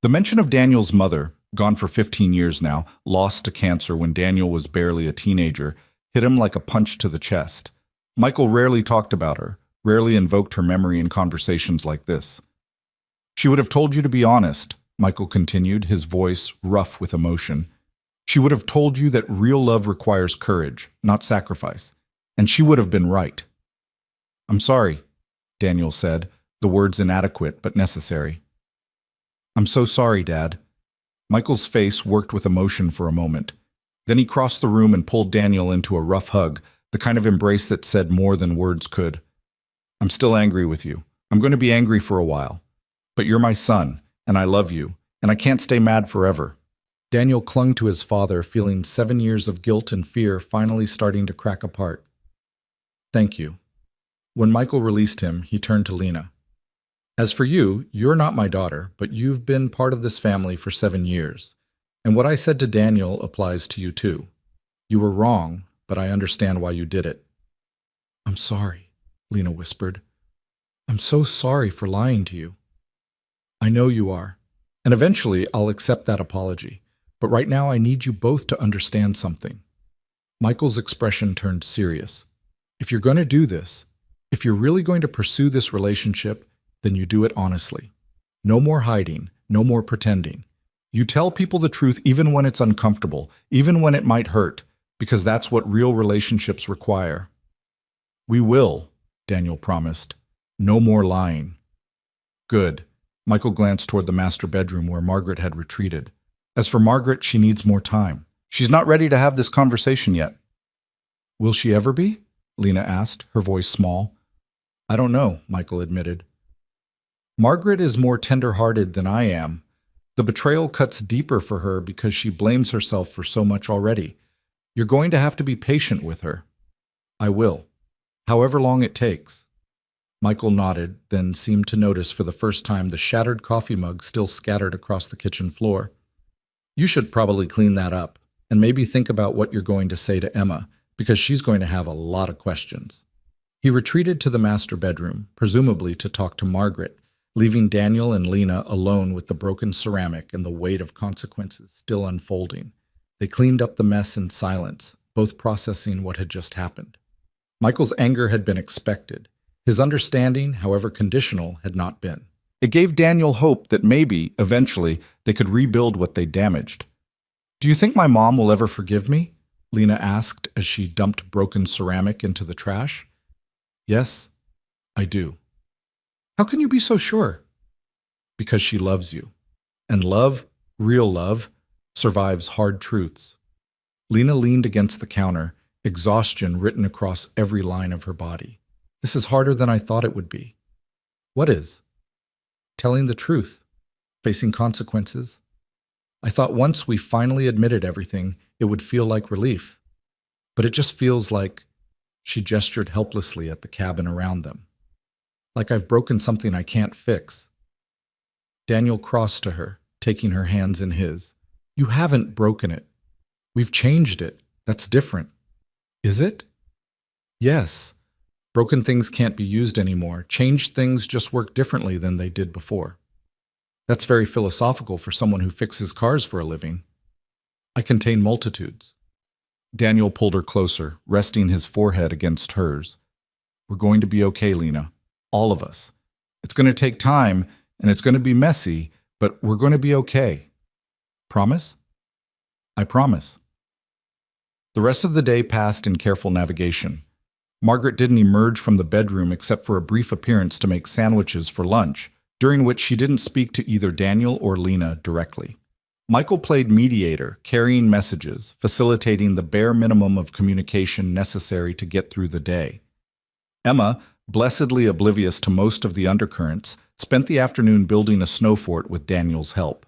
The mention of Daniel's mother, gone for 15 years now, lost to cancer when Daniel was barely a teenager, hit him like a punch to the chest. Michael rarely talked about her, rarely invoked her memory in conversations like this. She would have told you to be honest, Michael continued, his voice rough with emotion. She would have told you that real love requires courage, not sacrifice, and she would have been right. I'm sorry, Daniel said, the words inadequate but necessary. I'm so sorry, Dad. Michael's face worked with emotion for a moment. Then he crossed the room and pulled Daniel into a rough hug, the kind of embrace that said more than words could. I'm still angry with you. I'm going to be angry for a while. But you're my son, and I love you, and I can't stay mad forever. Daniel clung to his father, feeling 7 years of guilt and fear finally starting to crack apart. Thank you. When Michael released him, he turned to Lena. As for you, you're not my daughter, but you've been part of this family for 7 years. And what I said to Daniel applies to you too. You were wrong, but I understand why you did it. I'm sorry, Lena whispered. I'm so sorry for lying to you. I know you are, and eventually I'll accept that apology. But right now I need you both to understand something. Michael's expression turned serious. If you're going to do this, if you're really going to pursue this relationship, then you do it honestly. No more hiding, no more pretending. You tell people the truth even when it's uncomfortable, even when it might hurt, because that's what real relationships require. We will, Daniel promised. No more lying. Good. Michael glanced toward the master bedroom where Margaret had retreated. As for Margaret, she needs more time. She's not ready to have this conversation yet. Will she ever be? Lena asked, her voice small. I don't know, Michael admitted. Margaret is more tender-hearted than I am. The betrayal cuts deeper for her because she blames herself for so much already. You're going to have to be patient with her. I will. However long it takes. Michael nodded, then seemed to notice for the first time the shattered coffee mug still scattered across the kitchen floor. You should probably clean that up, and maybe think about what you're going to say to Emma, because she's going to have a lot of questions. He retreated to the master bedroom, presumably to talk to Margaret, leaving Daniel and Lena alone with the broken ceramic and the weight of consequences still unfolding. They cleaned up the mess in silence, both processing what had just happened. Michael's anger had been expected. His understanding, however conditional, had not been. It gave Daniel hope that maybe, eventually, they could rebuild what they damaged. Do you think my mom will ever forgive me? Lena asked as she dumped broken ceramic into the trash. Yes, I do. How can you be so sure? Because she loves you. And love, real love, survives hard truths. Lena leaned against the counter, exhaustion written across every line of her body. This is harder than I thought it would be. What is? Telling the truth, facing consequences. I thought once we finally admitted everything, it would feel like relief. But it just feels like, she gestured helplessly at the cabin around them. Like I've broken something I can't fix. Daniel crossed to her, taking her hands in his. You haven't broken it. We've changed it. That's different. Is it? Yes. Broken things can't be used anymore. Changed things just work differently than they did before. That's very philosophical for someone who fixes cars for a living. I contain multitudes. Daniel pulled her closer, resting his forehead against hers. We're going to be okay, Lena. All of us. It's going to take time, and it's going to be messy, but we're going to be okay. Promise? I promise. The rest of the day passed in careful navigation. Margaret didn't emerge from the bedroom except for a brief appearance to make sandwiches for lunch, during which she didn't speak to either Daniel or Lena directly. Michael played mediator, carrying messages, facilitating the bare minimum of communication necessary to get through the day. Emma, blessedly oblivious to most of the undercurrents, spent the afternoon building a snow fort with Daniel's help.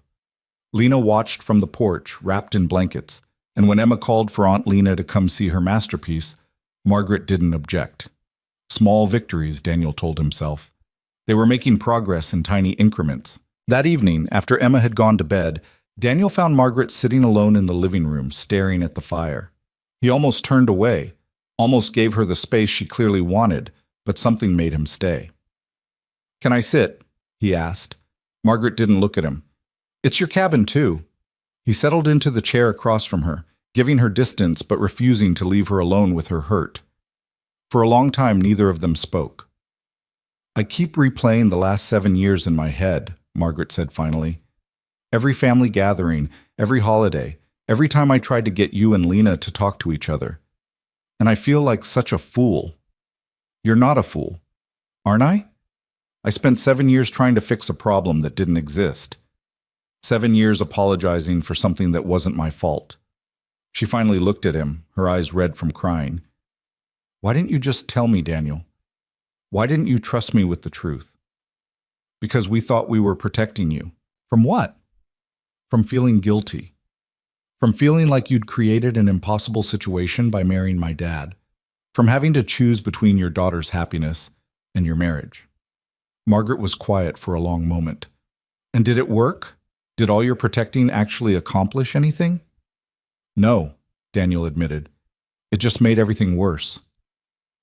Lena watched from the porch, wrapped in blankets, and when Emma called for Aunt Lena to come see her masterpiece, Margaret didn't object. Small victories, Daniel told himself. They were making progress in tiny increments. That evening, after Emma had gone to bed, Daniel found Margaret sitting alone in the living room, staring at the fire. He almost turned away, almost gave her the space she clearly wanted, but something made him stay. "Can I sit?" he asked. Margaret didn't look at him. "It's your cabin, too." He settled into the chair across from her, giving her distance but refusing to leave her alone with her hurt. For a long time, neither of them spoke. "I keep replaying the last 7 years in my head," Margaret said finally. "Every family gathering, every holiday, every time I tried to get you and Lena to talk to each other. And I feel like such a fool." "You're not a fool, aren't I? I spent 7 years trying to fix a problem that didn't exist. 7 years apologizing for something that wasn't my fault." She finally looked at him, her eyes red from crying. "Why didn't you just tell me, Daniel? Why didn't you trust me with the truth?" "Because we thought we were protecting you." "From what?" "From feeling guilty. From feeling like you'd created an impossible situation by marrying my dad. From having to choose between your daughter's happiness and your marriage." Margaret was quiet for a long moment. "And did it work? Did all your protecting actually accomplish anything?" "No," Daniel admitted. "It just made everything worse."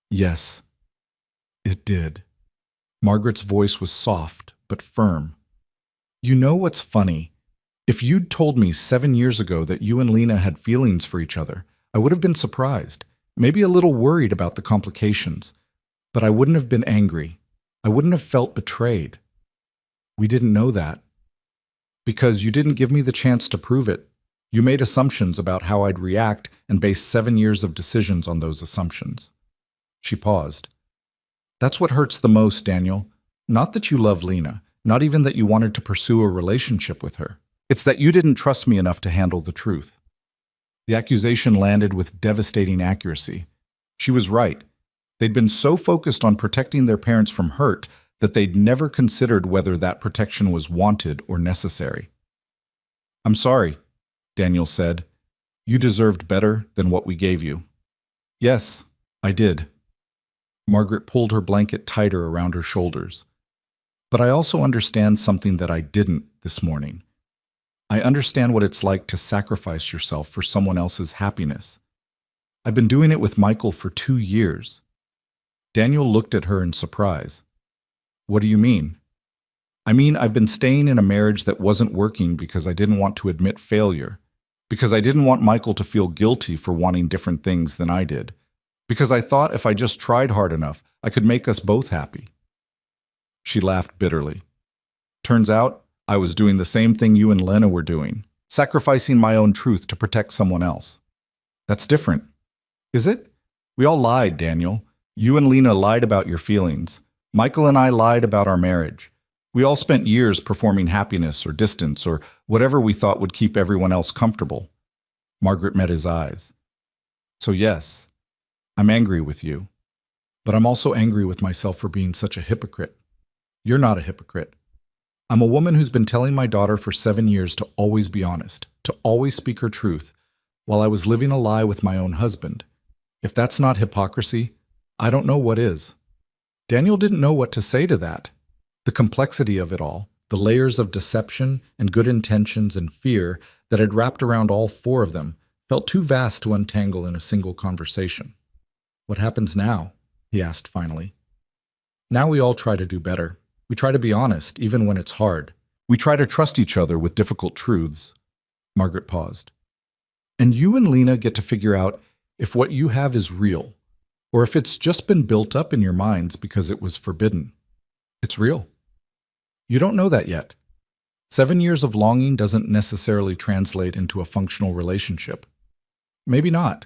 "Yes, it did." Margaret's voice was soft but firm. "You know what's funny? If you'd told me 7 years ago that you and Lena had feelings for each other, I would have been surprised, maybe a little worried about the complications, but I wouldn't have been angry. I wouldn't have felt betrayed. We didn't know that. Because you didn't give me the chance to prove it. You made assumptions about how I'd react and based 7 years of decisions on those assumptions." She paused. "That's what hurts the most, Daniel. Not that you love Lena, not even that you wanted to pursue a relationship with her. It's that you didn't trust me enough to handle the truth." The accusation landed with devastating accuracy. She was right. They'd been so focused on protecting their parents from hurt that they'd never considered whether that protection was wanted or necessary. "I'm sorry," Daniel said. "You deserved better than what we gave you." "Yes, I did." Margaret pulled her blanket tighter around her shoulders. "But I also understand something that I didn't this morning. I understand what it's like to sacrifice yourself for someone else's happiness. I've been doing it with Michael for 2 years. Daniel looked at her in surprise. "What do you mean?" "I mean, I've been staying in a marriage that wasn't working because I didn't want to admit failure, because I didn't want Michael to feel guilty for wanting different things than I did, because I thought if I just tried hard enough, I could make us both happy." She laughed bitterly. "Turns out, I was doing the same thing you and Lena were doing, sacrificing my own truth to protect someone else. That's different." "Is it? We all lied, Daniel. You and Lena lied about your feelings. Michael and I lied about our marriage. We all spent years performing happiness or distance or whatever we thought would keep everyone else comfortable." Margaret met his eyes. "So yes, I'm angry with you. But I'm also angry with myself for being such a hypocrite." "You're not a hypocrite. I'm a woman who's been telling my daughter for 7 years to always be honest, to always speak her truth, while I was living a lie with my own husband. If that's not hypocrisy, I don't know what is." Daniel didn't know what to say to that. The complexity of it all, the layers of deception and good intentions and fear that had wrapped around all 4 of them, felt too vast to untangle in a single conversation. "What happens now?" he asked finally. "Now we all try to do better. We try to be honest, even when it's hard. We try to trust each other with difficult truths." Margaret paused. "And you and Lena get to figure out if what you have is real, or if it's just been built up in your minds because it was forbidden. It's real. You don't know that yet. 7 years of longing doesn't necessarily translate into a functional relationship. Maybe not,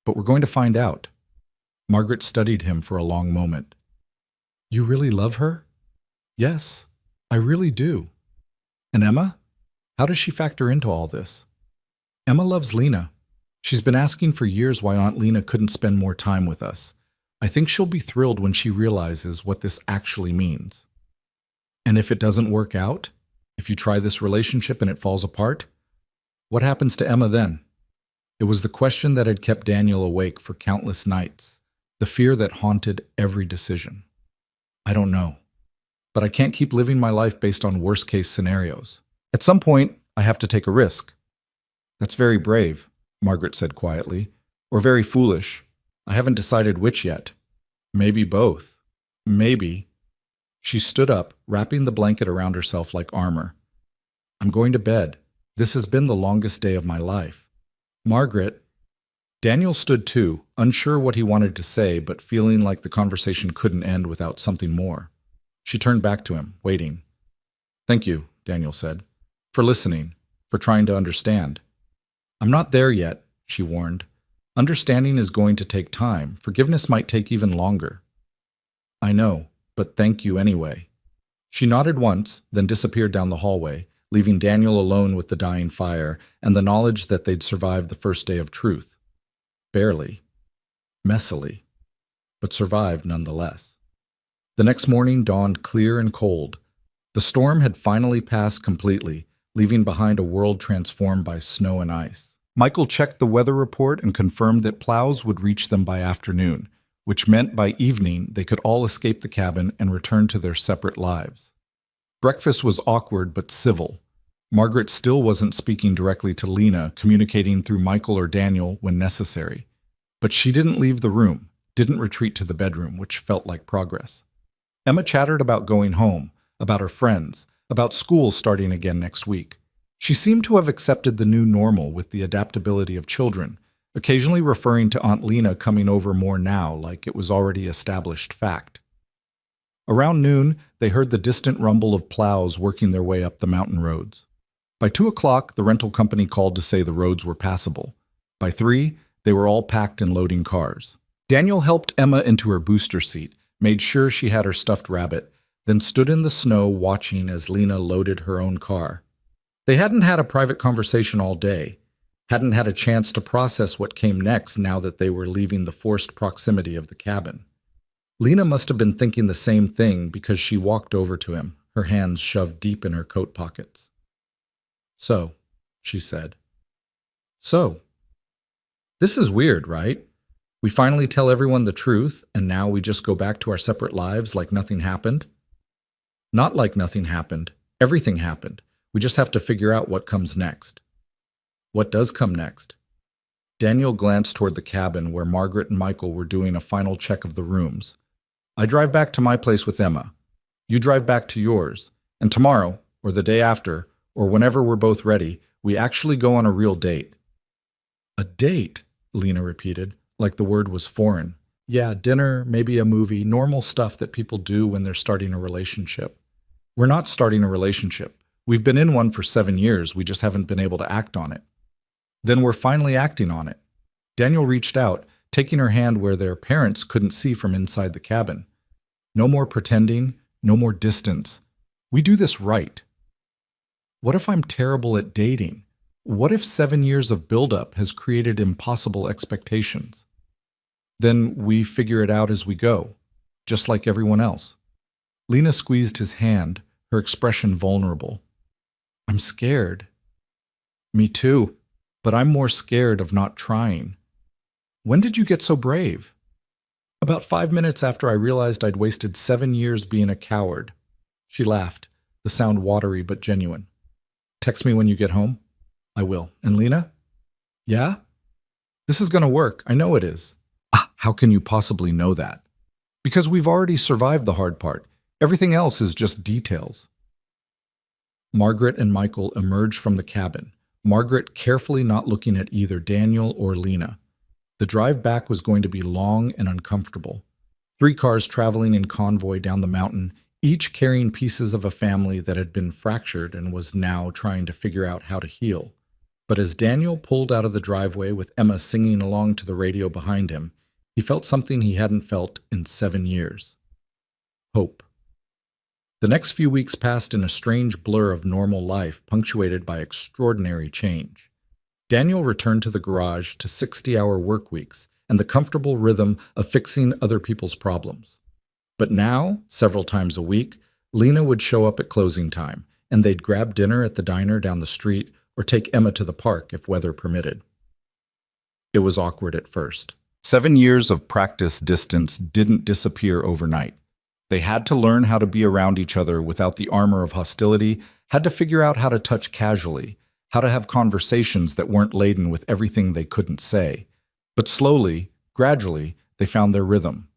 but we're going to find out. Margaret studied him for a long moment. You really love her? Yes, I really do. And Emma? How does she factor into all this? Emma loves Lena. She's been asking for years why Aunt Lena couldn't spend more time with us. I think she'll be thrilled when she realizes what this actually means. And if it doesn't work out, if you try this relationship and it falls apart, what happens to Emma then? It was the question that had kept Daniel awake for countless nights, the fear that haunted every decision. I don't know, but I can't keep living my life based on worst-case scenarios. At some point, I have to take a risk. That's very brave, Margaret said quietly, or very foolish. I haven't decided which yet. Maybe both. Maybe. She stood up, wrapping the blanket around herself like armor. I'm going to bed. This has been the longest day of my life. Margaret. Daniel stood too, unsure what he wanted to say, but feeling like the conversation couldn't end without something more. She turned back to him, waiting. Thank you, Daniel said, for listening, for trying to understand. I'm not there yet, she warned. Understanding is going to take time. Forgiveness might take even longer. I know, but thank you anyway. She nodded once, then disappeared down the hallway, leaving Daniel alone with the dying fire and the knowledge that they'd survived the first day of truth. Barely. Messily. But survived nonetheless. The next morning dawned clear and cold. The storm had finally passed completely, leaving behind a world transformed by snow and ice. Michael checked the weather report and confirmed that plows would reach them by afternoon, which meant by evening they could all escape the cabin and return to their separate lives. Breakfast was awkward but civil. Margaret still wasn't speaking directly to Lena, communicating through Michael or Daniel when necessary. But she didn't leave the room, didn't retreat to the bedroom, which felt like progress. Emma chattered about going home, about her friends, about school starting again next week. She seemed to have accepted the new normal with the adaptability of children, occasionally referring to Aunt Lena coming over more now like it was already established fact. Around noon, they heard the distant rumble of plows working their way up the mountain roads. By 2 o'clock, the rental company called to say the roads were passable. By 3, they were all packed and loading cars. Daniel helped Emma into her booster seat, made sure she had her stuffed rabbit, then stood in the snow watching as Lena loaded her own car. They hadn't had a private conversation all day, hadn't had a chance to process what came next now that they were leaving the forced proximity of the cabin. Lena must have been thinking the same thing because she walked over to him, her hands shoved deep in her coat pockets. So, she said. So. This is weird, right? We finally tell everyone the truth, and now we just go back to our separate lives like nothing happened? Not like nothing happened. Everything happened. We just have to figure out what comes next. What does come next? Daniel glanced toward the cabin where Margaret and Michael were doing a final check of the rooms. I drive back to my place with Emma. You drive back to yours. And tomorrow, or the day after, or whenever we're both ready, we actually go on a real date. A date, Lena repeated, like the word was foreign. Yeah, dinner, maybe a movie, normal stuff that people do when they're starting a relationship. We're not starting a relationship. We've been in one for 7 years, we just haven't been able to act on it. Then we're finally acting on it. Daniel reached out, taking her hand where their parents couldn't see from inside the cabin. No more pretending, no more distance. We do this right. What if I'm terrible at dating? What if 7 years of buildup has created impossible expectations? Then we figure it out as we go, just like everyone else. Lena squeezed his hand, her expression vulnerable. I'm scared. Me too, but I'm more scared of not trying. When did you get so brave? About 5 minutes after I realized I'd wasted 7 years being a coward. She laughed, the sound watery but genuine. Text me when you get home. I will. And Lena? Yeah? This is going to work. I know it is. How can you possibly know that? Because we've already survived the hard part. Everything else is just details. Margaret and Michael emerged from the cabin, Margaret carefully not looking at either Daniel or Lena. The drive back was going to be long and uncomfortable. 3 cars traveling in convoy down the mountain, each carrying pieces of a family that had been fractured and was now trying to figure out how to heal. But as Daniel pulled out of the driveway with Emma singing along to the radio behind him, he felt something he hadn't felt in 7 years. Hope. The next few weeks passed in a strange blur of normal life, punctuated by extraordinary change. Daniel returned to the garage to 60-hour work weeks and the comfortable rhythm of fixing other people's problems. But now, several times a week, Lena would show up at closing time, and they'd grab dinner at the diner down the street or take Emma to the park if weather permitted. It was awkward at first. 7 years of practice distance didn't disappear overnight. They had to learn how to be around each other without the armor of hostility, had to figure out how to touch casually, how to have conversations that weren't laden with everything they couldn't say. But slowly, gradually, they found their rhythm.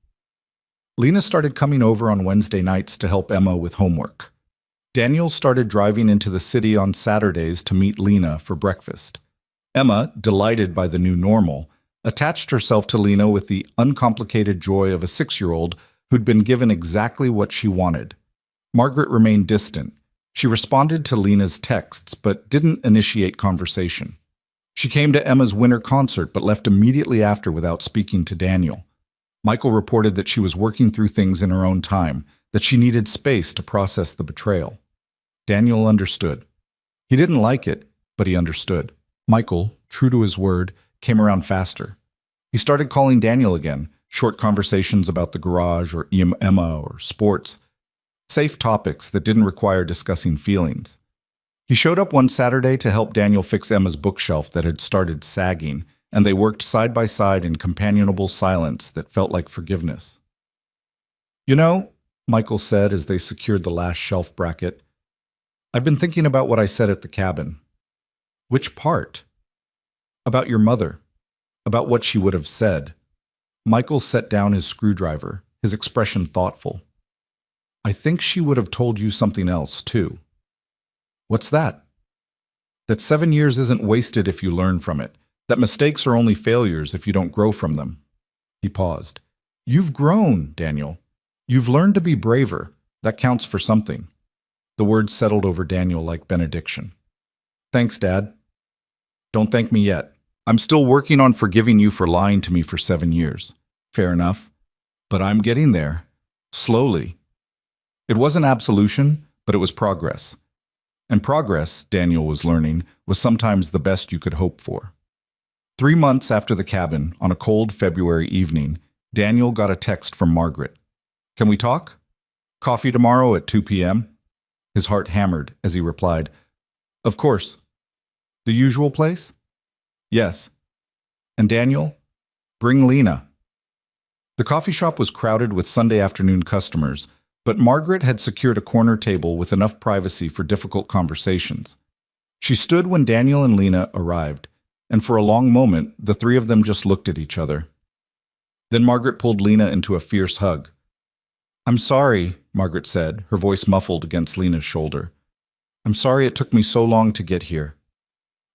Lena started coming over on Wednesday nights to help Emma with homework. Daniel started driving into the city on Saturdays to meet Lena for breakfast. Emma, delighted by the new normal, attached herself to Lena with the uncomplicated joy of a 6-year-old who'd been given exactly what she wanted. Margaret remained distant. She responded to Lena's texts, but didn't initiate conversation. She came to Emma's winter concert, but left immediately after without speaking to Daniel. Michael reported that she was working through things in her own time, that she needed space to process the betrayal. Daniel understood. He didn't like it, but he understood. Michael, true to his word, came around faster. He started calling Daniel again, short conversations about the garage or Emma or sports, safe topics that didn't require discussing feelings. He showed up one Saturday to help Daniel fix Emma's bookshelf that had started sagging, and they worked side by side in companionable silence that felt like forgiveness. "You know," Michael said as they secured the last shelf bracket, "I've been thinking about what I said at the cabin." "Which part?" "About your mother. About what she would have said." Michael set down his screwdriver, his expression thoughtful. "I think she would have told you something else, too." "What's that?" "That 7 years isn't wasted if you learn from it. That mistakes are only failures if you don't grow from them." He paused. "You've grown, Daniel. You've learned to be braver. That counts for something." The words settled over Daniel like benediction. "Thanks, Dad." "Don't thank me yet. I'm still working on forgiving you for lying to me for 7 years. Fair enough. But I'm getting there. Slowly. It wasn't absolution, but it was progress. And progress, Daniel was learning, was sometimes the best you could hope for. 3 months after the cabin, on a cold February evening, Daniel got a text from Margaret. "Can we talk? Coffee tomorrow at 2 p.m.? His heart hammered as he replied, "Of course." "The usual place?" "Yes." "And Daniel, bring Lena." The coffee shop was crowded with Sunday afternoon customers, but Margaret had secured a corner table with enough privacy for difficult conversations. She stood when Daniel and Lena arrived, and for a long moment, the three of them just looked at each other. Then Margaret pulled Lena into a fierce hug. "I'm sorry," Margaret said, her voice muffled against Lena's shoulder. "I'm sorry it took me so long to get here."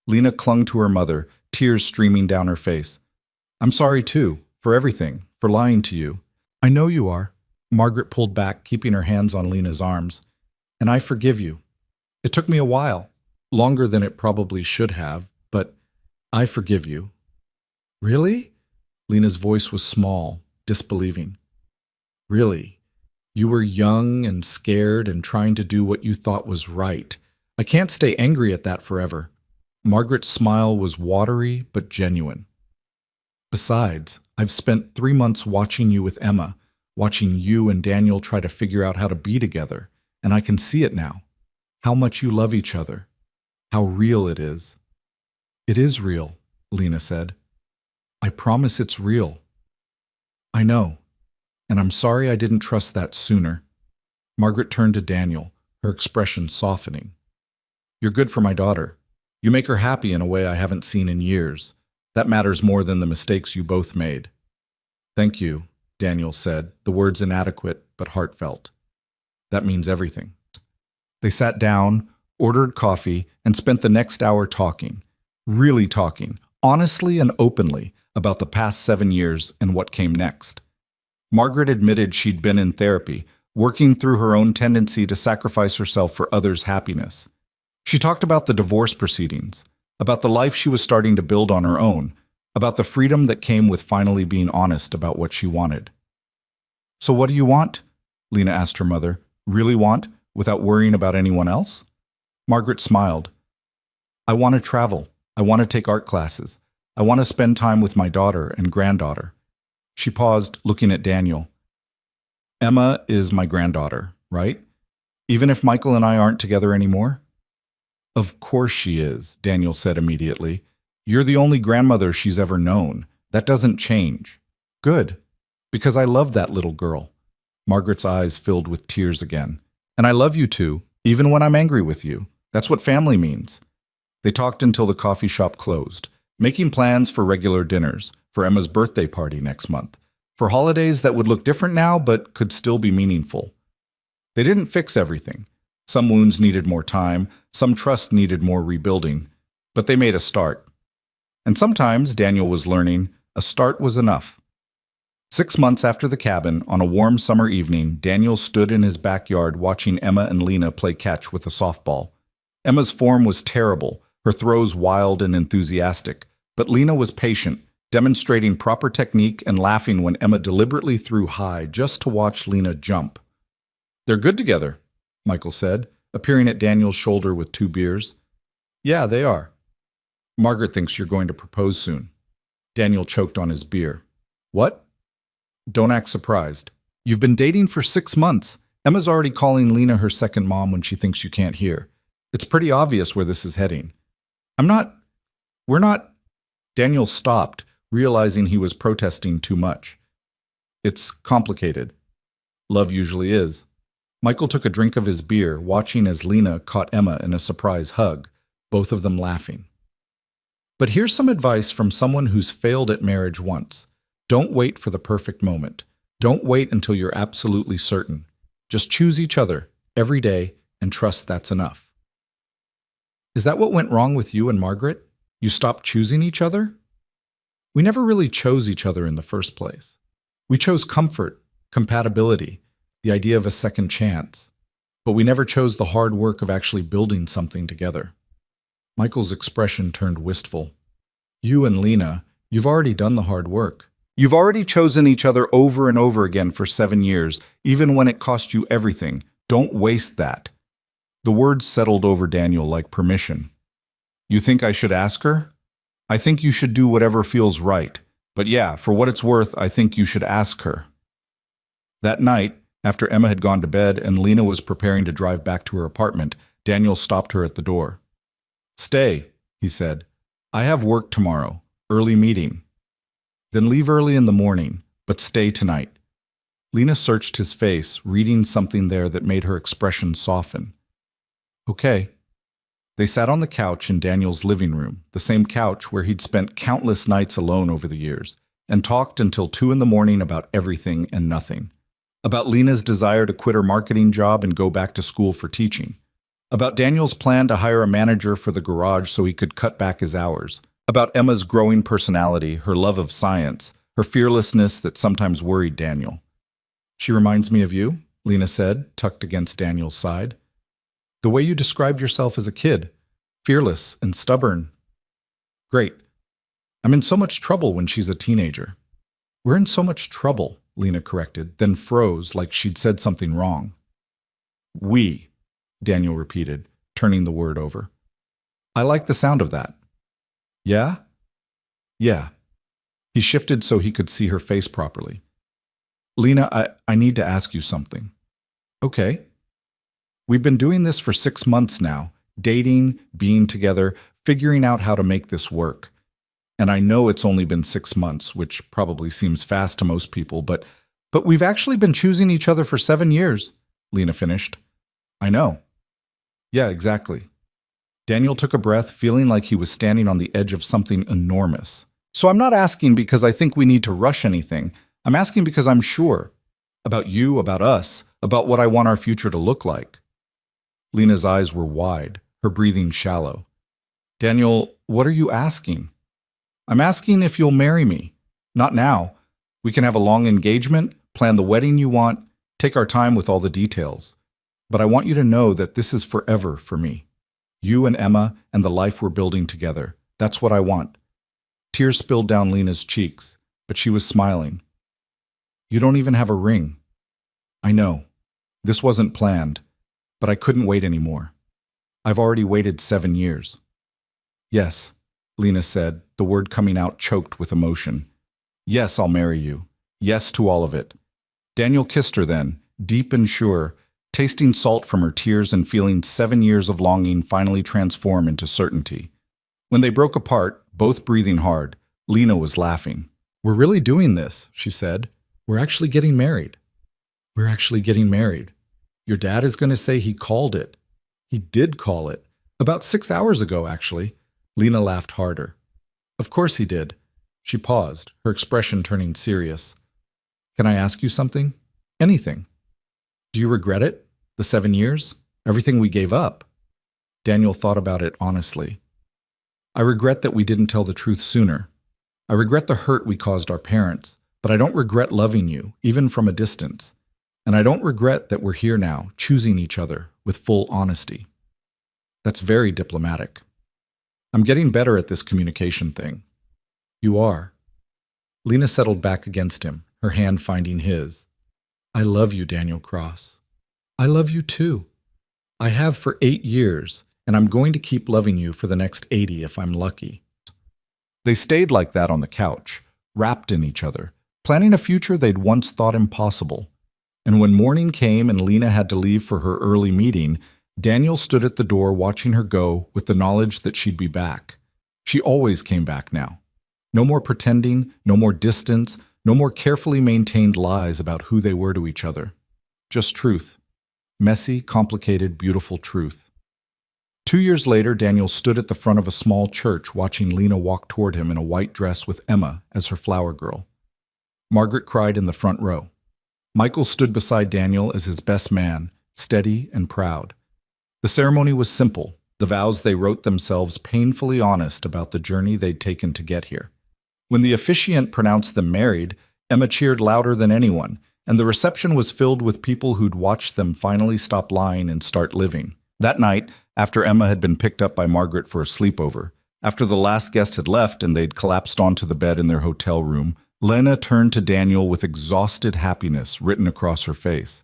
Lena clung to her mother, tears streaming down her face. "I'm sorry too, for everything, for lying to you." "I know you are." Margaret pulled back, keeping her hands on Lena's arms. "And I forgive you. It took me a while, longer than it probably should have, but I forgive you." "Really?" Lena's voice was small, disbelieving. "Really? You were young and scared and trying to do what you thought was right. I can't stay angry at that forever." Margaret's smile was watery but genuine. "Besides, I've spent 3 months watching you with Emma, watching you and Daniel try to figure out how to be together, and I can see it now. How much you love each other. How real it is." "It is real," Lena said. "I promise it's real." "I know, and I'm sorry I didn't trust that sooner." Margaret turned to Daniel, her expression softening. "You're good for my daughter. You make her happy in a way I haven't seen in years. That matters more than the mistakes you both made." "Thank you," Daniel said, the words inadequate but heartfelt. "That means everything." They sat down, ordered coffee, and spent the next hour talking, really talking, honestly and openly, about the past 7 years and what came next. Margaret admitted she'd been in therapy, working through her own tendency to sacrifice herself for others' happiness. She talked about the divorce proceedings, about the life she was starting to build on her own, about the freedom that came with finally being honest about what she wanted. "So what do you want?" Lena asked her mother. "Really want, without worrying about anyone else?" Margaret smiled. "I want to travel. I want to take art classes. I want to spend time with my daughter and granddaughter." She paused, looking at Daniel. "Emma is my granddaughter, right? Even if Michael and I aren't together anymore?" "Of course she is," Daniel said immediately. "You're the only grandmother she's ever known. That doesn't change." "Good, because I love that little girl." Margaret's eyes filled with tears again. "And I love you too, even when I'm angry with you. That's what family means." They talked until the coffee shop closed, making plans for regular dinners, for Emma's birthday party next month, for holidays that would look different now but could still be meaningful. They didn't fix everything. Some wounds needed more time, some trust needed more rebuilding, but they made a start. And sometimes, Daniel was learning, a start was enough. 6 months after the cabin, on a warm summer evening, Daniel stood in his backyard watching Emma and Lena play catch with a softball. Emma's form was terrible, her throws wild and enthusiastic, but Lena was patient, demonstrating proper technique and laughing when Emma deliberately threw high just to watch Lena jump. "They're good together," Michael said, appearing at Daniel's shoulder with 2 beers. "Yeah, they are." "Margaret thinks you're going to propose soon." Daniel choked on his beer. "What?" "Don't act surprised. You've been dating for 6 months. Emma's already calling Lena her second mom when she thinks you can't hear. It's pretty obvious where this is heading." We're not. Daniel stopped, realizing he was protesting too much. "It's complicated. Love usually is." Michael took a drink of his beer, watching as Lena caught Emma in a surprise hug, both of them laughing. But here's some advice from someone who's failed at marriage once. Don't wait for the perfect moment. Don't wait until you're absolutely certain. Just choose each other every day and trust that's enough. Is that what went wrong with you and Margaret? You stopped choosing each other? We never really chose each other in the first place. We chose comfort, compatibility, the idea of a second chance. But we never chose the hard work of actually building something together. Michael's expression turned wistful. You and Lena, you've already done the hard work. You've already chosen each other over and over again for 7 years, even when it cost you everything. Don't waste that. The words settled over Daniel like permission. You think I should ask her? I think you should do whatever feels right. But yeah, for what it's worth, I think you should ask her. That night, after Emma had gone to bed and Lena was preparing to drive back to her apartment, Daniel stopped her at the door. Stay, he said. I have work tomorrow, early meeting. Then leave early in the morning, but stay tonight. Lena searched his face, reading something there that made her expression soften. Okay. They sat on the couch in Daniel's living room, the same couch where he'd spent countless nights alone over the years, and talked until 2 a.m. about everything and nothing. About Lena's desire to quit her marketing job and go back to school for teaching. About Daniel's plan to hire a manager for the garage so he could cut back his hours. About Emma's growing personality, her love of science, her fearlessness that sometimes worried Daniel. She reminds me of you, Lena said, tucked against Daniel's side. The way you described yourself as a kid, fearless and stubborn. Great. I'm in so much trouble when she's a teenager. We're in so much trouble, Lena corrected, then froze like she'd said something wrong. We, Daniel repeated, turning the word over. I like the sound of that. Yeah? Yeah. He shifted so he could see her face properly. Lena, I need to ask you something. Okay. We've been doing this for 6 months now, dating, being together, figuring out how to make this work. And I know it's only been 6 months, which probably seems fast to most people, but we've actually been choosing each other for 7 years, Lena finished. I know. Yeah, exactly. Daniel took a breath, feeling like he was standing on the edge of something enormous. So I'm not asking because I think we need to rush anything. I'm asking because I'm sure. About you, about us, about what I want our future to look like. Lena's eyes were wide, her breathing shallow. Daniel, what are you asking? I'm asking if you'll marry me. Not now. We can have a long engagement, plan the wedding you want, Take our time with all the details. But I want you to know that this is forever for me. You and Emma and the life we're building together. That's what I want. Tears spilled down Lena's cheeks, but she was smiling. You don't even have a ring. I know. This wasn't planned, but I couldn't wait anymore. I've already waited 7 years. Yes, Lena said, the word coming out choked with emotion. Yes, I'll marry you. Yes to all of it. Daniel kissed her then, deep and sure, tasting salt from her tears and feeling 7 years of longing finally transform into certainty. When they broke apart, both breathing hard, Lena was laughing. We're really doing this, she said. We're actually getting married. We're actually getting married. Your dad is going to say he called it. He did call it. About 6 hours ago, actually. Lena laughed harder. Of course he did. She paused, her expression turning serious. Can I ask you something? Anything. Do you regret it? The 7 years? Everything we gave up? Daniel thought about it honestly. I regret that we didn't tell the truth sooner. I regret the hurt we caused our parents, but I don't regret loving you, even from a distance. And I don't regret that we're here now, choosing each other with full honesty. That's very diplomatic. I'm getting better at this communication thing. You are. Lena settled back against him, her hand finding his. I love you, Daniel Cross. I love you too. I have for 8 years, and I'm going to keep loving you for the next 80 if I'm lucky. They stayed like that on the couch, wrapped in each other, planning a future they'd once thought impossible. And when morning came and Lena had to leave for her early meeting, Daniel stood at the door watching her go with the knowledge that she'd be back. She always came back now. No more pretending, no more distance, no more carefully maintained lies about who they were to each other. Just truth. Messy, complicated, beautiful truth. 2 years later, Daniel stood at the front of a small church watching Lena walk toward him in a white dress with Emma as her flower girl. Margaret cried in the front row. Michael stood beside Daniel as his best man, steady and proud. The ceremony was simple, the vows they wrote themselves painfully honest about the journey they'd taken to get here. When the officiant pronounced them married, Emma cheered louder than anyone, and the reception was filled with people who'd watched them finally stop lying and start living. That night, after Emma had been picked up by Margaret for a sleepover, after the last guest had left and they'd collapsed onto the bed in their hotel room, Lena turned to Daniel with exhausted happiness written across her face.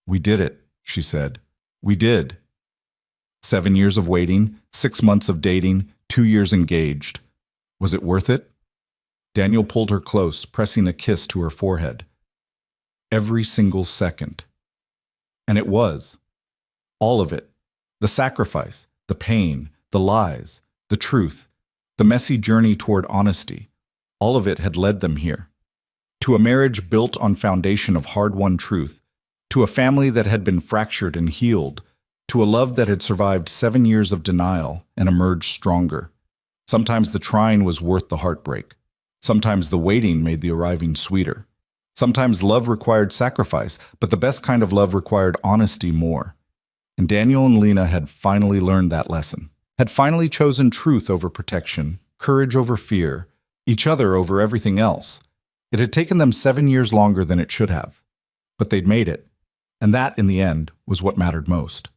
We did it, she said. We did. 7 years of waiting, 6 months of dating, 2 years engaged. Was it worth it? Daniel pulled her close, pressing a kiss to her forehead. Every single second. And it was. All of it. The sacrifice, the pain, the lies, the truth, the messy journey toward honesty. All of it had led them here. To a marriage built on foundation of hard-won truth, to a family that had been fractured and healed, to a love that had survived 7 years of denial and emerged stronger. Sometimes the trying was worth the heartbreak. Sometimes the waiting made the arriving sweeter. Sometimes love required sacrifice, but the best kind of love required honesty more. And Daniel and Lena had finally learned that lesson, had finally chosen truth over protection, courage over fear, each other over everything else. It had taken them 7 years longer than it should have, but they'd made it, and that, in the end, was what mattered most.